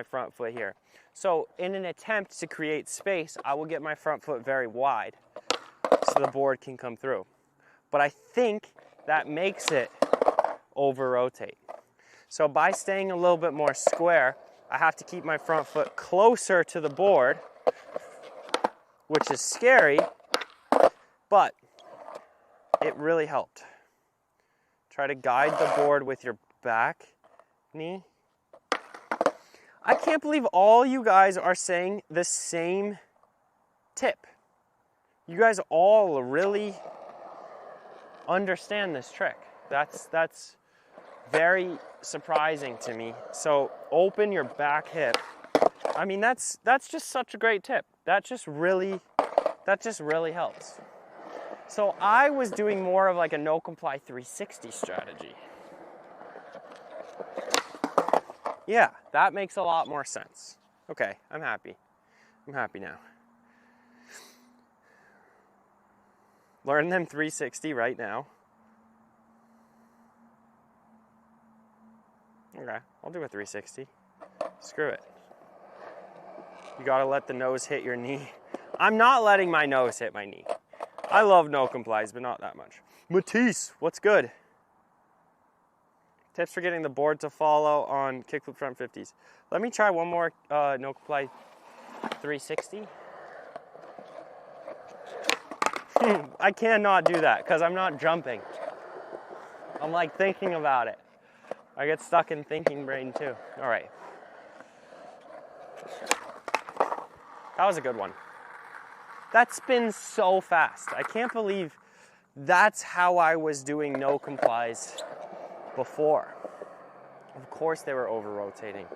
front foot here. So in an attempt to create space, I will get my front foot very wide so the board can come through. But I think that makes it over rotate. So by staying a little bit more square, I have to keep my front foot closer to the board, which is scary, but it really helped. Try to guide the board with your back knee. I can't believe all you guys are saying the same tip. You guys all really understand this trick. That's very surprising to me. So open your back hip. I mean, that's just such a great tip. That just really helps. So I was doing more of like a no comply 360 strategy. Yeah, that makes a lot more sense. Okay, I'm happy. I'm happy now. Learn them 360 right now. Okay, I'll do a 360. Screw it. You gotta let the nose hit your knee. I'm not letting my nose hit my knee. I love no complies, but not that much. Matisse, what's good? Tips for getting the board to follow on kickflip front 50s. Let me try one more no comply 360. I cannot do that because I'm not jumping. I'm like thinking about it. I get stuck in thinking brain too. All right. That was a good one. That spins so fast. I can't believe that's how I was doing no complies before. Of course they were over rotating.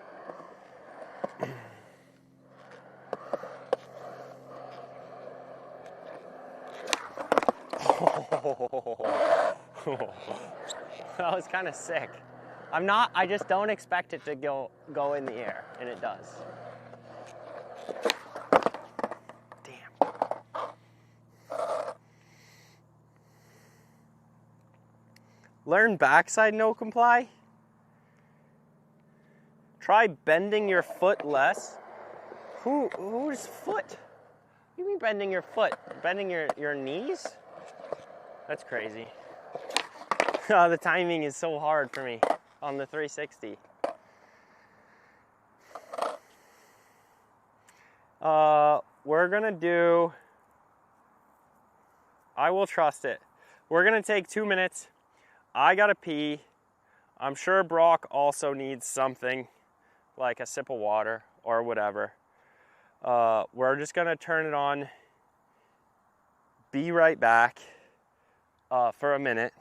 That was kind of sick. I just don't expect it to go in the air, and it does. Damn. Learn backside no comply. Try bending your foot less. Whose foot? You mean bending your foot? Bending your knees? That's crazy. The timing is so hard for me on the 360. We're gonna do, I will trust it. We're gonna take 2 minutes. I gotta pee. I'm sure Brock also needs something, like a sip of water or whatever. We're just gonna turn it on, be right back for a minute,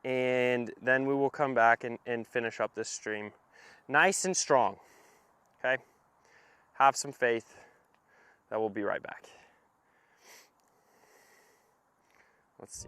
and then we will come back and finish up this stream nice and strong. Okay? Have some faith that we'll be right back. Let's see.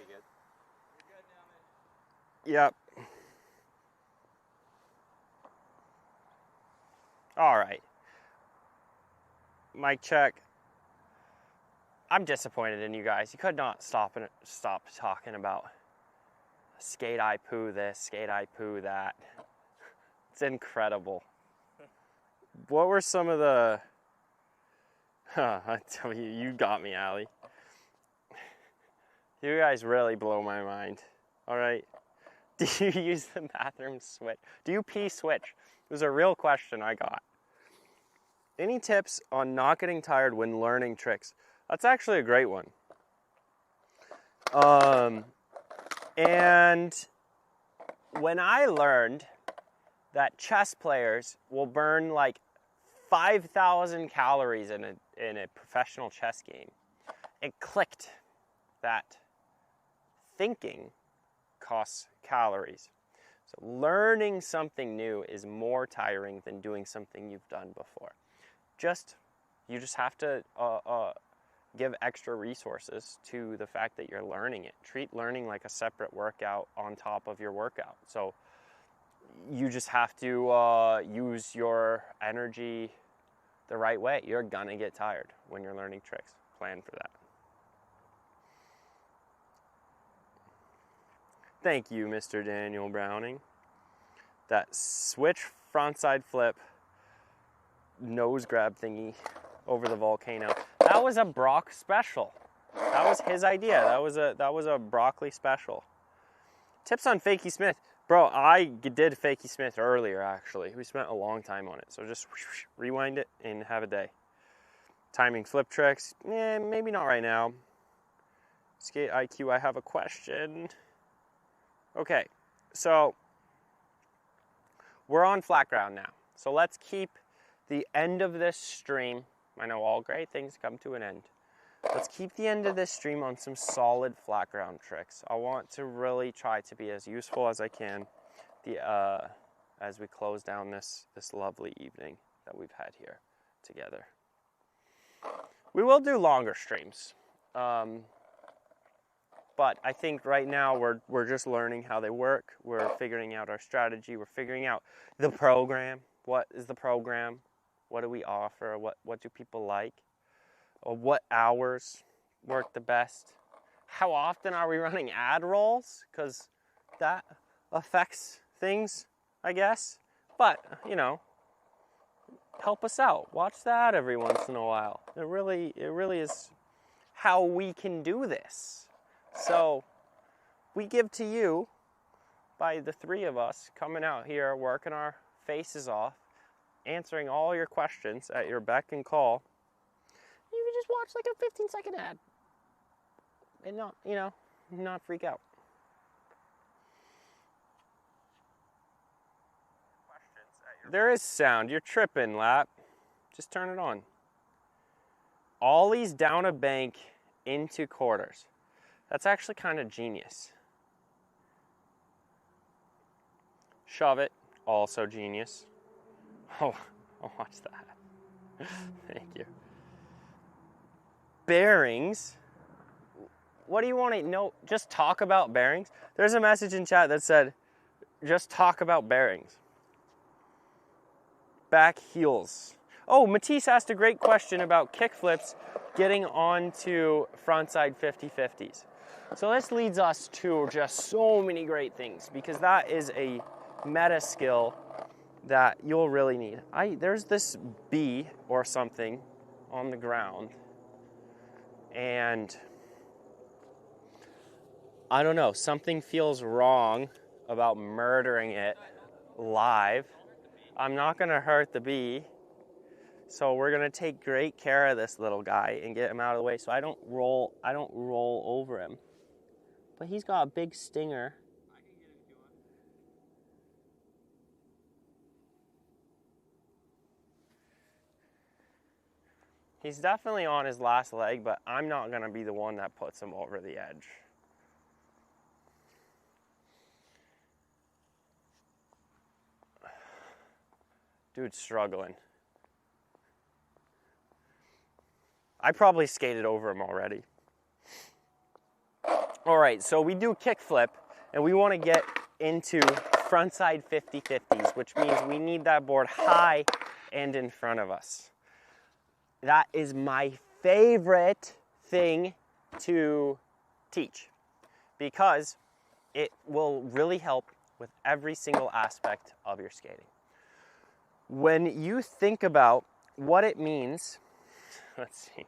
good? You're good now, man. Yep. All right. Mic check. I'm disappointed in you guys. You could not stop talking about skate I poo this, skate I poo that. It's incredible. What were some of the... I tell you, you got me, Allie. You guys really blow my mind. All right. Do you use the bathroom switch? Do you pee switch? It was a real question I got. Any tips on not getting tired when learning tricks? That's actually a great one. And when I learned that chess players will burn like 5,000 calories in a professional chess game, it clicked that thinking costs calories. So learning something new is more tiring than doing something you've done before. You just have to give extra resources to the fact that you're learning it. Treat learning like a separate workout on top of your workout. So you just have to use your energy the right way. You're gonna get tired when you're learning tricks. Plan for that. Thank you, Mr. Daniel Browning. That switch frontside flip nose grab thingy over the volcano. That was a Brock special. That was his idea. That was a broccoli special. Tips on fakie Smith. Bro, I did fakie Smith earlier actually. We spent a long time on it. So just rewind it and have a day. Timing flip tricks. Maybe not right now. Skate IQ, I have a question. Okay, so we're on flat ground now. So let's keep the end of this stream. I know all great things come to an end. Let's keep the end of this stream on some solid flat ground tricks. I want to really try to be as useful as I can as we close down this lovely evening that we've had here together. We will do longer streams. But I think right now we're just learning how they work. We're figuring out our strategy. We're figuring out the program. What is the program? What do we offer? What do people like? Or what hours work the best? How often are we running ad rolls? Because that affects things, I guess. But, you know, help us out. Watch that every once in a while. It really is how we can do this. So we give to you by the three of us coming out here, working our faces off, answering all your questions at your beck and call. You can just watch like a 15-second ad and not freak out. There is sound. You're tripping, Lap. Just turn it on. Ollie's down a bank into quarters. That's actually kind of genius. Shove it, also genius. Oh, I'll watch that. Thank you. Bearings. What do you want to know? Just talk about bearings? There's a message in chat that said, just talk about bearings. Back heels. Oh, Matisse asked a great question about kickflips getting onto frontside 50-50s. So this leads us to just so many great things because that is a meta skill that you'll really need. There's this bee or something on the ground and I don't know, something feels wrong about murdering it live. I'm not gonna hurt the bee. So we're gonna take great care of this little guy and get him out of the way so I don't roll over him. But he's got a big stinger. I can get him if you want. He's definitely on his last leg, but I'm not gonna be the one that puts him over the edge. Dude's struggling. I probably skated over him already. All right, so we do kickflip, and we want to get into frontside 50-50s, which means we need that board high and in front of us. That is my favorite thing to teach because it will really help with every single aspect of your skating. When you think about what it means, let's see.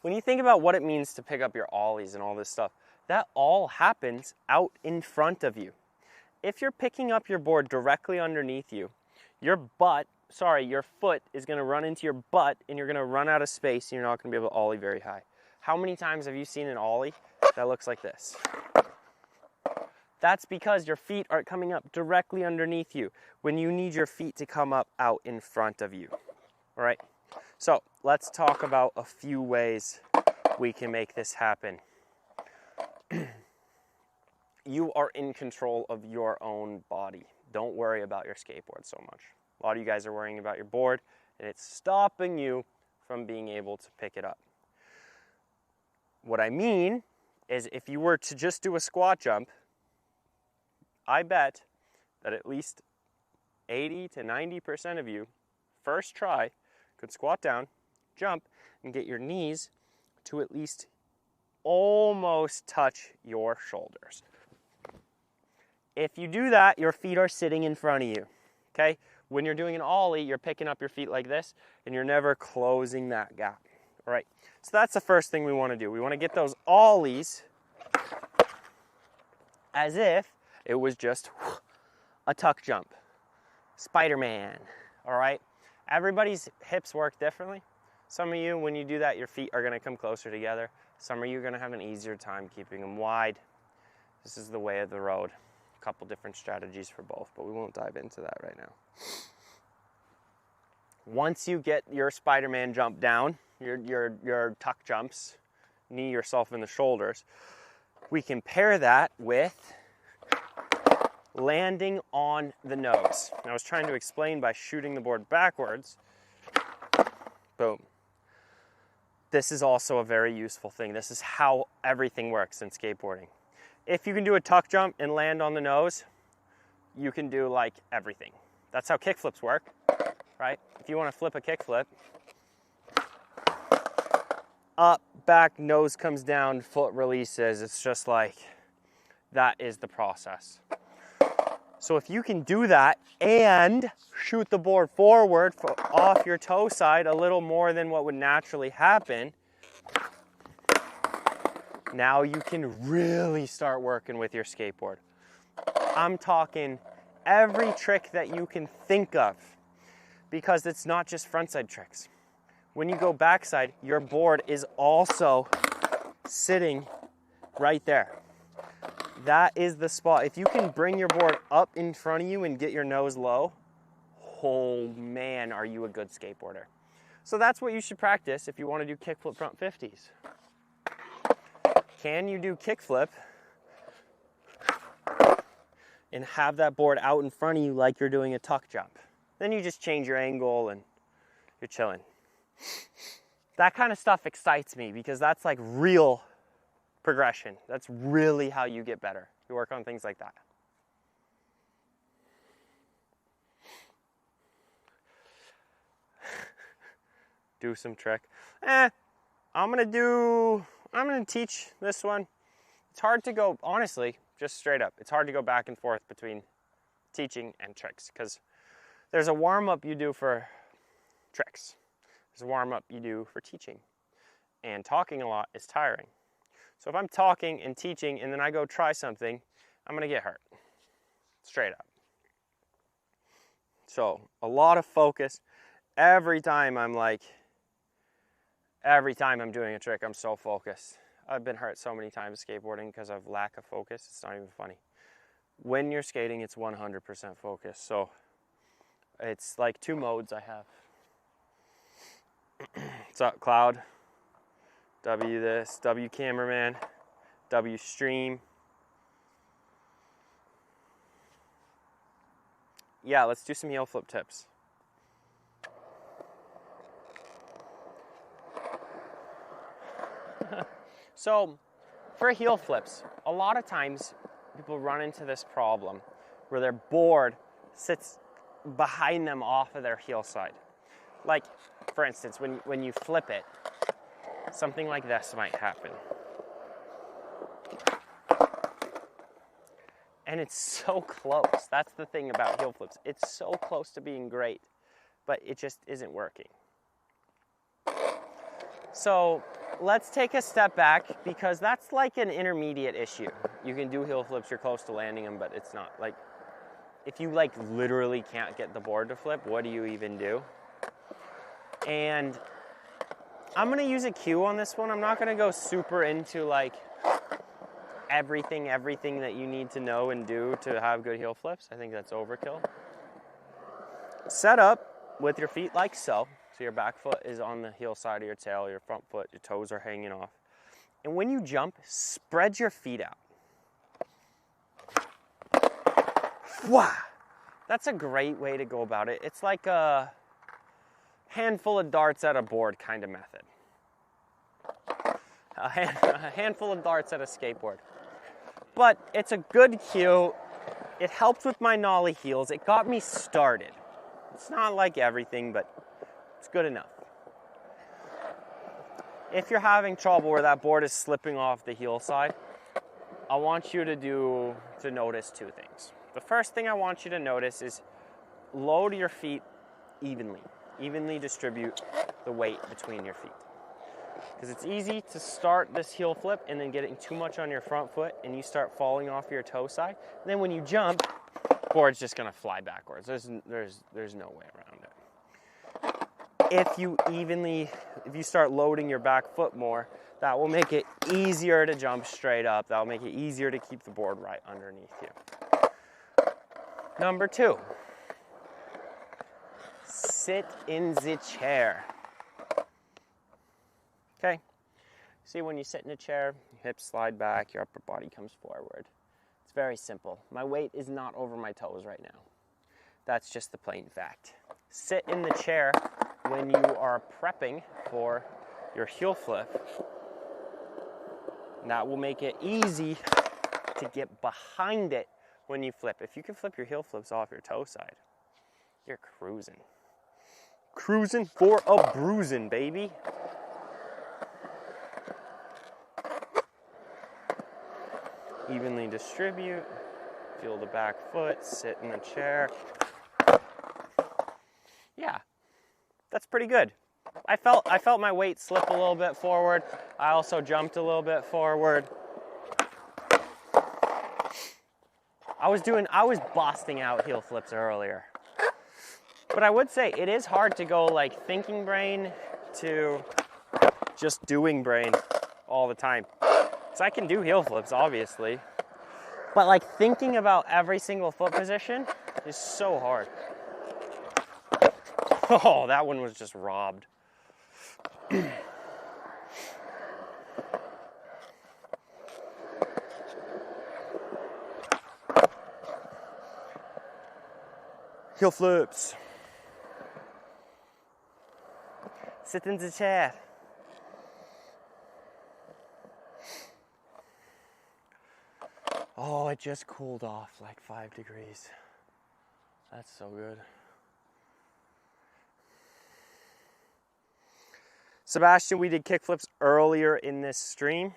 When you think about what it means to pick up your ollies and all this stuff, that all happens out in front of you. If you're picking up your board directly underneath you, your foot is going to run into your butt and you're going to run out of space and you're not going to be able to ollie very high. How many times have you seen an ollie that looks like this? That's because your feet aren't coming up directly underneath you when you need your feet to come up out in front of you. All right? So let's talk about a few ways we can make this happen. You are in control of your own body. Don't worry about your skateboard so much. A lot of you guys are worrying about your board and it's stopping you from being able to pick it up. What I mean is if you were to just do a squat jump, I bet that at least 80 to 90% of you, first try, could squat down, jump, and get your knees to at least almost touch your shoulders. If you do that, your feet are sitting in front of you, okay? When you're doing an ollie, you're picking up your feet like this, and you're never closing that gap, all right? So that's the first thing we want to do. We want to get those ollies as if it was just a tuck jump. Spider-Man, all right? Everybody's hips work differently. Some of you, when you do that, your feet are gonna come closer together. Some of you are gonna have an easier time keeping them wide. This is the way of the road. A couple different strategies for both, but we won't dive into that right now. Once you get your Spider-Man jump down, your tuck jumps, knee yourself in the shoulders, we can pair that with landing on the nose. And I was trying to explain by shooting the board backwards. Boom. This is also a very useful thing. This is how everything works in skateboarding. If you can do a tuck jump and land on the nose, you can do like everything. That's how kickflips work, right? If you want to flip a kickflip, up, back, nose comes down, foot releases. It's just like, that is the process. So if you can do that and shoot the board forward off your toe side a little more than what would naturally happen, now you can really start working with your skateboard. I'm talking every trick that you can think of, because it's not just frontside tricks. When you go backside, your board is also sitting right there. That is the spot. If you can bring your board up in front of you and get your nose low, oh man, are you a good skateboarder. So that's what you should practice if you want to do kickflip front 50s. Can you do kickflip and have that board out in front of you like you're doing a tuck jump? Then you just change your angle and you're chilling. That kind of stuff excites me because that's like real progression. That's really how you get better. You work on things like that. Do some trick. I'm gonna teach this one. It's hard to go, honestly, just straight up, it's hard to go back and forth between teaching and tricks because there's a warm-up you do for tricks. There's a warm-up you do for teaching. And talking a lot is tiring. So if I'm talking and teaching and then I go try something, I'm gonna get hurt, straight up. So a lot of focus. Every time I'm doing a trick, I'm so focused. I've been hurt so many times skateboarding because of lack of focus. It's not even funny. When you're skating, it's 100% focus. So it's like two modes I have. What's up, Cloud? W this, W cameraman, W stream. Yeah, let's do some heel flip tips. So for heel flips, a lot of times people run into this problem where their board sits behind them off of their heel side. Like, for instance, when you flip it, something like this might happen. And it's so close. That's the thing about heel flips. It's so close to being great, but it just isn't working. So let's take a step back, because that's like an intermediate issue. You can do heel flips, you're close to landing them, but it's not like, if you like literally can't get the board to flip, what do you even do? And I'm gonna use a cue on this one. I'm not gonna go super into like everything that you need to know and do to have good heel flips. I think that's overkill. Set up with your feet like so. So your back foot is on the heel side of your tail, your front foot, your toes are hanging off. And when you jump, spread your feet out. Wow. That's a great way to go about it. It's like a handful of darts at a board kind of method. A handful of darts at a skateboard. But it's a good cue. It helped with my nollie heels. It got me started. It's not like everything, but it's good enough. If you're having trouble where that board is slipping off the heel side, I want you to notice two things. The first thing I want you to notice is load your feet evenly. Evenly distribute the weight between your feet. Because it's easy to start this heel flip and then getting too much on your front foot and you start falling off your toe side. And then when you jump, board's just gonna fly backwards. There's no way around it. If you start loading your back foot more, that will make it easier to jump straight up. That will make it easier to keep the board right underneath you. Number 2, sit in the chair. Okay, see, when you sit in a chair, your hips slide back, your upper body comes forward. It's very simple. My weight is not over my toes right now. That's just the plain fact. Sit in the chair when you are prepping for your heel flip. And that will make it easy to get behind it when you flip. If you can flip your heel flips off your toe side, you're cruising. Cruising for a bruising, baby. Evenly distribute, feel the back foot, sit in the chair. Yeah, that's pretty good. I felt my weight slip a little bit forward. I also jumped a little bit forward. I was busting out heel flips earlier. But I would say it is hard to go like thinking brain to just doing brain all the time. So I can do heel flips, obviously. But like thinking about every single foot position is so hard. Oh, that one was just robbed. Heel flips. Sit in the chair. Oh, it just cooled off like 5 degrees. That's so good. Sebastian, we did kickflips earlier in this stream.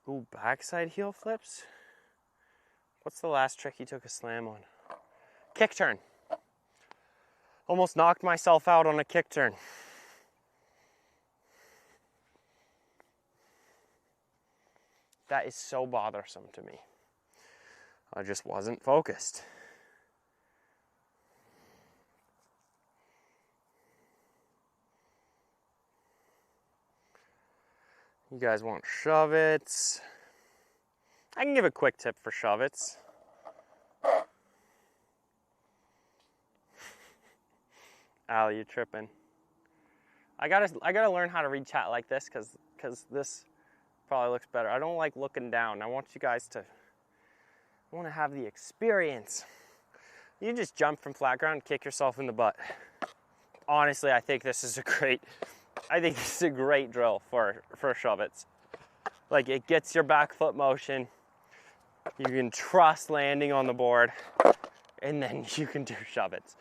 Ooh, backside heel flips. What's the last trick you took a slam on? Kick turn. Almost knocked myself out on a kick turn. That is so bothersome to me. I just wasn't focused. You guys want shove-its? I can give a quick tip for shove-its. Allie, you're tripping. I gotta learn how to read chat like this because this probably looks better. I don't like looking down. I want you guys to, I want to have the experience. You just jump from flat ground, kick yourself in the butt. honestly, I think this is a great drill for shove-its. Like, it gets your back foot motion. You can trust landing on the board, and then you can do shove-its.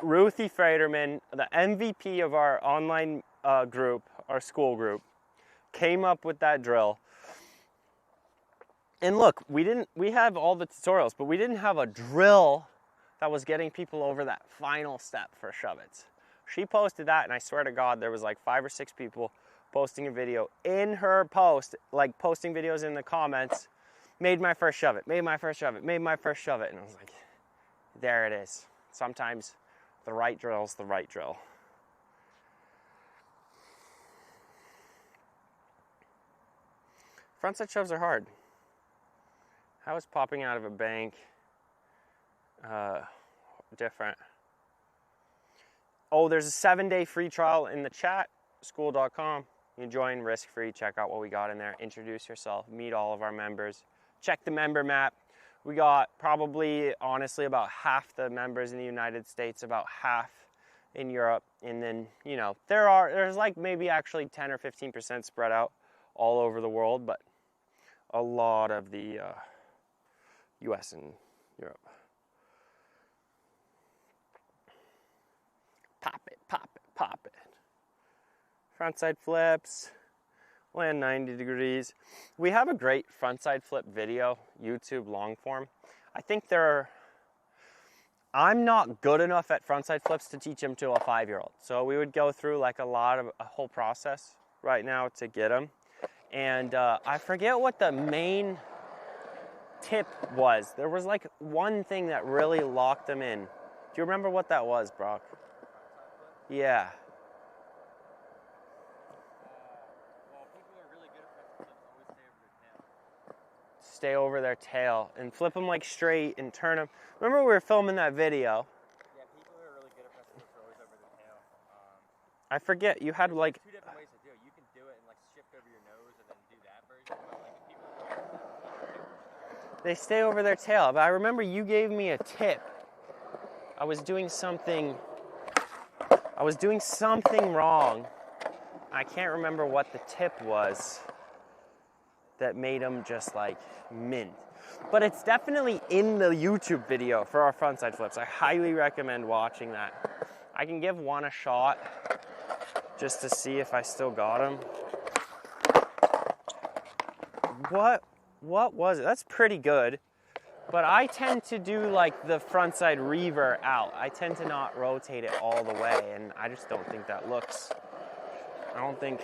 Ruthie Fraterman, the MVP of our online group, our school group, came up with that drill. And look, we have all the tutorials, but we didn't have a drill that was getting people over that final step for shove-its. She posted that, and I swear to God, there was like 5 or 6 people posting a video in her post, like posting videos in the comments, made my first shove-it, made my first shove-it, made my first shove-it. And I was like, there it is. Sometimes the right drill's the right drill. Frontside shoves are hard. How is popping out of a bank different? Oh, there's a 7-day free trial in the chat, school.com. You can join risk-free, check out what we got in there, introduce yourself, meet all of our members, check the member map. We got probably, honestly, about half the members in the United States, about half in Europe, and then, you know, there's like maybe actually 10 or 15% spread out all over the world, but a lot of the US and Europe. Pop it, pop it, pop it. Frontside flips, land 90 degrees. We have a great frontside flip video, YouTube long form. I think I'm not good enough at frontside flips to teach them to a 5-year-old. So we would go through like a whole process right now to get them. And I forget what the main tip was. There was like one thing that really locked them in. Do you remember what that was, Brock? Yeah. Well, people who are really good at front flips always Stay over their tail and flip them like straight and turn them. Remember we were filming that video? Yeah, people who are really good at front flips are always over their tail. I forget, you had like... 2 different ways to do it. You can do it and like shift over your nose and then do that version, but like if people They stay over their tail. But I remember you gave me a tip. I was doing something wrong. I can't remember what the tip was that made them just like mint. But it's definitely in the YouTube video for our frontside flips. I highly recommend watching that. I can give one a shot just to see if I still got them. What was it? That's pretty good. But I tend to do like the frontside reaver out. I tend to not rotate it all the way, and I just don't think that looks. I don't think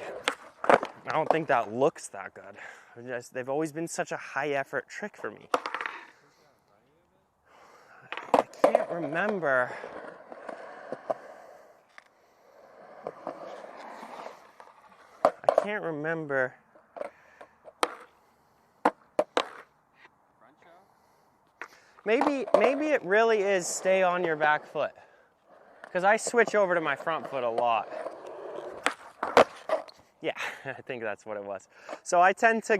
that looks that good. They've always been such a high effort trick for me. I can't remember. Maybe it really is stay on your back foot. Because I switch over to my front foot a lot. Yeah, I think that's what it was. So I tend to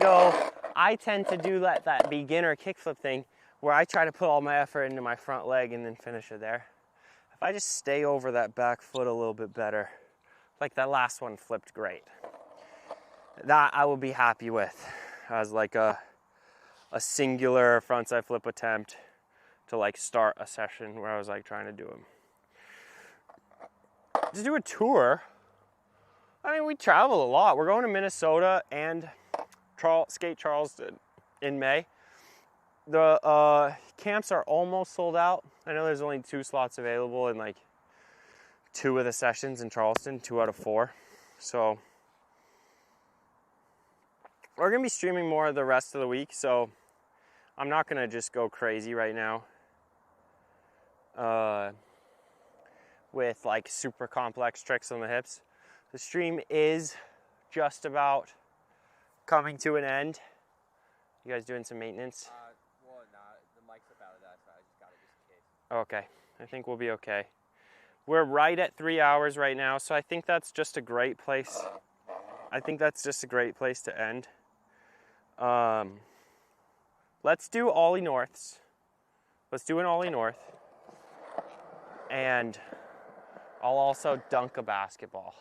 do that beginner kickflip thing where I try to put all my effort into my front leg and then finish it there. If I just stay over that back foot a little bit better, like that last one flipped great. That I will be happy with as like a singular frontside flip attempt to like start a session where I was like trying to do them. To do a tour, I mean, we travel a lot. We're going to Minnesota and Skate Charleston in May. The camps are almost sold out. I know there's only 2 slots available in like 2 of the sessions in Charleston, 2 out of 4. So we're gonna be streaming more the rest of the week, so I'm not gonna just go crazy right now with like super complex tricks on the hips. The stream is just about coming to an end. You guys doing some maintenance? Well, the mic's up out of that, so I just got it just in case. Okay, I think we'll be okay. We're right at 3 hours right now, so I think that's just a great place. To end. Let's do Ollie Norths. Let's do an Ollie North. And I'll also dunk a basketball.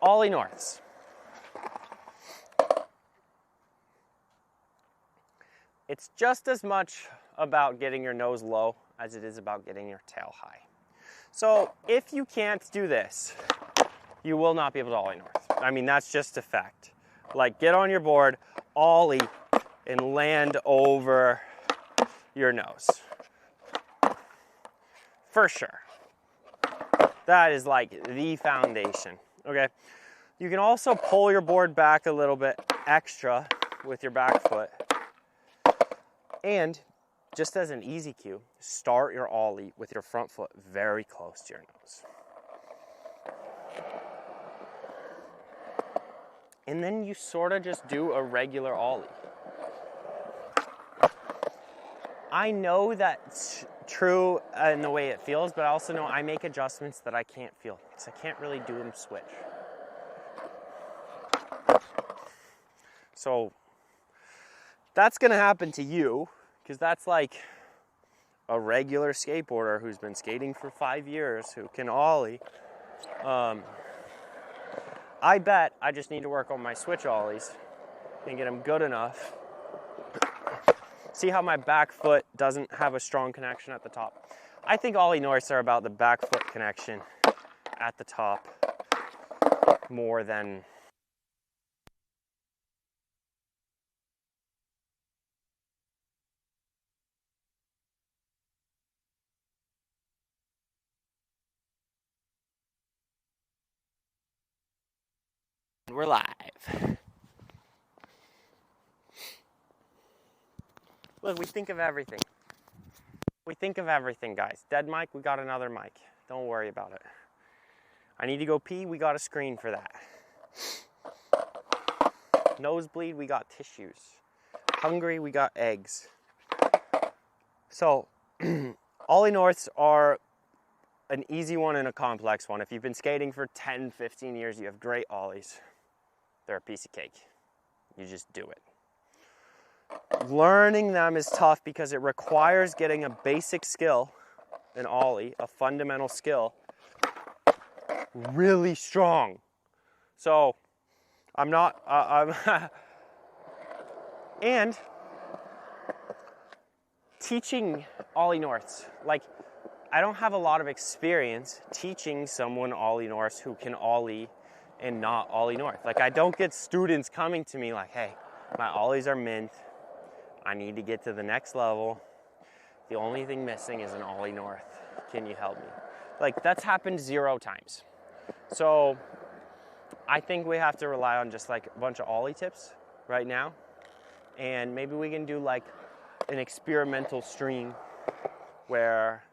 Ollie Norths. It's just as much about getting your nose low as it is about getting your tail high. So if you can't do this, you will not be able to Ollie North. I mean, that's just a fact. Like, get on your board, Ollie, and land over your nose. For sure. That is like the foundation, okay? You can also pull your board back a little bit extra with your back foot. And just as an easy cue, start your Ollie with your front foot very close to your nose. And then you sort of just do a regular Ollie. I know that's true in the way it feels, but I also know I make adjustments that I can't feel, because I can't really do them switch. So that's gonna happen to you, because that's like a regular skateboarder who's been skating for 5 years who can Ollie. I bet I just need to work on my switch Ollies and get them good enough. See how my back foot doesn't have a strong connection at the top? I think Ollie Norths are about the back foot connection at the top more than we're live. Look, we think of everything. We think of everything, guys. Dead mic, we got another mic. Don't worry about it. I need to go pee, we got a screen for that. Nosebleed, we got tissues. Hungry, we got eggs. So, Ollie Norths are an easy one and a complex one. If you've been skating for 10, 15 years, you have great Ollies. They're a piece of cake. You just do it. Learning them is tough because it requires getting a basic skill, an Ollie, a fundamental skill, really strong. So, I'm not, and teaching Ollie Norths, like, I don't have a lot of experience teaching someone Ollie Norths who can Ollie and not Ollie North. Like, I don't get students coming to me like, hey, my Ollies are mint. I need to get to the next level. The only thing missing is an Ollie North. Can you help me? Like, that's happened 0 times. So I think we have to rely on just like a bunch of Ollie tips right now. And maybe we can do like an experimental stream where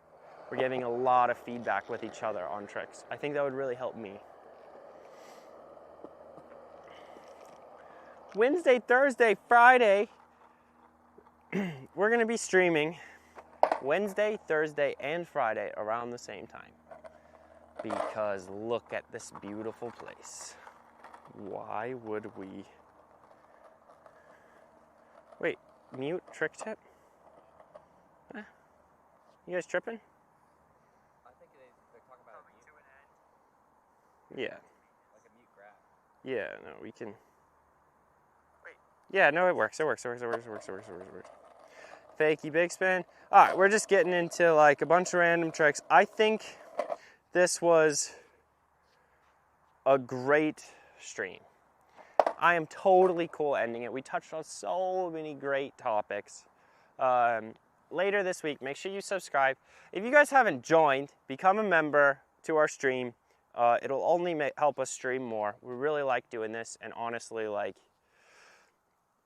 we're giving a lot of feedback with each other on tricks. I think that would really help me. Wednesday, Thursday, Friday, we're gonna be streaming Wednesday, Thursday, and Friday around the same time. Because look at this beautiful place. Why would we... Wait, mute trick tip? Eh. You guys tripping? I think they're talking about a mute. Yeah. Like a mute grab. Yeah, no, we can... Wait. Yeah, no, it works. It works. Fakie big spin. All right, we're just getting into like a bunch of random tricks. I think this was a great stream. I am totally cool ending it. We touched on so many great topics. Later this week, make sure you subscribe. If you guys haven't joined, become a member to our stream. It'll only help us stream more. We really like doing this, and honestly, like,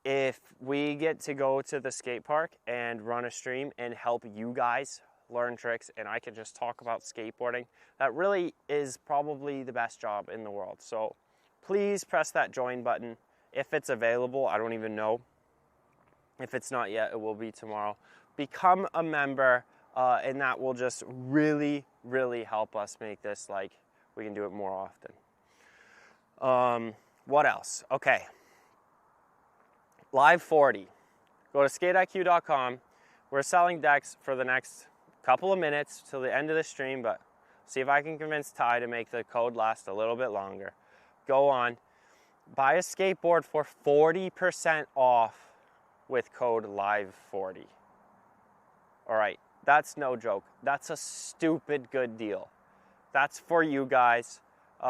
if we get to go to the skate park and run a stream and help you guys learn tricks, and I can just talk about skateboarding, that really is probably the best job in the world. So please press that join button if it's available. I don't even know. If it's not yet, it will be tomorrow. Become a member, and that will just really, really help us make this like we can do it more often. What else? Okay. Live 40. Go to skateiq.com. We're selling decks for the next couple of minutes till the end of the stream, but see if I can convince Ty to make the code last a little bit longer. Go on, buy a skateboard for 40% off with code LIVE40. All right, that's no joke. That's a stupid good deal. That's for you guys.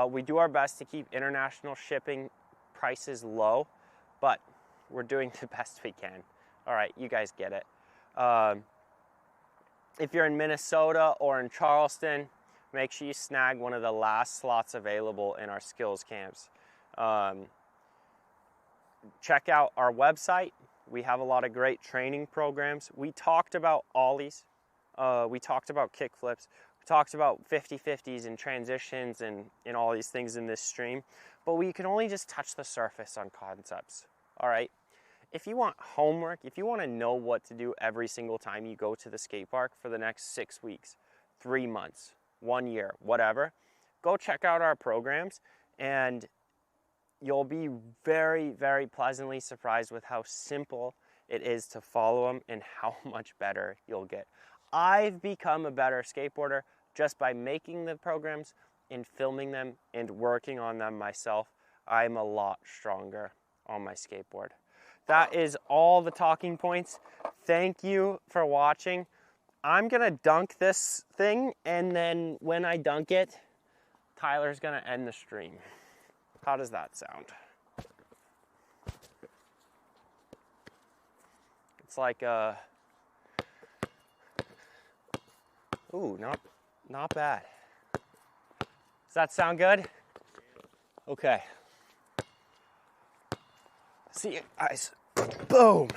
We do our best to keep international shipping prices low, but we're doing the best we can. All right, you guys get it. If you're in Minnesota or in Charleston, make sure you snag one of the last slots available in our skills camps. Check out our website. We have a lot of great training programs. We talked about ollies. We talked about kickflips. We talked about 50-50s and transitions and all these things in this stream. But we can only just touch the surface on concepts. All right? If you want homework, if you want to know what to do every single time you go to the skate park for the next 6 weeks, 3 months, 1 year, whatever, go check out our programs, and you'll be very, very pleasantly surprised with how simple it is to follow them and how much better you'll get. I've become a better skateboarder just by making the programs and filming them and working on them myself. I'm a lot stronger on my skateboard. That is all the talking points. Thank you for watching. I'm gonna dunk this thing, and then when I dunk it, Tyler's gonna end the stream. How does that sound? It's like a, ooh, not bad. Does that sound good? Okay. See you guys. Boom.